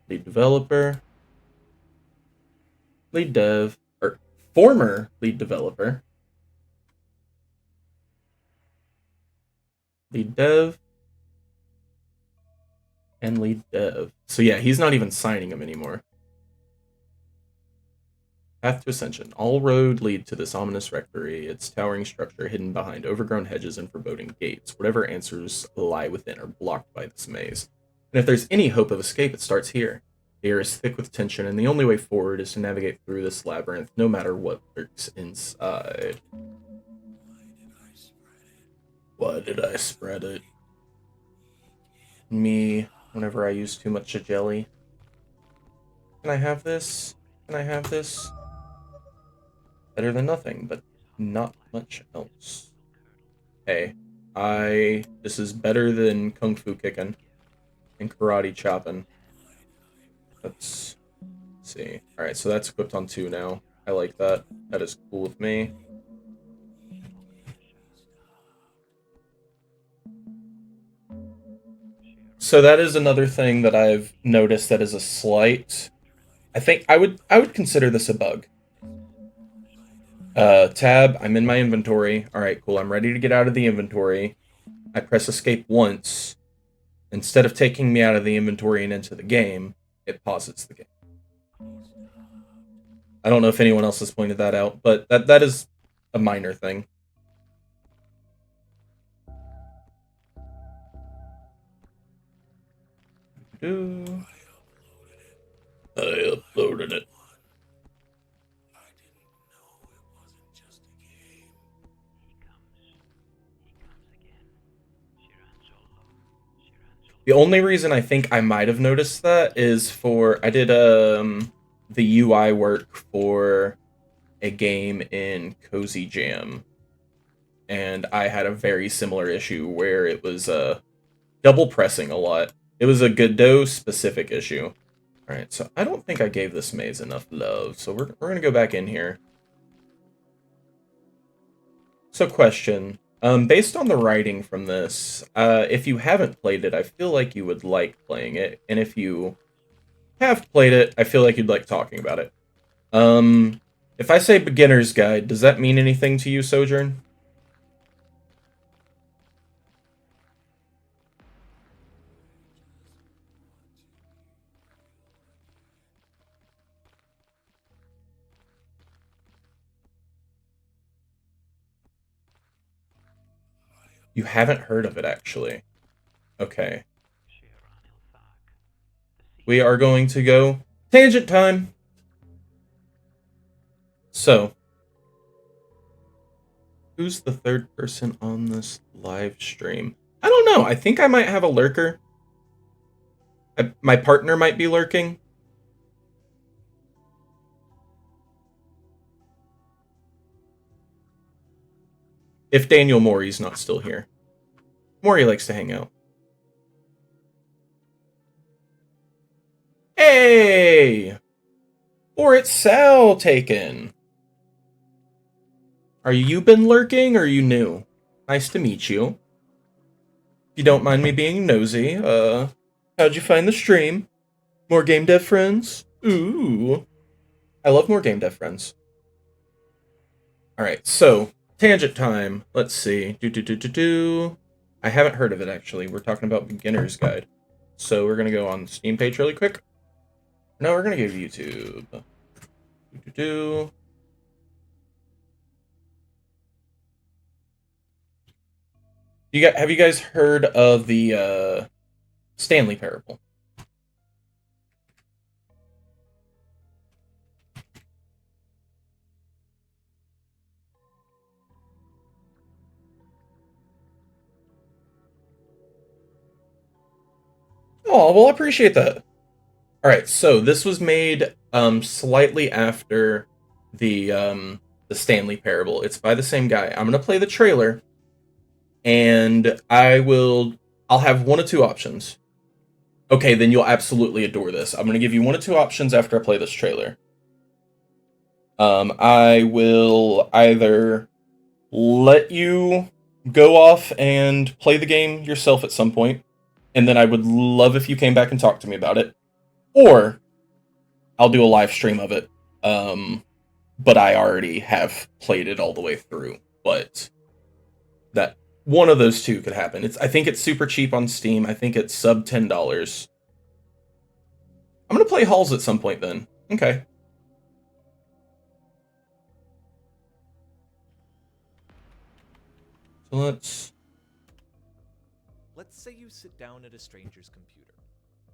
Lead developer. Lead dev. Or former lead developer. Lead dev. And lead dev. So yeah, he's not even signing him anymore. Path to Ascension. All road lead to this ominous rectory, its towering structure hidden behind overgrown hedges and foreboding gates. Whatever answers lie within are blocked by this maze. And if there's any hope of escape, it starts here. The air is thick with tension, and the only way forward is to navigate through this labyrinth, no matter what lurks inside. Why did I spread it? Me, whenever I use too much jelly. Can I have this? Can I have this? Better than nothing, but not much else. Hey, this is better than Kung Fu kicking and Karate chopping. Let's see. Alright, so that's equipped on 2 now. I like that. That is cool with me. So that is another thing that I've noticed that is a slight. I think I would consider this a bug. Tab, I'm in my inventory. All right, cool. I'm ready to get out of the inventory. I press escape once. Instead of taking me out of the inventory and into the game, it pauses the game. I don't know if anyone else has pointed that out, but that is a minor thing. I uploaded it. I didn't know it wasn't just a game. The only reason I think I might have noticed that is for I did the UI work for a game in Cozy Jam, and I had a very similar issue where it was double pressing a lot. It was a Godot specific issue. All right, so I don't think I gave this maze enough love, so we're gonna go back in here. So, question. Based on the writing from this, if you haven't played it, I feel like you would like playing it, and if you have played it, I feel like you'd like talking about it. If I say beginner's guide, does that mean anything to you, Sojourn? You haven't heard of it, actually. Okay. We are going to go tangent time. So, who's the third person on this live stream? I don't know. I think I might have a lurker. My partner might be lurking. If Daniel Morey's not still here. Morey likes to hang out. Hey! Or it's Sal taken. Are you been lurking or are you new? Nice to meet you. If you don't mind me being nosy, how'd you find the stream? More game dev friends? Ooh. I love more game dev friends. Alright, so, tangent time. Let's see. I haven't heard of it, actually. We're talking about beginner's guide. So we're gonna go on the Steam page really quick. No, we're gonna go to YouTube. Have you guys heard of the Stanley Parable? Oh, well, I appreciate that. All right, so this was made slightly after the Stanley Parable. It's by the same guy. I'm gonna play the trailer, and I'll have one of two options. Okay, then you'll absolutely adore this. I'm gonna give you one of two options after I play this trailer. I will either let you go off and play the game yourself at some point, and then I would love if you came back and talked to me about it, or I'll do a live stream of it. But I already have played it all the way through. But that one of those two could happen. I think it's super cheap on Steam. I think it's sub $10. I'm gonna play Halls at some point then. Okay. So Let's say you sit down at a stranger's computer.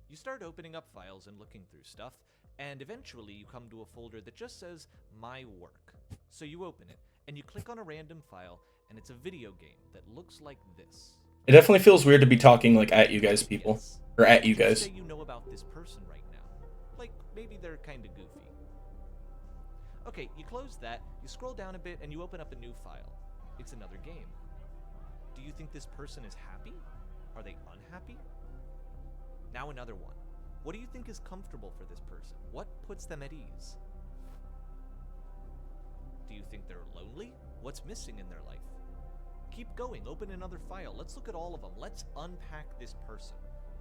You start opening up files and looking through stuff, and eventually you come to a folder that just says My Work. So you open it, and you click on a random file, and it's a video game that looks like this. It definitely feels weird to be talking like at you guys, people. Yes. Or at you guys. Say you know about this person right now. Like, maybe they're kinda goofy. Okay, you close that, you scroll down a bit, and you open up a new file. It's another game. Do you think this person is happy? Are they unhappy? Now another one. What do you think is comfortable for this person? What puts them at ease? Do you think they're lonely? What's missing in their life? Keep going, open another file. Let's look at all of them. Let's unpack this person.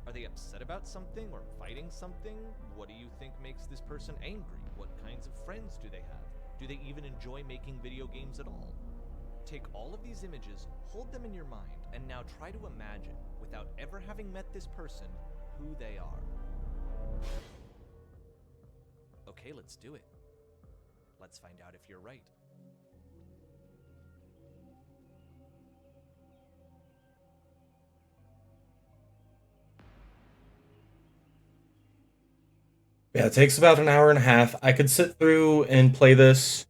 Are they upset about something or fighting something? What do you think makes this person angry? What kinds of friends do they have? Do they even enjoy making video games at all? Take all of these images, hold them in your mind, and now try to imagine, without ever having met this person, who they are. Okay, let's do it. Let's find out if you're right. Yeah, it takes about an hour and a half. I could sit through and play this.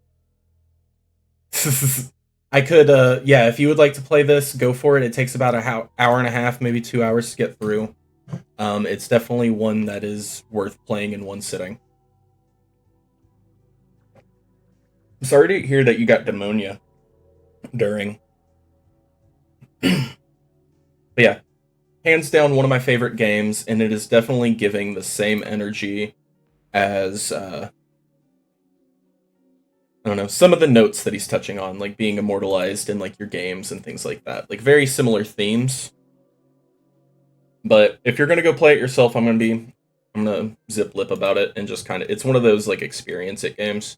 I could, yeah, if you would like to play this, go for it. It takes about an hour and a half, maybe 2 hours to get through. It's definitely one that is worth playing in one sitting. I'm sorry to hear that you got pneumonia during. But yeah, hands down one of my favorite games, and it is definitely giving the same energy as, I don't know, some of the notes that he's touching on, like being immortalized in like your games and things like that. Like very similar themes. But if you're gonna go play it yourself, I'm gonna zip lip about it and just kind of, it's one of those like experience it games.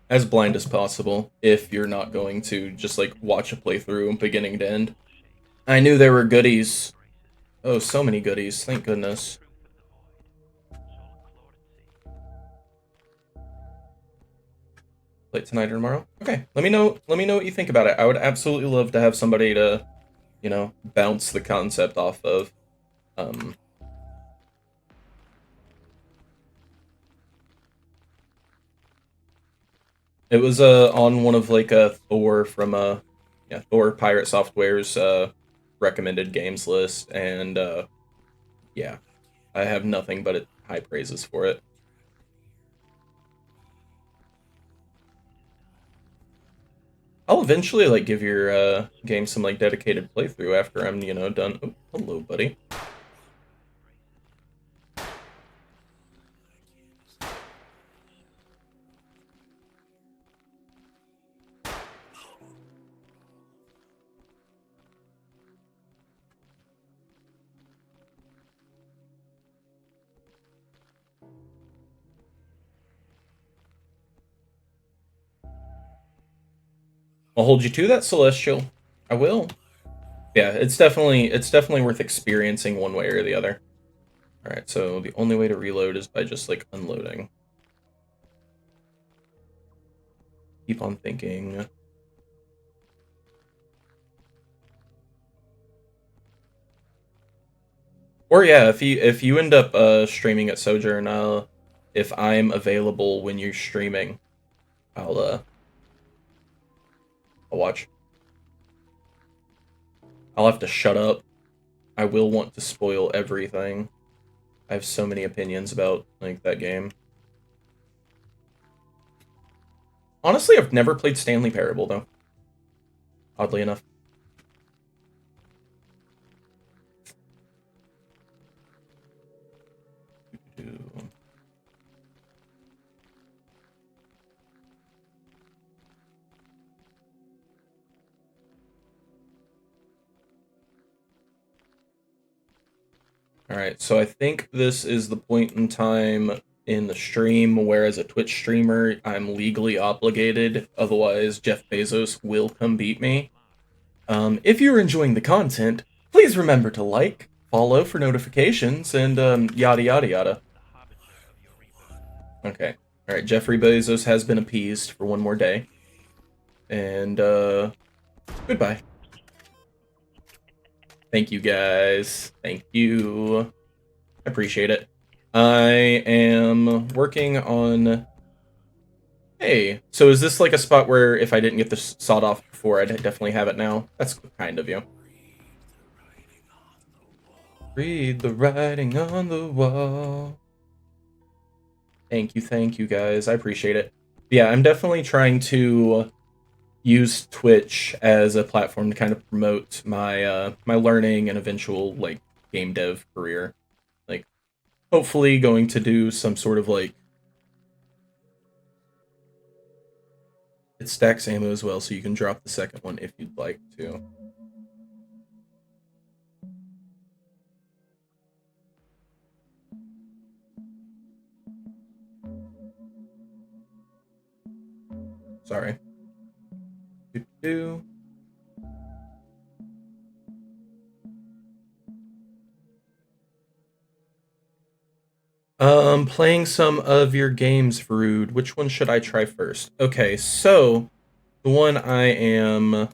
As blind as possible, if you're not going to just like watch a playthrough beginning to end. I knew there were goodies. Oh, so many goodies, thank goodness. Play it tonight or tomorrow? Okay, let me know what you think about it. I would absolutely love to have somebody to, you know, bounce the concept off of. It was on one of like a Thor from Thor Pirate Software's recommended games list, and yeah, I have nothing but high praises for it. I'll eventually like give your game some like dedicated playthrough after I'm, you know, done. Oh, hello, buddy. I'll hold you to that, Celestial. I will. Yeah, it's definitely worth experiencing one way or the other. All right, so the only way to reload is by just like unloading. Keep on thinking. Or yeah, if you end up streaming at Sojourn, if I'm available when you're streaming, I'll watch. I'll have to shut up. I will want to spoil everything. I have so many opinions about like that game. Honestly, I've never played Stanley Parable though. Oddly enough. Alright, so I think this is the point in time in the stream where as a Twitch streamer, I'm legally obligated, otherwise Jeff Bezos will come beat me. If you're enjoying the content, please remember to like, follow for notifications, and yada yada yada. Okay. Alright, Jeffrey Bezos has been appeased for one more day. And, goodbye. Thank you, guys. Thank you. I appreciate it. I am working on... Hey, so is this like a spot where if I didn't get this sawed off before, I'd definitely have it now? That's kind of you. Read the writing on the wall. Thank you, guys. I appreciate it. Yeah, I'm definitely trying to use Twitch as a platform to kind of promote my my learning and eventual like game dev career. Like, hopefully going to do some sort of like... It stacks ammo as well, so you can drop the second one if you'd like to. Sorry. Do-do. Playing some of your games, Varud. Which one should I try first? Okay, so the one I am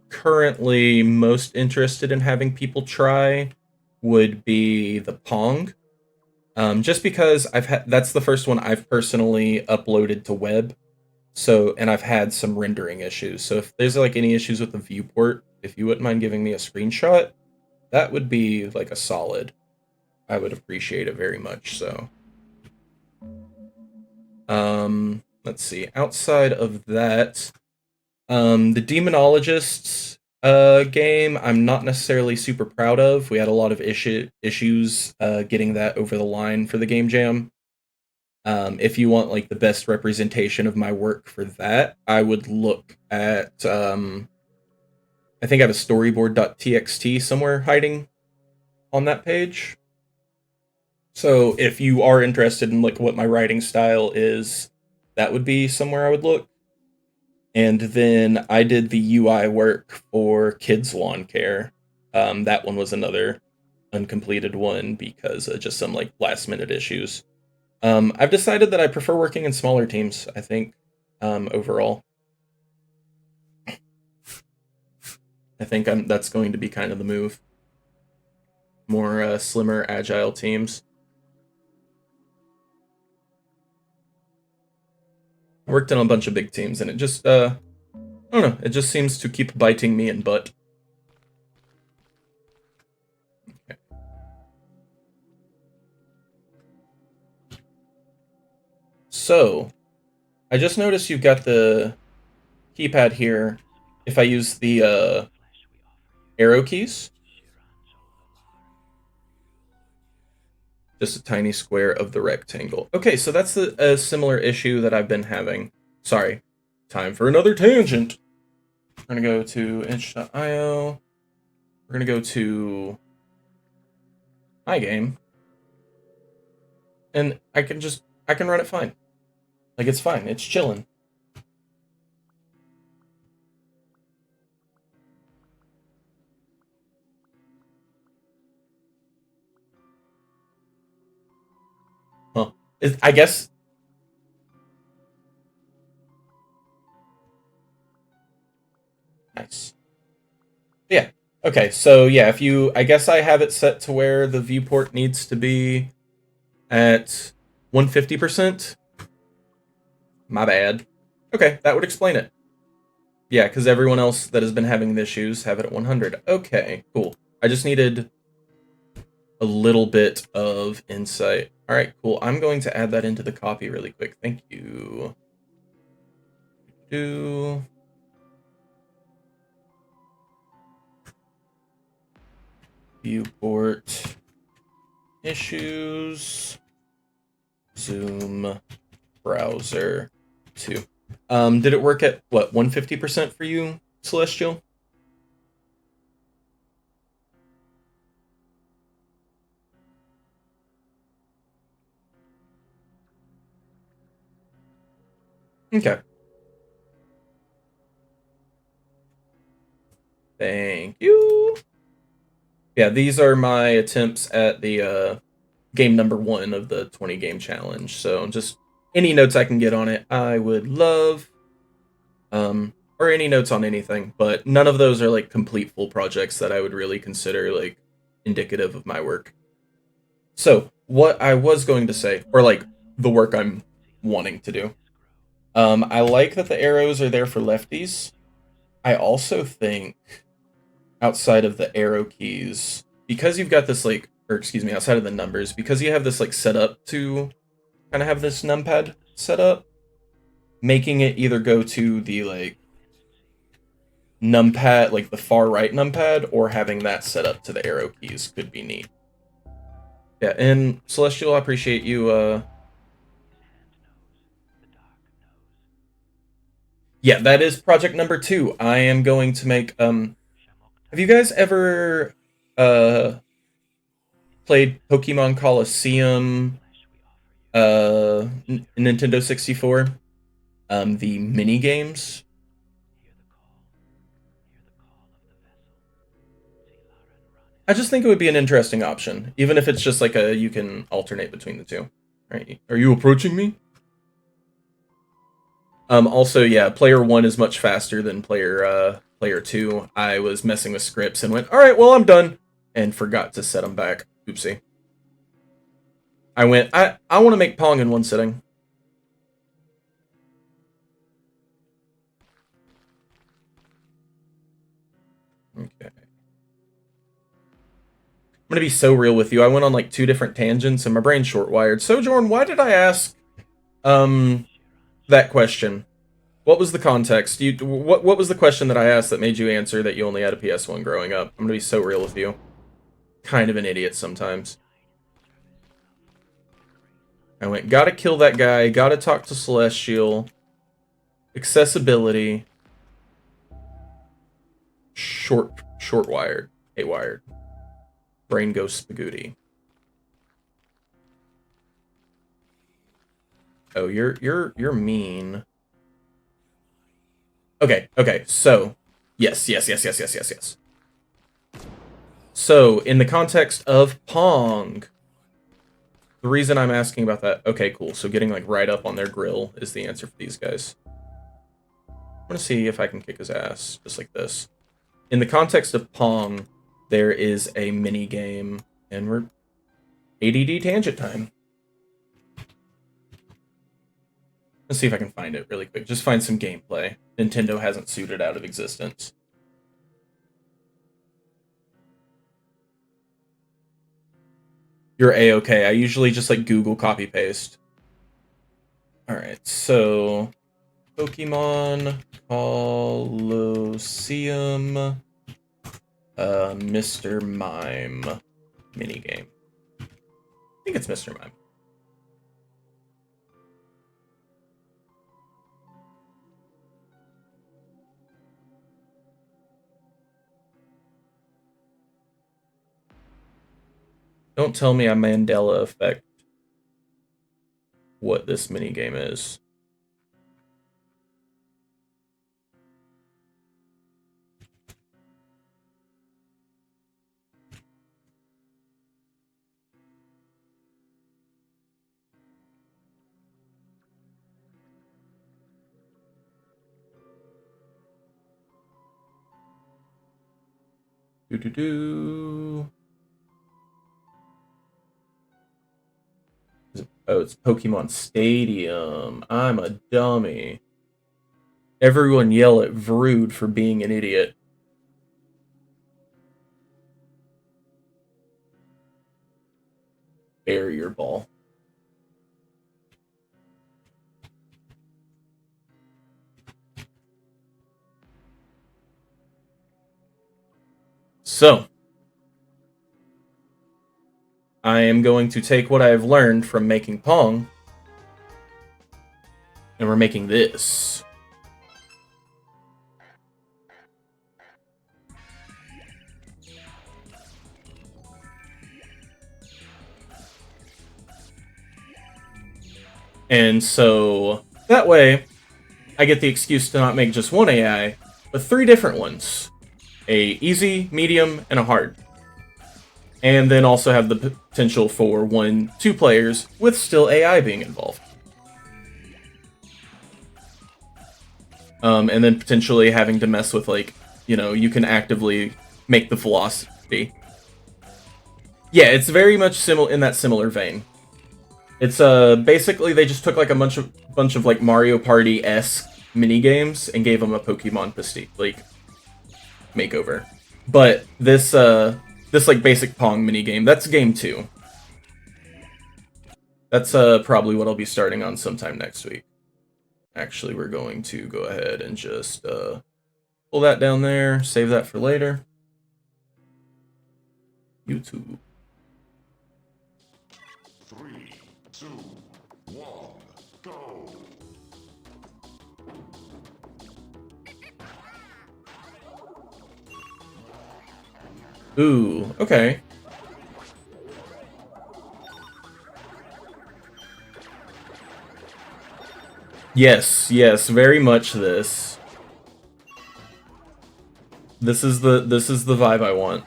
currently most interested in having people try would be the Pong. Just because that's the first one I've personally uploaded to web. So, and I've had some rendering issues. So if there's like any issues with the viewport, if you wouldn't mind giving me a screenshot, that would be like a solid. I would appreciate it very much. So, let's see. Outside of that, the Demonologists game, I'm not necessarily super proud of. We had a lot of issues getting that over the line for the game jam. If you want like the best representation of my work for that, I would look at I think I have a storyboard.txt somewhere hiding on that page. So if you are interested in like what my writing style is, that would be somewhere I would look. And then I did the UI work for Kids Lawn Care. That one was another uncompleted one because of just some like last minute issues. I've decided that I prefer working in smaller teams, I think, overall. I think that's going to be kind of the move. More slimmer, agile teams. I worked in a bunch of big teams, and it just, I don't know, it just seems to keep biting me in butt. Okay. So, I just noticed you've got the keypad here. If I use the arrow keys, just a tiny square of the rectangle. Okay, so that's a similar issue that I've been having. Sorry, time for another tangent. We're gonna go to itch.io. We're gonna go to my game, and I can run it fine. Like it's fine. It's chilling. Huh. I guess. Nice. Yeah. Okay, so yeah, I guess I have it set to where the viewport needs to be at 150%. My bad. Okay, that would explain it. Yeah, because everyone else that has been having the issues have it at 100. Okay, cool. I just needed a little bit of insight. All right, cool. I'm going to add that into the copy really quick. Thank you. Viewport issues. Zoom browser 2. Did it work at what 150% for you, Celestial? Okay. Thank you. Yeah, these are my attempts at the game number 1 of the 20 game challenge. So just any notes I can get on it, I would love. Or any notes on anything, but none of those are like complete full projects that I would really consider like indicative of my work. So, what I was going to say, or like the work I'm wanting to do. I like that the arrows are there for lefties. I also think outside of the arrow keys, because you've got this like, or excuse me, outside of the numbers, because you have this like set up to kind of have this numpad set up, making it either go to the like numpad, like the far right numpad, or having that set up to the arrow keys could be neat. Yeah, and Celestial, I appreciate you, yeah, that is project number 2. I am going to make, have you guys ever, played Pokemon Coliseum, Nintendo 64? the mini games. I just think it would be an interesting option, even if it's just like you can alternate between the two. Right? Are you approaching me? Also, yeah, player 1 is much faster than player 2. I was messing with scripts and went, all right, well, I'm done, and forgot to set them back. Oopsie. I want to make Pong in one sitting. Okay. I'm gonna be so real with you. I went on like 2 different tangents and my brain's short-wired. Sojourn, why did I ask that question? What was the context? What was the question that I asked that made you answer that you only had a PS1 growing up? I'm gonna be so real with you. Kind of an idiot sometimes. I went, gotta kill that guy, gotta talk to Celestial. Accessibility. Short-wired. A-wired. Brain goes spagooty. Oh, you're mean. Okay, so yes. So, in the context of Pong, the reason I'm asking about that, okay, cool. So getting like right up on their grill is the answer for these guys. I'm gonna see if I can kick his ass, just like this. In the context of Pong, there is a mini game, and we're ADD tangent time. Let's see if I can find it really quick. Just find some gameplay. Nintendo hasn't sued it out of existence. You're A-okay. I usually just like Google copy paste. Alright, so Pokemon Colosseum Mr. Mime minigame. I think it's Mr. Mime. Don't tell me I Mandela effect what this minigame is. Oh, it's Pokemon Stadium. I'm a dummy. Everyone yell at Vrood for being an idiot. Barrier ball. So, I am going to take what I have learned from making Pong, and we're making this. And so, that way, I get the excuse to not make just one AI, but 3 different ones. A easy, medium, and a hard. And then also have the potential for 1-2 players with still AI being involved. And then potentially having to mess with, like, you know, you can actively make the velocity. Yeah, it's very much in that similar vein. It's basically they just took like a bunch of like Mario Party-esque mini games and gave them a Pokemon like makeover. But this like basic Pong mini game, that's game 2. That's probably what I'll be starting on sometime next week. Actually, we're going to go ahead and just pull that down there, save that for later. YouTube. 3, 2, 1, go! Ooh, okay. Yes, yes, very much this. This is the vibe I want.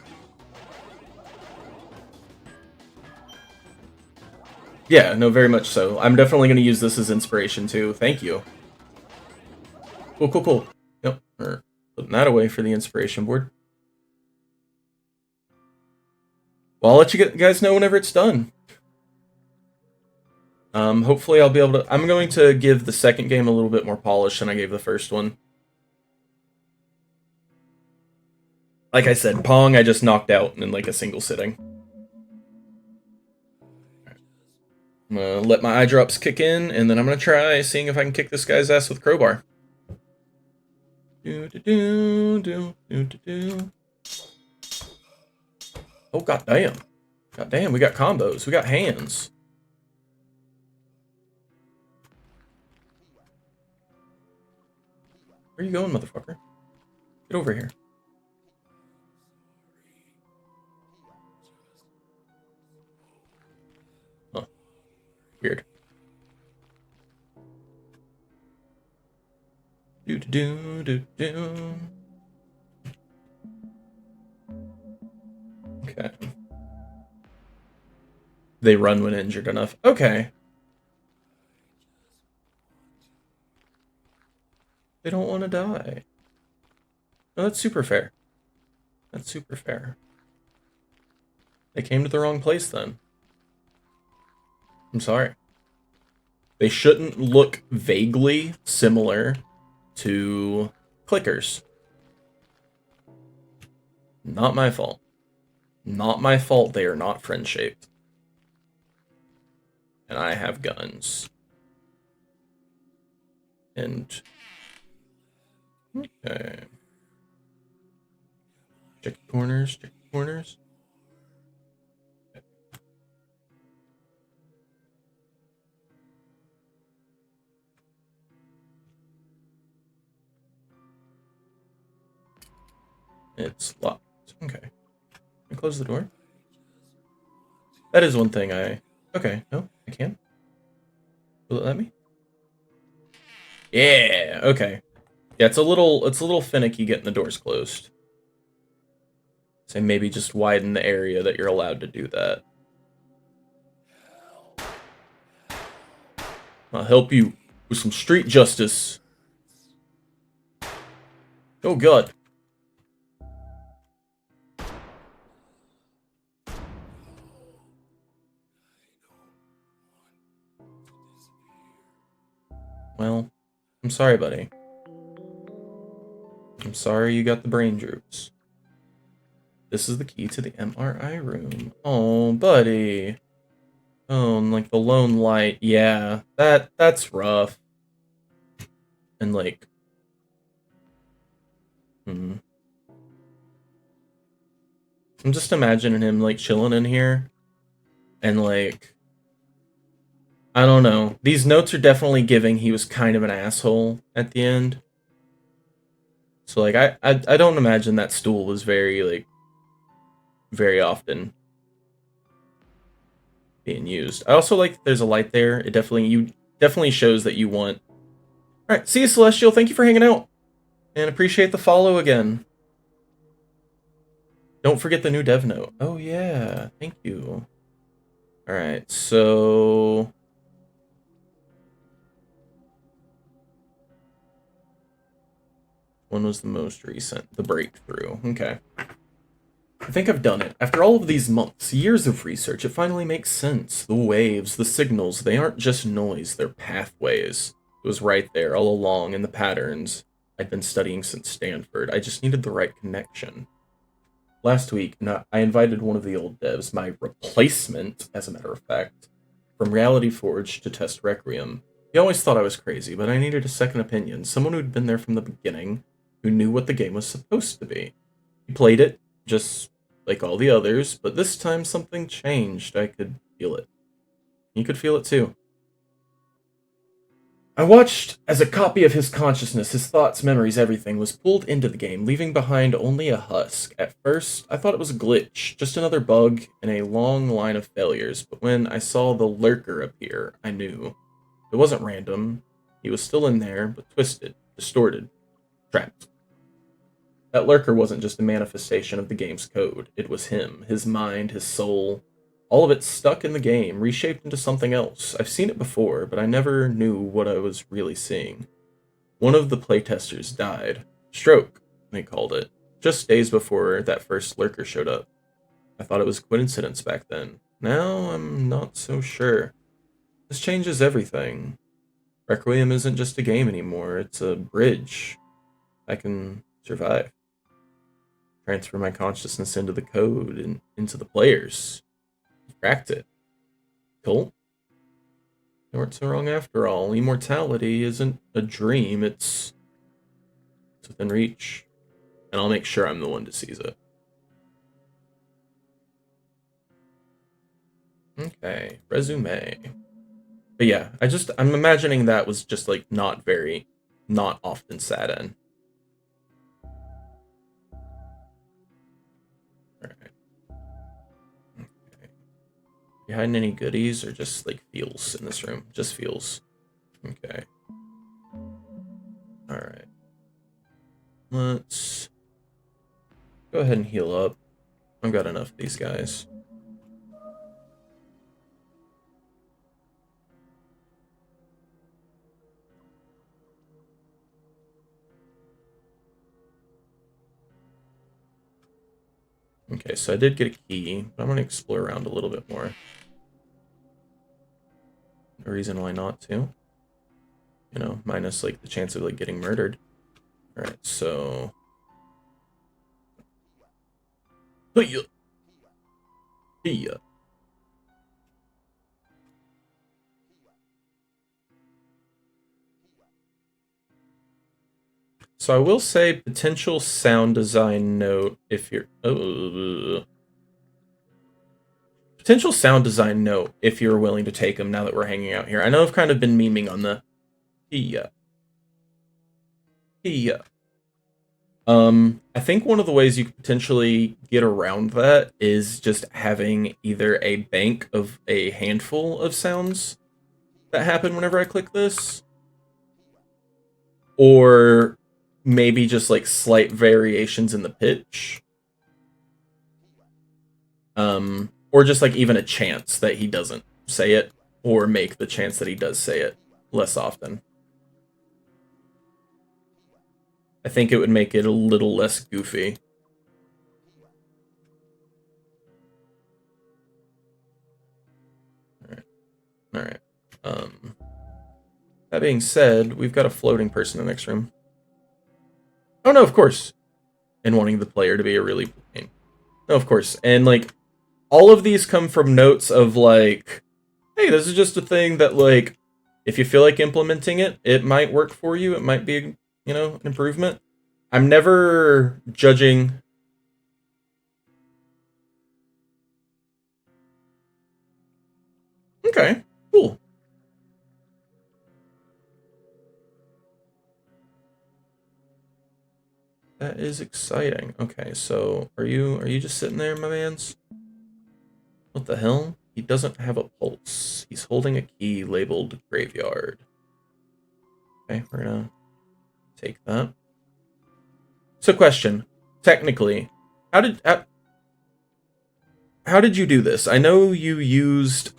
Yeah, no, very much so. I'm definitely going to use this as inspiration too. Thank you. Cool, cool, cool. Yep, we're putting that away for the inspiration board. Well, I'll let you guys know whenever it's done. Hopefully I'll be able to... I'm going to give the second game a little bit more polish than I gave the first one. Like I said, Pong I just knocked out in like a single sitting. I'm gonna let my eye drops kick in, and then I'm gonna try seeing if I can kick this guy's ass with crowbar. Oh, goddamn. Goddamn, we got combos. We got hands. Where you going, motherfucker? Get over here. Huh. Weird. Do-do-do-do-do. Okay. They run when injured enough. Okay. They don't want to die. No, that's super fair. That's super fair. They came to the wrong place then. I'm sorry. They shouldn't look vaguely similar to clickers. Not my fault. Not my fault they are not friend-shaped. And I have guns. And... okay. Check the corners, check the corners. It's locked. Okay. Can I close the door? That is one thing I... okay, no, I can. Will it let me? Yeah, okay. Yeah, it's a little finicky getting the doors closed. So maybe just widen the area that you're allowed to do that. I'll help you with some street justice. Oh god. Well, I'm sorry, buddy. I'm sorry you got the brain droops. This is the key to the MRI room. Oh, buddy. Oh, and like the lone light. Yeah, that's rough. And like... I'm just imagining him like chilling in here. And like... I don't know. These notes are definitely giving he was kind of an asshole at the end. So like I don't imagine that stool was very like very often being used. I also like that there's a light there. It definitely shows that you want... Alright, see you, Celestial. Thank you for hanging out. And appreciate the follow again. Don't forget the new dev note. Oh yeah, thank you. Alright, so... when was the most recent? The breakthrough. Okay. I think I've done it. After all of these months, years of research, it finally makes sense. The waves, the signals, they aren't just noise, they're pathways. It was right there all along in the patterns I'd been studying since Stanford. I just needed the right connection. Last week, I invited one of the old devs, my replacement, as a matter of fact, from Reality Forge to test Requiem. He always thought I was crazy, but I needed a second opinion, someone who'd been there from the beginning, who knew what the game was supposed to be. He played it, just like all the others, but this time something changed. I could feel it. You could feel it too. I watched as a copy of his consciousness, his thoughts, memories, everything, was pulled into the game, leaving behind only a husk. At first, I thought it was a glitch, just another bug in a long line of failures, but when I saw the lurker appear, I knew. It wasn't random. He was still in there, but twisted, distorted, trapped. That lurker wasn't just a manifestation of the game's code. It was him, his mind, his soul. All of it stuck in the game, reshaped into something else. I've seen it before, but I never knew what I was really seeing. One of the playtesters died. Stroke, they called it. Just days before that first lurker showed up. I thought it was coincidence back then. Now I'm not so sure. This changes everything. Requiem isn't just a game anymore, it's a bridge. I can survive. Transfer my consciousness into the code and into the players. Cracked it. Cool. You weren't so wrong after all. Immortality isn't a dream, it's within reach. And I'll make sure I'm the one to seize it. Okay, resume. But yeah, I'm imagining that was just like not often sat in. Alright. Okay. You hiding any goodies or just like feels in this room? Just feels. Okay. Alright. Let's go ahead and heal up. I've got enough of these guys. Okay, so I did get a key, but I'm going to explore around a little bit more. No reason why not to. You know, minus, like, the chance of, like, getting murdered. Alright, so... Hiya! Hiya! So I will say potential sound design note if you're... Potential sound design note if you're willing to take them now that we're hanging out here. I know I've kind of been memeing on the... Hiya. Hiya. I think one of the ways you could potentially get around that is just having either a bank of a handful of sounds that happen whenever I click this, or maybe just like slight variations in the pitch, or just like even a chance that he doesn't say it, or make the chance that he does say it less often. I think it would make it a little less goofy. Alright. That being said, we've got a floating person in the next room. Oh no, of course. And wanting the player to be a really pain. No, of course. And like, all of these come from notes of like, hey, this is just a thing that like, if you feel like implementing it, it might work for you. It might be, you know, an improvement. I'm never judging. Okay, cool. That is exciting. Okay, so are you just sitting there, my mans? What the hell? He doesn't have a pulse. He's holding a key labeled graveyard. Okay, we're gonna take that. So question, technically, how did you do this? I know you used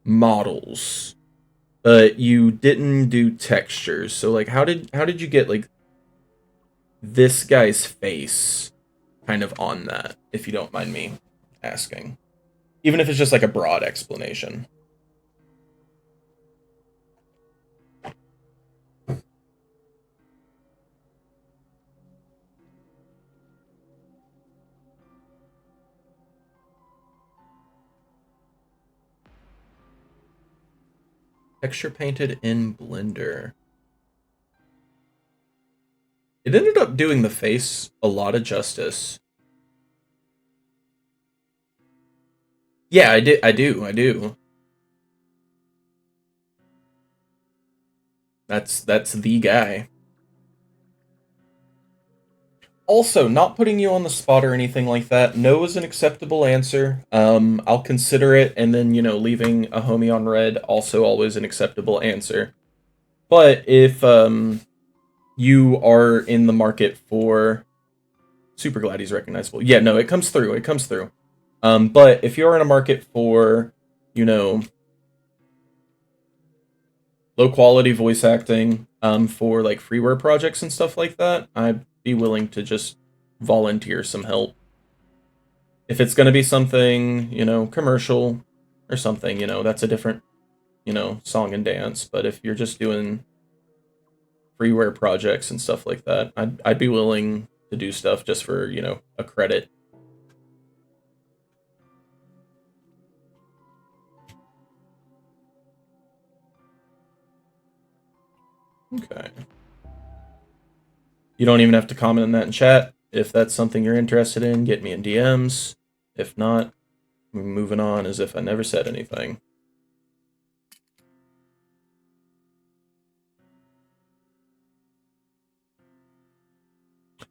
models, but you didn't do textures. So like how did you get like this guy's face kind of on that, if you don't mind me asking? Even if it's just like a broad explanation. Texture painted in Blender. It ended up doing the face a lot of justice. Yeah, I do. That's the guy. Also, not putting you on the spot or anything like that. No is an acceptable answer. I'll consider it, and then, you know, leaving a homie on red, also always an acceptable answer. But if you are in the market for... Super glad he's recognizable. Yeah, no, it comes through. It comes through. But if you're in a market for, you know, low quality voice acting, for like freeware projects and stuff like that, I'd be willing to just volunteer some help. If it's going to be something, you know, commercial or something, you know, that's a different, you know, song and dance. But if you're just doing freeware projects and stuff like that, I'd be willing to do stuff just for, you know, a credit. Okay. You don't even have to comment on that in chat. If that's something you're interested in, get me in DMs. If not, I'm moving on as if I never said anything.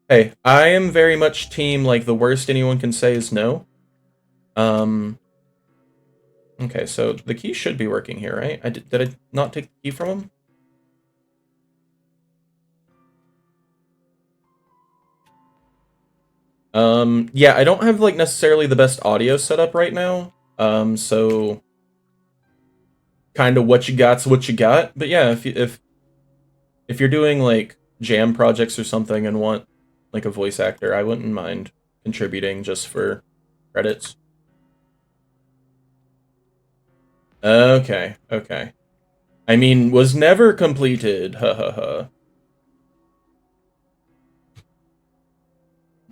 Hey, I am very much team, like, the worst anyone can say is no. Okay, so the key should be working here, right? Did I not take the key from him? Yeah, I don't have, like, necessarily the best audio setup right now. So kind of what you got's what you got. But yeah, if you're doing, like, jam projects or something and want, like, a voice actor, I wouldn't mind contributing just for credits. Okay, okay. I mean, was never completed, ha ha ha.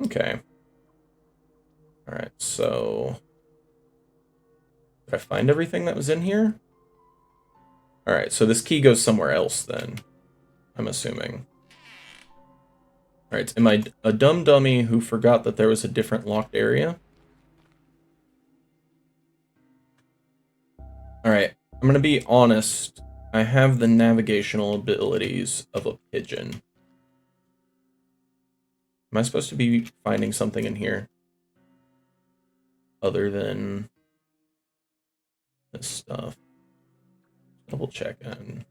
Okay. Alright, so... Did I find everything that was in here? Alright, so this key goes somewhere else then, I'm assuming. Alright, am I a dumb dummy who forgot that there was a different locked area? Alright, I'm gonna be honest. I have the navigational abilities of a pigeon. Am I supposed to be finding something in here? Other than this stuff. Double check in.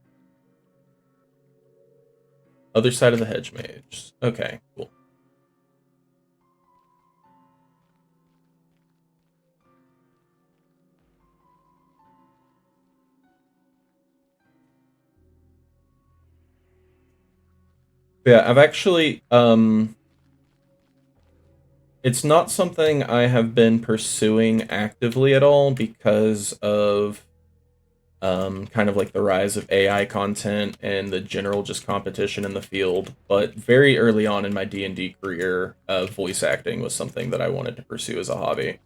Other side of the hedge maze. Okay, cool. Yeah, I've actually, it's not something I have been pursuing actively at all because of, kind of like the rise of AI content and the general just competition in the field. But very early on in my D&D career, voice acting was something that I wanted to pursue as a hobby.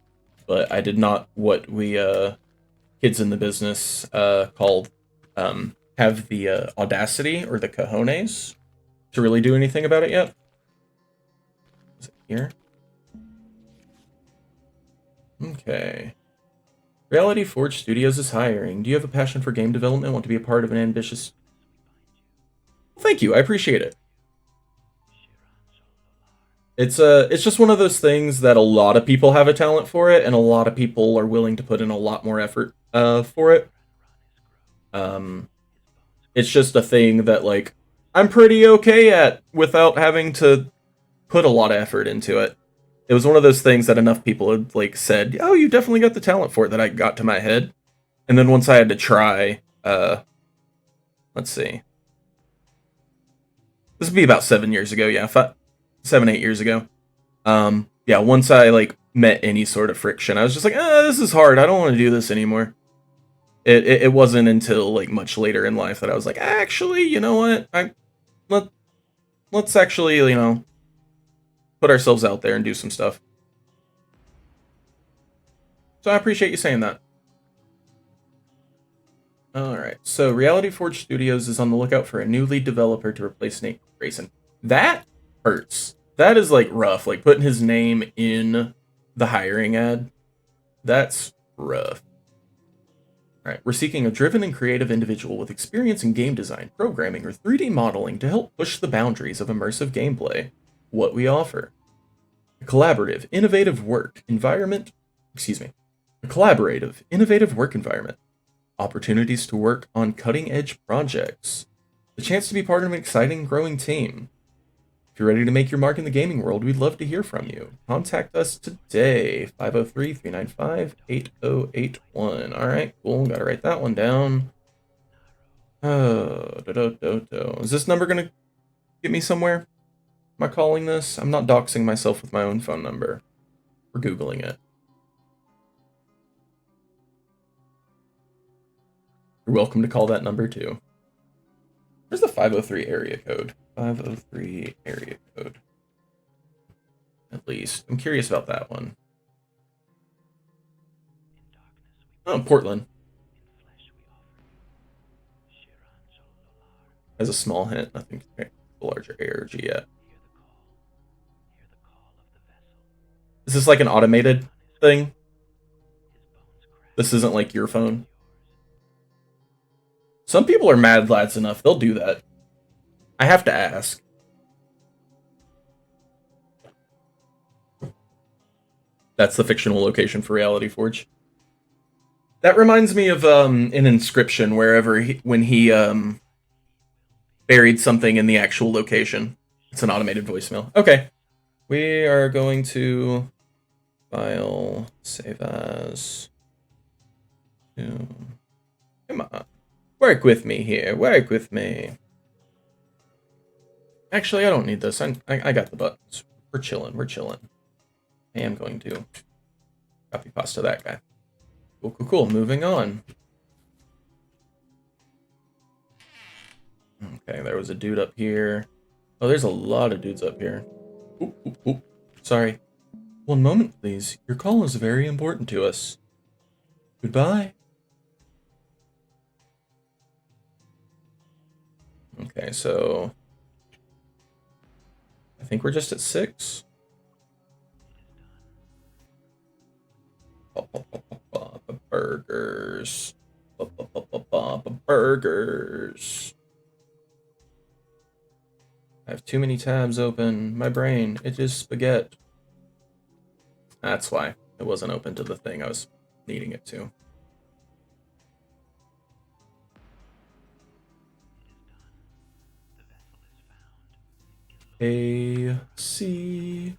But I did not what we, kids in the business, called, have the, audacity or the cojones to really do anything about it yet. Is it here? Okay. Reality Forge Studios is hiring. Do you have a passion for game development? Want to be a part of an ambitious... Well, thank you, I appreciate it. It's just one of those things that a lot of people have a talent for it, and a lot of people are willing to put in a lot more effort for it. It's just a thing that, like, I'm pretty okay at without having to put a lot of effort into it. It was one of those things that enough people had, like, said, oh, you definitely got the talent for it, that I got to my head. And then once I had to try, let's see. This would be about 7 years ago, yeah, 7, 8 years ago. Yeah, once I, like, met any sort of friction, I was just like, this is hard, I don't want to do this anymore. It wasn't until, like, much later in life that I was like, actually, you know what, let's actually, you know, put ourselves out there and do some stuff. So I appreciate you saying that. Alright, so Reality Forge Studios is on the lookout for a new lead developer to replace Nate Grayson. That hurts. That is, like, rough. Like, putting his name in the hiring ad. That's rough. Alright, we're seeking a driven and creative individual with experience in game design, programming, or 3D modeling to help push the boundaries of immersive gameplay. What we offer. A collaborative, innovative work environment. A collaborative, innovative work environment. Opportunities to work on cutting-edge projects. the chance to be part of an exciting, growing team. If you're ready to make your mark in the gaming world, we'd love to hear from you. Contact us today, 503-395-8081. All right, cool. Gotta write that one down. Oh, Is this number gonna get me somewhere? Am I calling this? I'm not doxing myself with my own phone number. We're Googling it. You're welcome to call that number too. Where's the 503 area code? 503 area code. At least. I'm curious about that one. Oh, Portland. As a small hint, nothing to the larger ARG yet. Is this like an automated thing? This isn't like your phone? Some people are mad lads enough, they'll do that. I have to ask. That's the fictional location for Reality Forge. That reminds me of an inscription wherever when he buried something in the actual location. It's an automated voicemail. Okay. We are going to file, save as. Come on. Work with me here. Work with me. Actually, I don't need this. I got the buttons. We're chilling. We're chilling. I am going to copy pasta that guy. Cool, cool, cool. Moving on. Okay, there was a dude up here. Oh, there's a lot of dudes up here. Oop, oop, oop. Sorry. One moment, please. Your call is very important to us. Goodbye. Okay, so I think we're just at 6. Burgers. Burgers. I have too many tabs open. My brain, it is spaghetti. That's why it wasn't open to the thing I was needing it to. A C.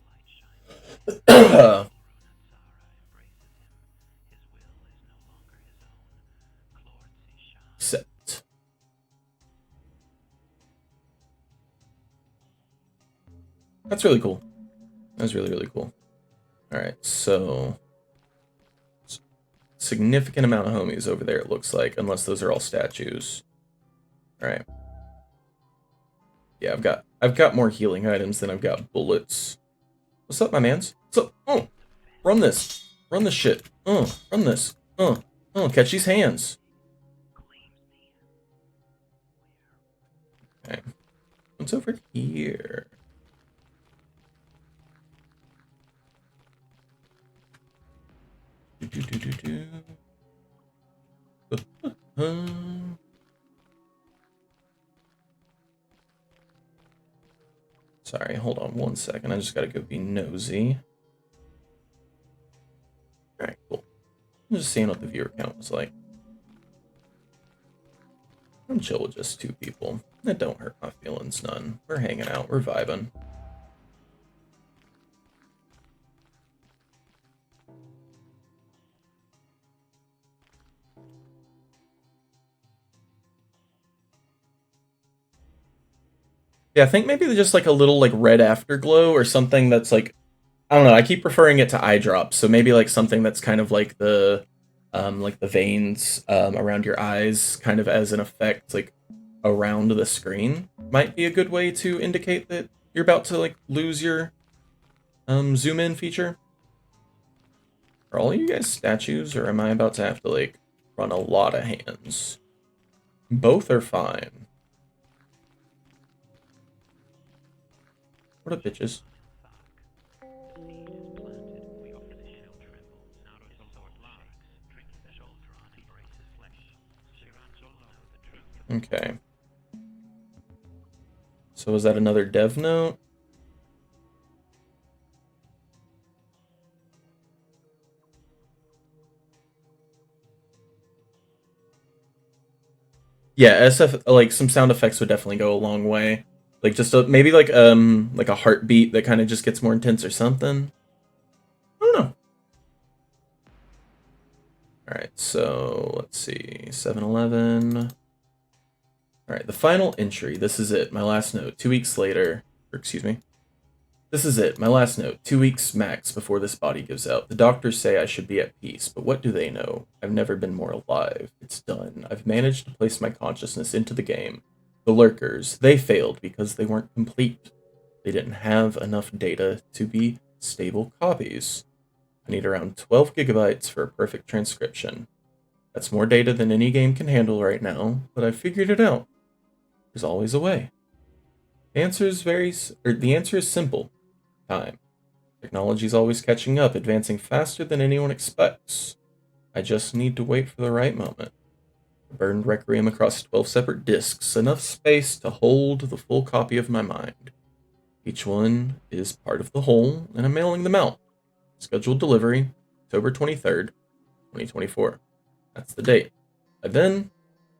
Set. That's really cool. That's really, really cool. Alright, so significant amount of homies over there, it looks like, unless those are all statues. Alright. Yeah, I've got more healing items than I've got bullets. What's up, my mans? What's up? Oh, run this. Run this shit. Oh, run this. Oh, catch these hands. Okay. What's over here? Sorry, hold on one second. I just gotta go be nosy. Alright, cool. I'm just seeing what the viewer count was like. I'm chill with just 2 people. That don't hurt my feelings none. We're hanging out, we're vibing. Yeah, I think maybe just like a little like red afterglow or something that's like, I don't know, I keep referring it to eye drops, so maybe like something that's kind of like the veins around your eyes kind of as an effect like around the screen might be a good way to indicate that you're about to like lose your zoom in feature. Are all you guys statues, or am I about to have to like run a lot of hands? Both are fine. What up, bitches? Okay. So is that another dev note? Yeah, SF, like some sound effects would definitely go a long way. Like just maybe like a heartbeat that kind of just gets more intense or something. I don't know. All right, so let's see, 7-Eleven. All right, the final entry. This is it. My last note. 2 weeks later, or excuse me. This is it. My last note. 2 weeks max before this body gives out. The doctors say I should be at peace, but what do they know? I've never been more alive. It's done. I've managed to place my consciousness into the game. The lurkers, they failed because they weren't complete. They didn't have enough data to be stable copies. I need around 12 gigabytes for a perfect transcription. That's more data than any game can handle right now, but I figured it out. There's always a way. The answer is simple. Time. Technology's always catching up, advancing faster than anyone expects. I just need to wait for the right moment. I burned Requiem across 12 separate discs, enough space to hold the full copy of my mind. Each one is part of the whole, and I'm mailing them out. Scheduled delivery, October 23rd, 2024. That's the date. By then,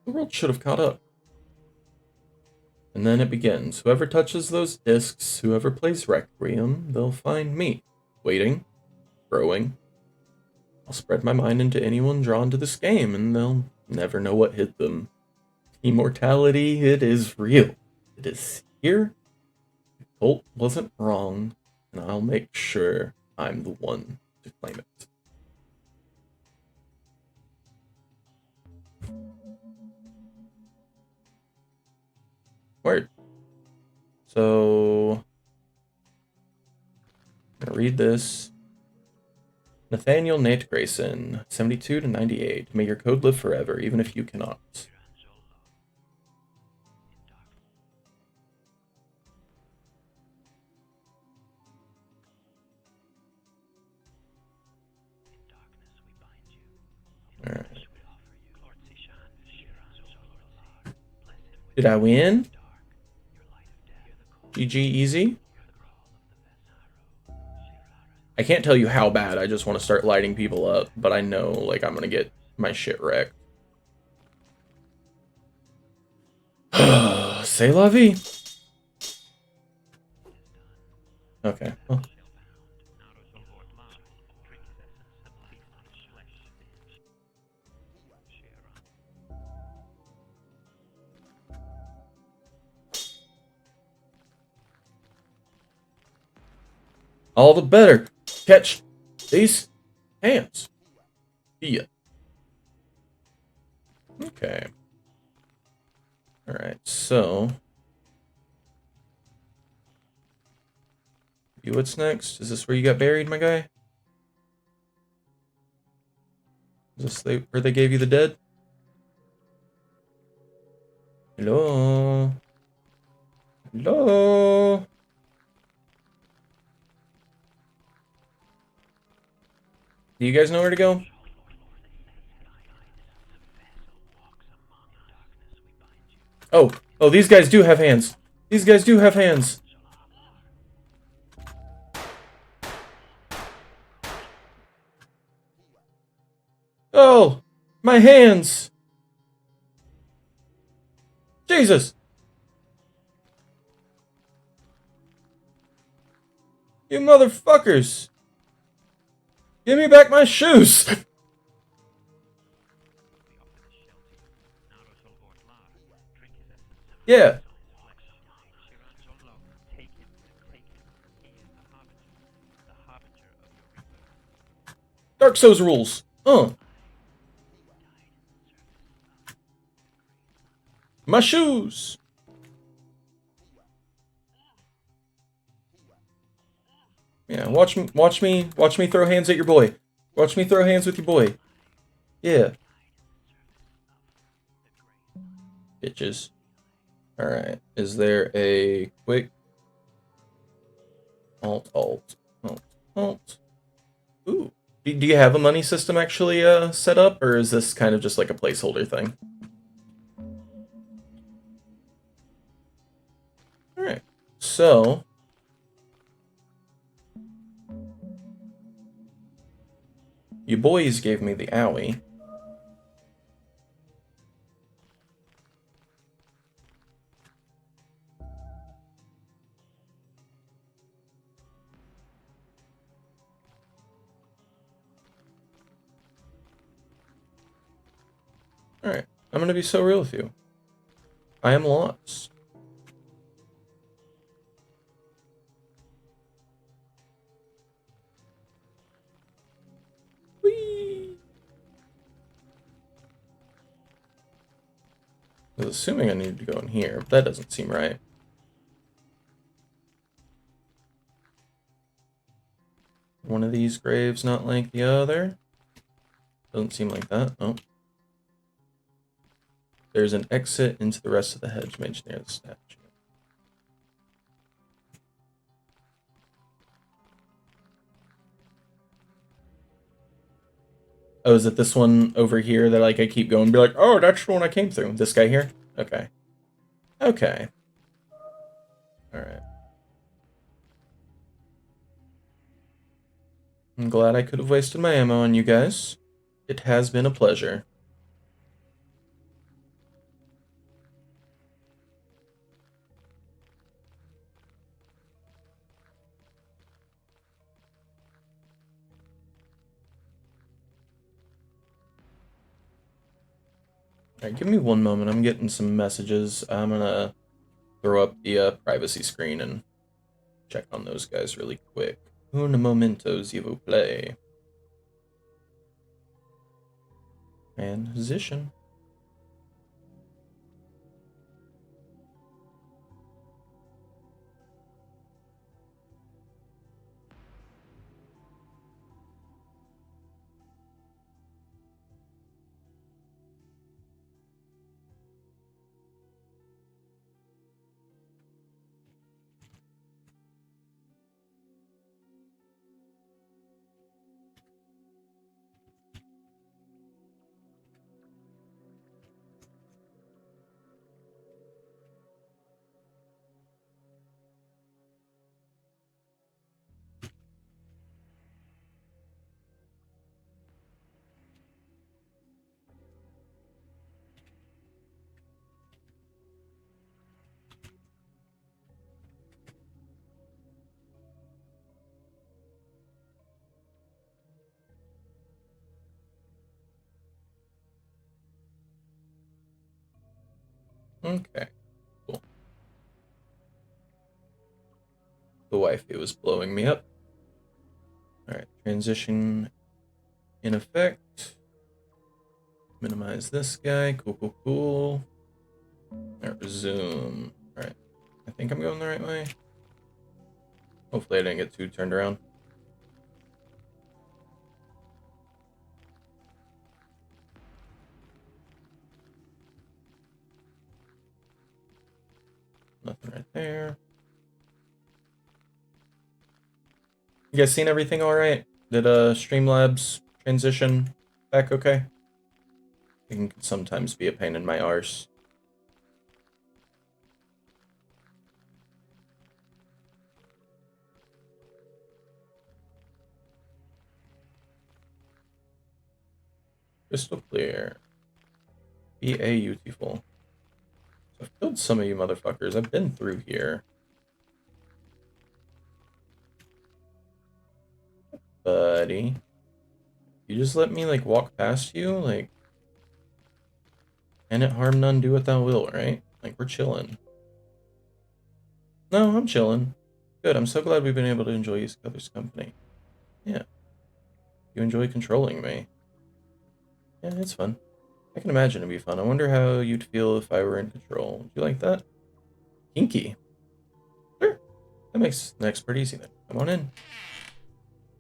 the world should have caught up. And then it begins. Whoever touches those discs, whoever plays Requiem, they'll find me. Waiting, growing. I'll spread my mind into anyone drawn to this game, and they'll never know what hit them. Immortality, it is real. It is here. Colt wasn't wrong, and I'll make sure I'm the one to claim it. Word. So, I'm gonna read this. Nathaniel Nate Grayson, 72 to 98. May your code live forever, even if you cannot. Alright. Did I win? GG easy? I can't tell you how bad I just want to start lighting people up, but I know, like, I'm gonna get my shit wrecked. C'est la vie. Okay, well. All the better. Catch these hands. Yeah. Okay. Alright, so. What's next? Is this where you got buried, my guy? Is this where they gave you the dead? Hello? Hello? Do you guys know where to go? Oh, these guys do have hands. These guys do have hands. Oh, my hands. Jesus. You motherfuckers. Give me back my shoes. Yeah. Dark Souls rules. My shoes. Yeah, watch me throw hands at your boy. Watch me throw hands with your boy. Yeah. Bitches. Alright, is there a quick alt. Ooh. Do you have a money system actually set up, or is this kind of just like a placeholder thing? Alright, so you boys gave me the owie. I'm gonna be so real with you. I am lost. Whee! I was assuming I needed to go in here, but that doesn't seem right. One of these graves not like the other. Doesn't seem like that. Oh. There's an exit into the rest of the hedge mage near the statue. Oh, is it this one over here that like I keep going and be like, oh, that's the one I came through. This guy here? Okay. Okay. Alright. I'm glad I could have wasted my ammo on you guys. It has been a pleasure. Alright, give me one moment. I'm getting some messages. I'm gonna throw up the privacy screen and check on those guys really quick. Un momento, s'il vous plaît. And position. Okay, cool. The wifey was blowing me up. Alright, transition in effect. Minimize this guy. Cool, cool, cool. Alright, resume. Alright, I think I'm going the right way. Hopefully I didn't get too turned around. Nothing right there. You guys seen everything all right? Did Streamlabs transition back okay? It can sometimes be a pain in my arse. Crystal clear. Be beautiful. So I've killed some of you motherfuckers. I've been through here. Buddy. You just let me, like, walk past you? Like, can it harm none, do what thou wilt, right? Like, we're chilling. No, I'm chilling. Good, I'm so glad we've been able to enjoy each other's company. Yeah. You enjoy controlling me. Yeah, it's fun. I can imagine it'd be fun. I wonder how you'd feel if I were in control. Would you like that? Kinky. Sure. That makes the next part easy then. Come on in.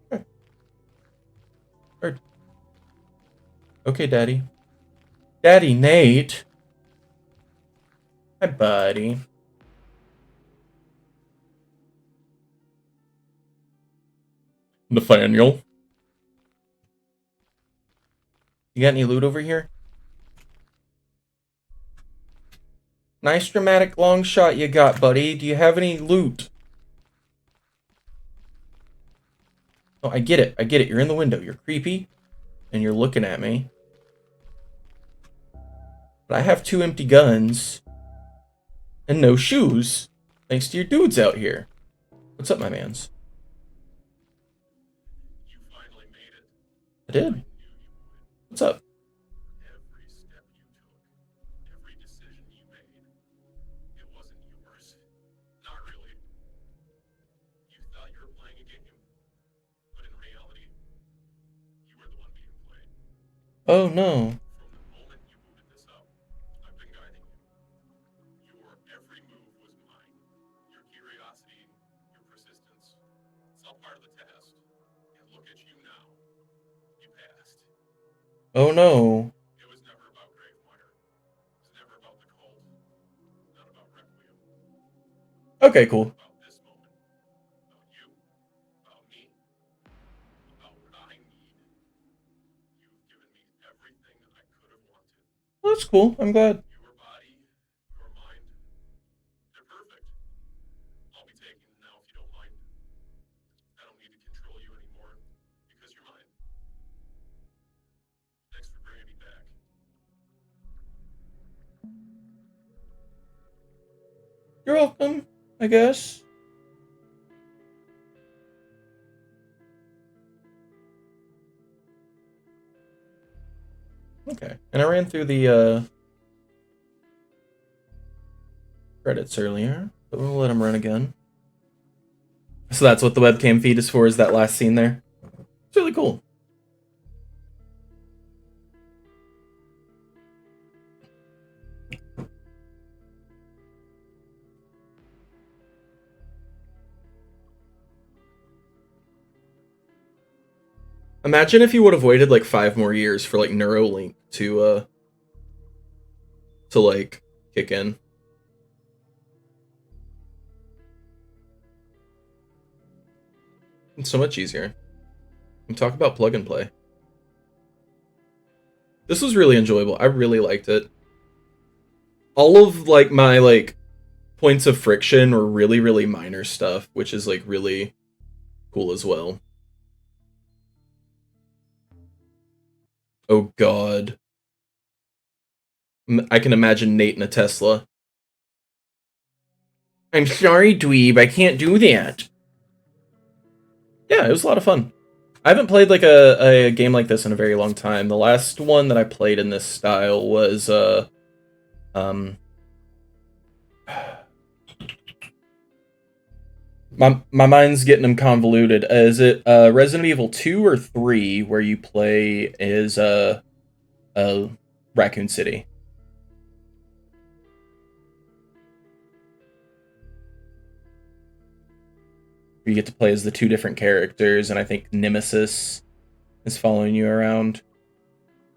Sure. Heard. Okay, Daddy. Daddy Nate. Hi, buddy. Nathaniel. You got any loot over here? Nice dramatic long shot you got, buddy. Do you have any loot? Oh, I get it. I get it. You're in the window. You're creepy. And you're looking at me. But I have 2 empty guns. And no shoes. Thanks to your dudes out here. What's up, my mans? You finally made it. I did. What's up? Every step you took, Oh no. From the moment you booted this up, I've been guiding you. Your every move was mine. Your curiosity, your persistence, it's all part of the test. And look at you now. You passed. Oh no. It was never about Gravemire. It was never about the cult. Not about Requiem. Okay, cool. About this moment. About you. About me. About what I need. You've given me everything I could have wanted. Well, that's cool. I'm glad. Your body, your mind, they're perfect. I'll be taking them now if you don't mind. I don't need to control you anymore because you're mine. Thanks for bringing me back. You're welcome, I guess. Okay. And I ran through the credits earlier, but we'll let them run again. So that's what the webcam feed is for, is that last scene there. It's really cool. Imagine if you would have waited like 5 more years for like Neuralink to like kick in. It's so much easier. And talk about plug and play. This was really enjoyable. I really liked it. All of like my like points of friction were really, really minor stuff, which is like really cool as well. Oh god. I can imagine Nate in a Tesla. I'm sorry, dweeb, I can't do that. Yeah, it was a lot of fun. I haven't played like a game like this in a very long time. The last one that I played in this style was my mind's getting them convoluted. Is it Resident Evil 2 or 3 where you play as Raccoon City? You get to play as the 2 different characters, and I think Nemesis is following you around.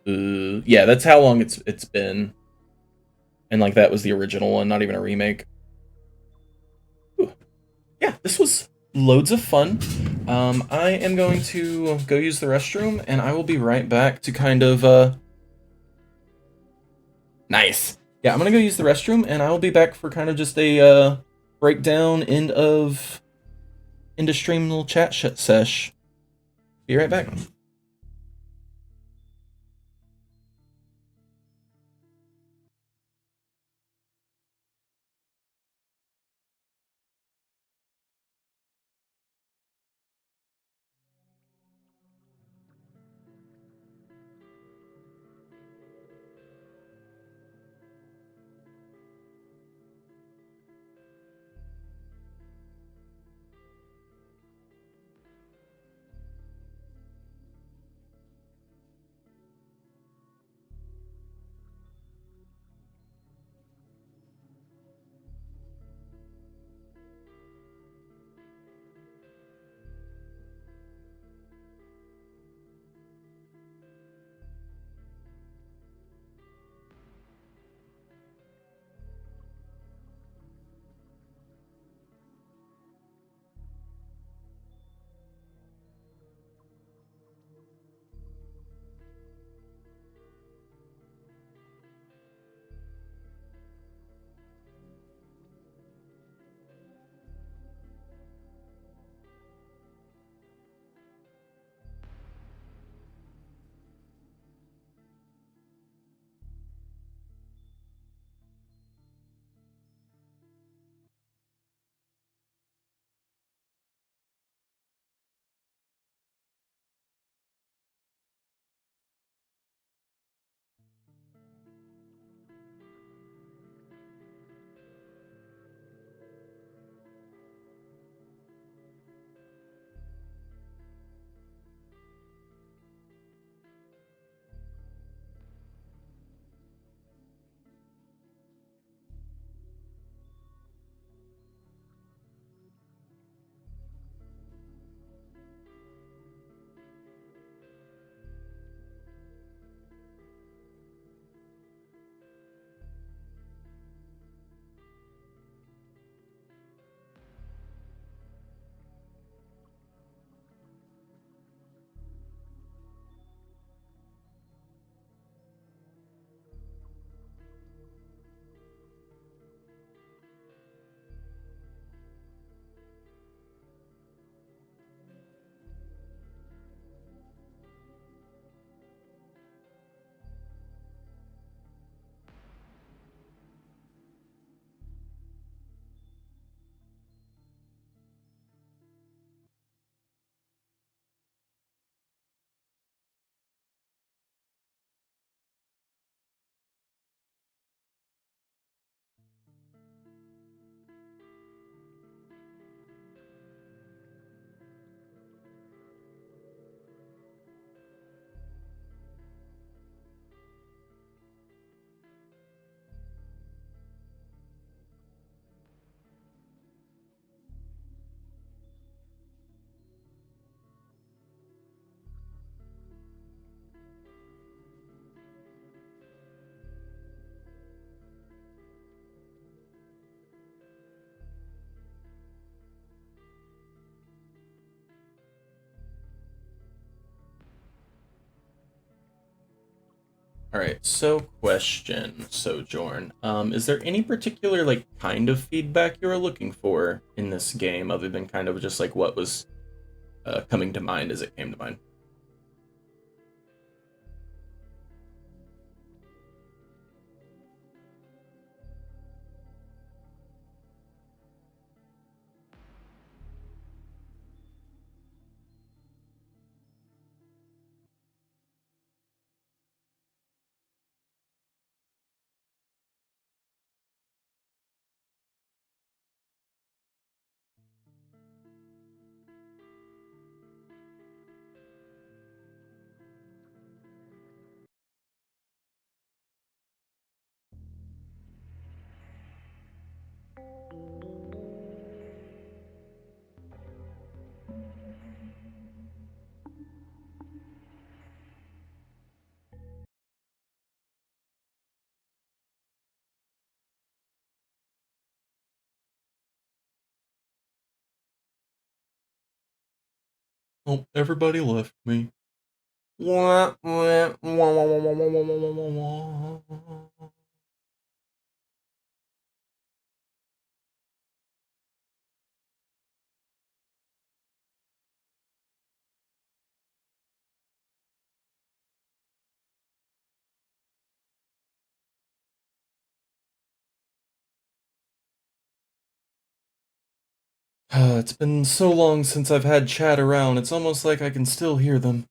Yeah, that's how long it's been. And like that was the original one, not even a remake. Ooh. Yeah, this was loads of fun. I am going to go use the restroom, and I will be right back to kind of nice. Yeah, I'm gonna go use the restroom, and I will be back for kind of just a breakdown into stream little chat sesh. Be right back. All right, so question, Sojourn. Is there any particular like kind of feedback you were looking for in this game, other than kind of just like what was coming to mind as it came to mind? Oh, everybody left me. Wah, wah, wah, wah, wah, wah, wah, wah, wah, wah. It's been so long since I've had chat around, it's almost like I can still hear them.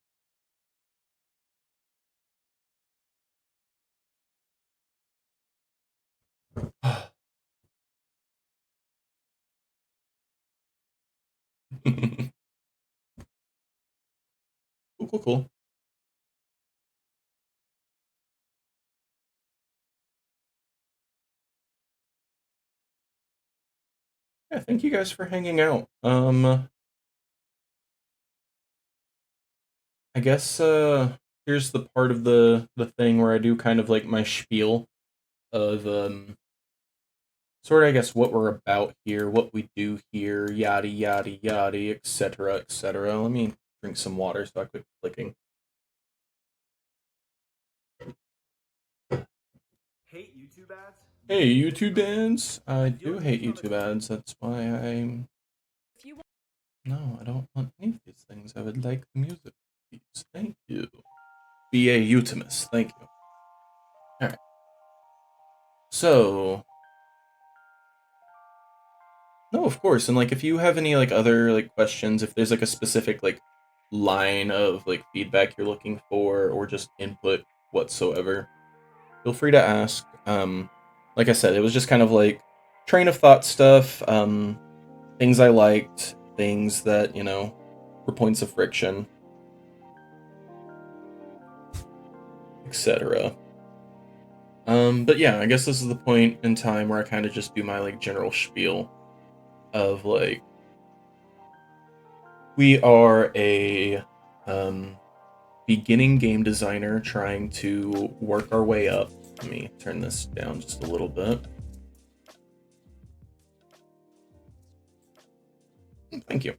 Cool, cool, cool. Yeah, thank you guys for hanging out. I guess here's the part of the thing where I do kind of like my spiel of sort of I guess what we're about here, what we do here, yada yada yada, etc. etc. Let me drink some water so I quit clicking. Hate YouTube ads? Hey, YouTube ads! I do hate YouTube ads. That's why I'm. No, I don't want any of these things. I would like the music, please. Thank you. B.A. Utimus. Thank you. Alright. So. No, of course. And, like, if you have any, like, other, like, questions, if there's, like, a specific, like, line of, like, feedback you're looking for, or just input whatsoever, feel free to ask. Like I said, it was just kind of, like, train of thought stuff, things I liked, things that, were points of friction, etc. But yeah, I guess this is the point in time where I kind of just do my like general spiel of like we are a beginning game designer trying to work our way up. Let me turn this down just a little bit. Thank you.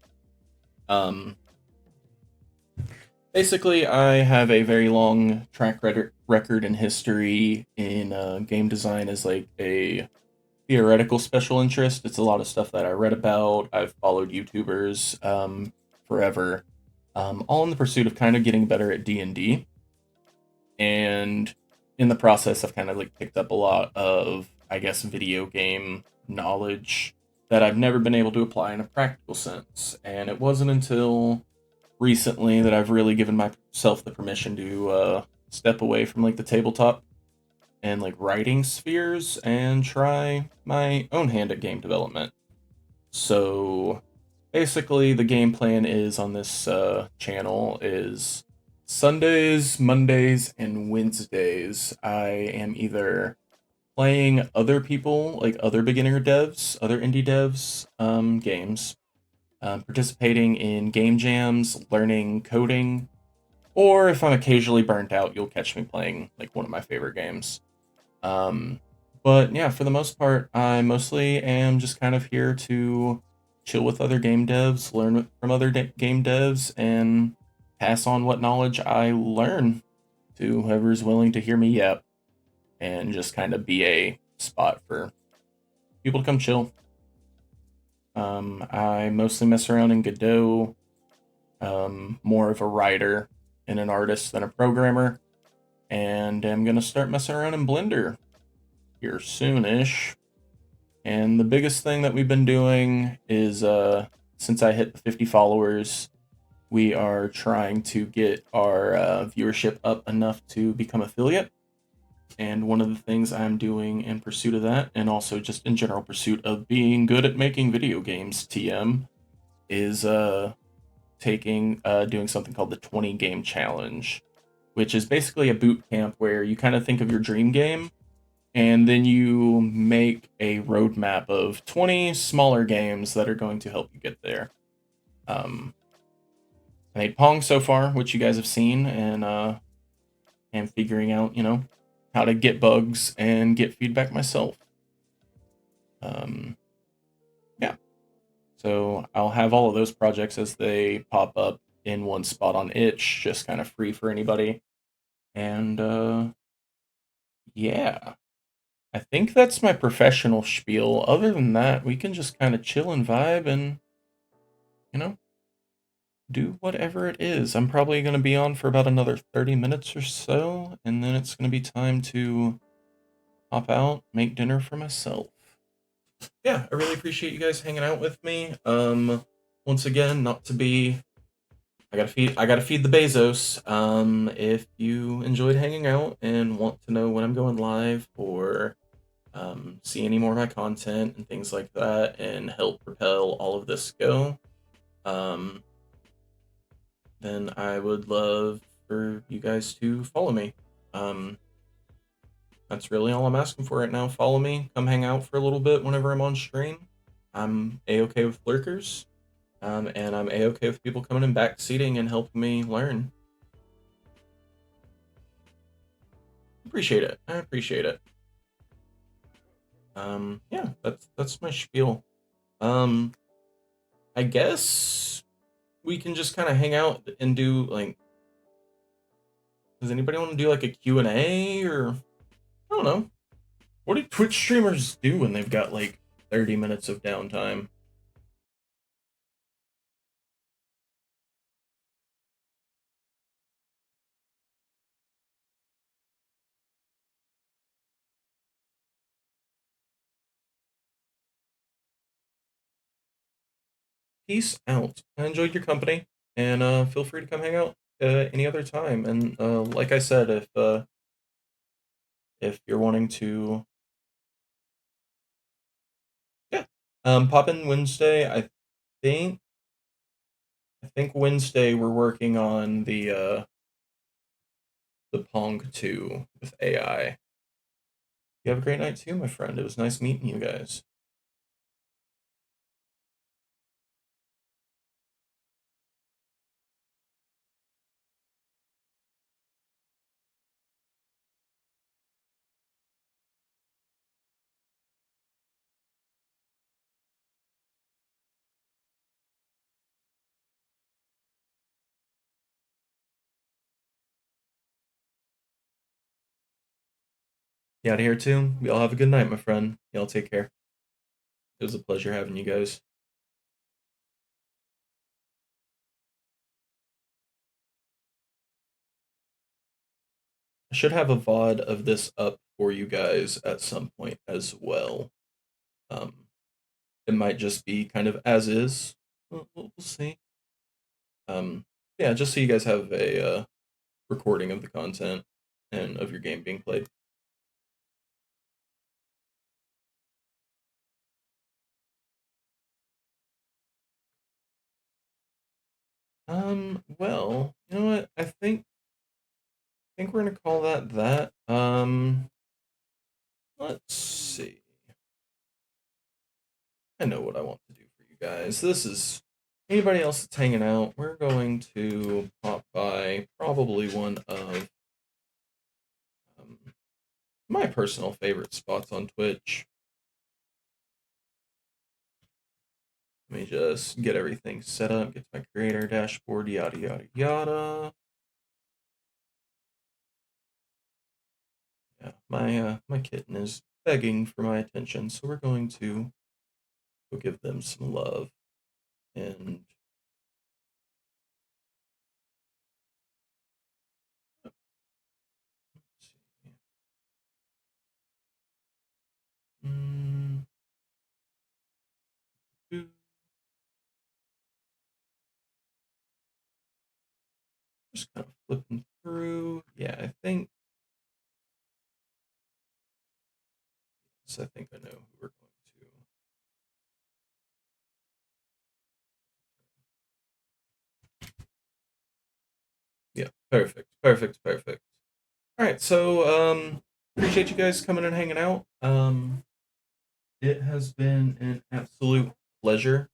Basically, I have a very long track record and history in game design as like a theoretical special interest. It's a lot of stuff that I read about. I've followed YouTubers forever, all in the pursuit of kind of getting better at D&D. And in the process, I've kind of like picked up a lot of, I guess, video game knowledge that I've never been able to apply in a practical sense. And it wasn't until recently that I've really given myself the permission to step away from like the tabletop and like writing spheres and try my own hand at game development. So basically the game plan is on this channel is Sundays, Mondays, and Wednesdays I am either playing other people, like other beginner devs, other indie devs, games, participating in game jams, learning coding, or if I'm occasionally burnt out, you'll catch me playing like one of my favorite games. Um, but yeah, for the most part, I mostly am just kind of here to chill with other game devs, learn from other game devs, and pass on what knowledge I learn to whoever's willing to hear me yap and just kind of be a spot for people to come chill. I mostly mess around in Godot, more of a writer and an artist than a programmer, and I'm gonna start messing around in Blender here soon-ish. And the biggest thing that we've been doing is, since I hit the 50 followers, we are trying to get our viewership up enough to become affiliate. And one of the things I'm doing in pursuit of that, and also just in general pursuit of being good at making video games, TM, is doing something called the 20 game challenge, which is basically a boot camp where you kind of think of your dream game and then you make a roadmap of 20 smaller games that are going to help you get there. I made Pong so far, which you guys have seen, and am figuring out, how to get bugs and get feedback myself. Yeah. So I'll have all of those projects as they pop up in one spot on itch, just kind of free for anybody. And yeah. I think that's my professional spiel. Other than that, we can just kind of chill and vibe and, do whatever it is. I'm probably going to be on for about another 30 minutes or so, and then it's going to be time to hop out, make dinner for myself. Yeah, I really appreciate you guys hanging out with me. Once again, not to be I gotta feed the Bezos. If you enjoyed hanging out and want to know when I'm going live or see any more of my content and things like that and help propel all of this go, then I would love for you guys to follow me. That's really all I'm asking for right now. Follow me, come hang out for a little bit whenever I'm on stream. I'm A-okay with lurkers, and I'm A-okay with people coming and backseating and helping me learn. Appreciate it. I appreciate it. Yeah, that's my spiel. I guess we can just kind of hang out and do, like, does anybody want to do like a Q&A or, I don't know. What do Twitch streamers do when they've got like 30 minutes of downtime? Peace out. I enjoyed your company, and feel free to come hang out any other time. And like I said, if you're wanting to, yeah, pop in Wednesday. Think I think Wednesday we're working on the Pong 2 with AI. You have a great night too, my friend. It was nice meeting you guys. You out of here too? Y'all have a good night, my friend. Y'all take care. It was a pleasure having you guys. I should have a VOD of this up for you guys at some point as well. It might just be kind of as is. We'll see. Yeah, just so you guys have a recording of the content and of your game being played. Well, you know what? I think we're gonna call that that. Let's see. I know what I want to do for you guys. This is anybody else that's hanging out. We're going to pop by probably one of my personal favorite spots on Twitch. Let me just get everything set up, get to my creator dashboard, yada, yada, yada. my kitten is begging for my attention, so we're going to go give them some love. And let's see. Do- Just kind of flipping through. Yeah, I think. Yes, I think I know who we're going to. Yeah, perfect, perfect, perfect. All right, so appreciate you guys coming and hanging out. It has been an absolute pleasure.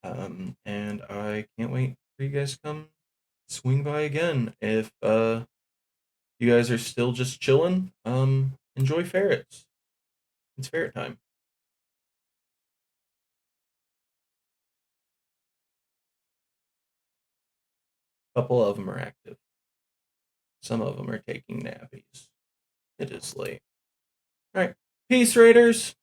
And I can't wait for you guys to come swing by again. If you guys are still just chilling, enjoy ferrets. It's ferret time. A couple of them are active. Some of them are taking nappies. It is late. All right, peace, Raiders.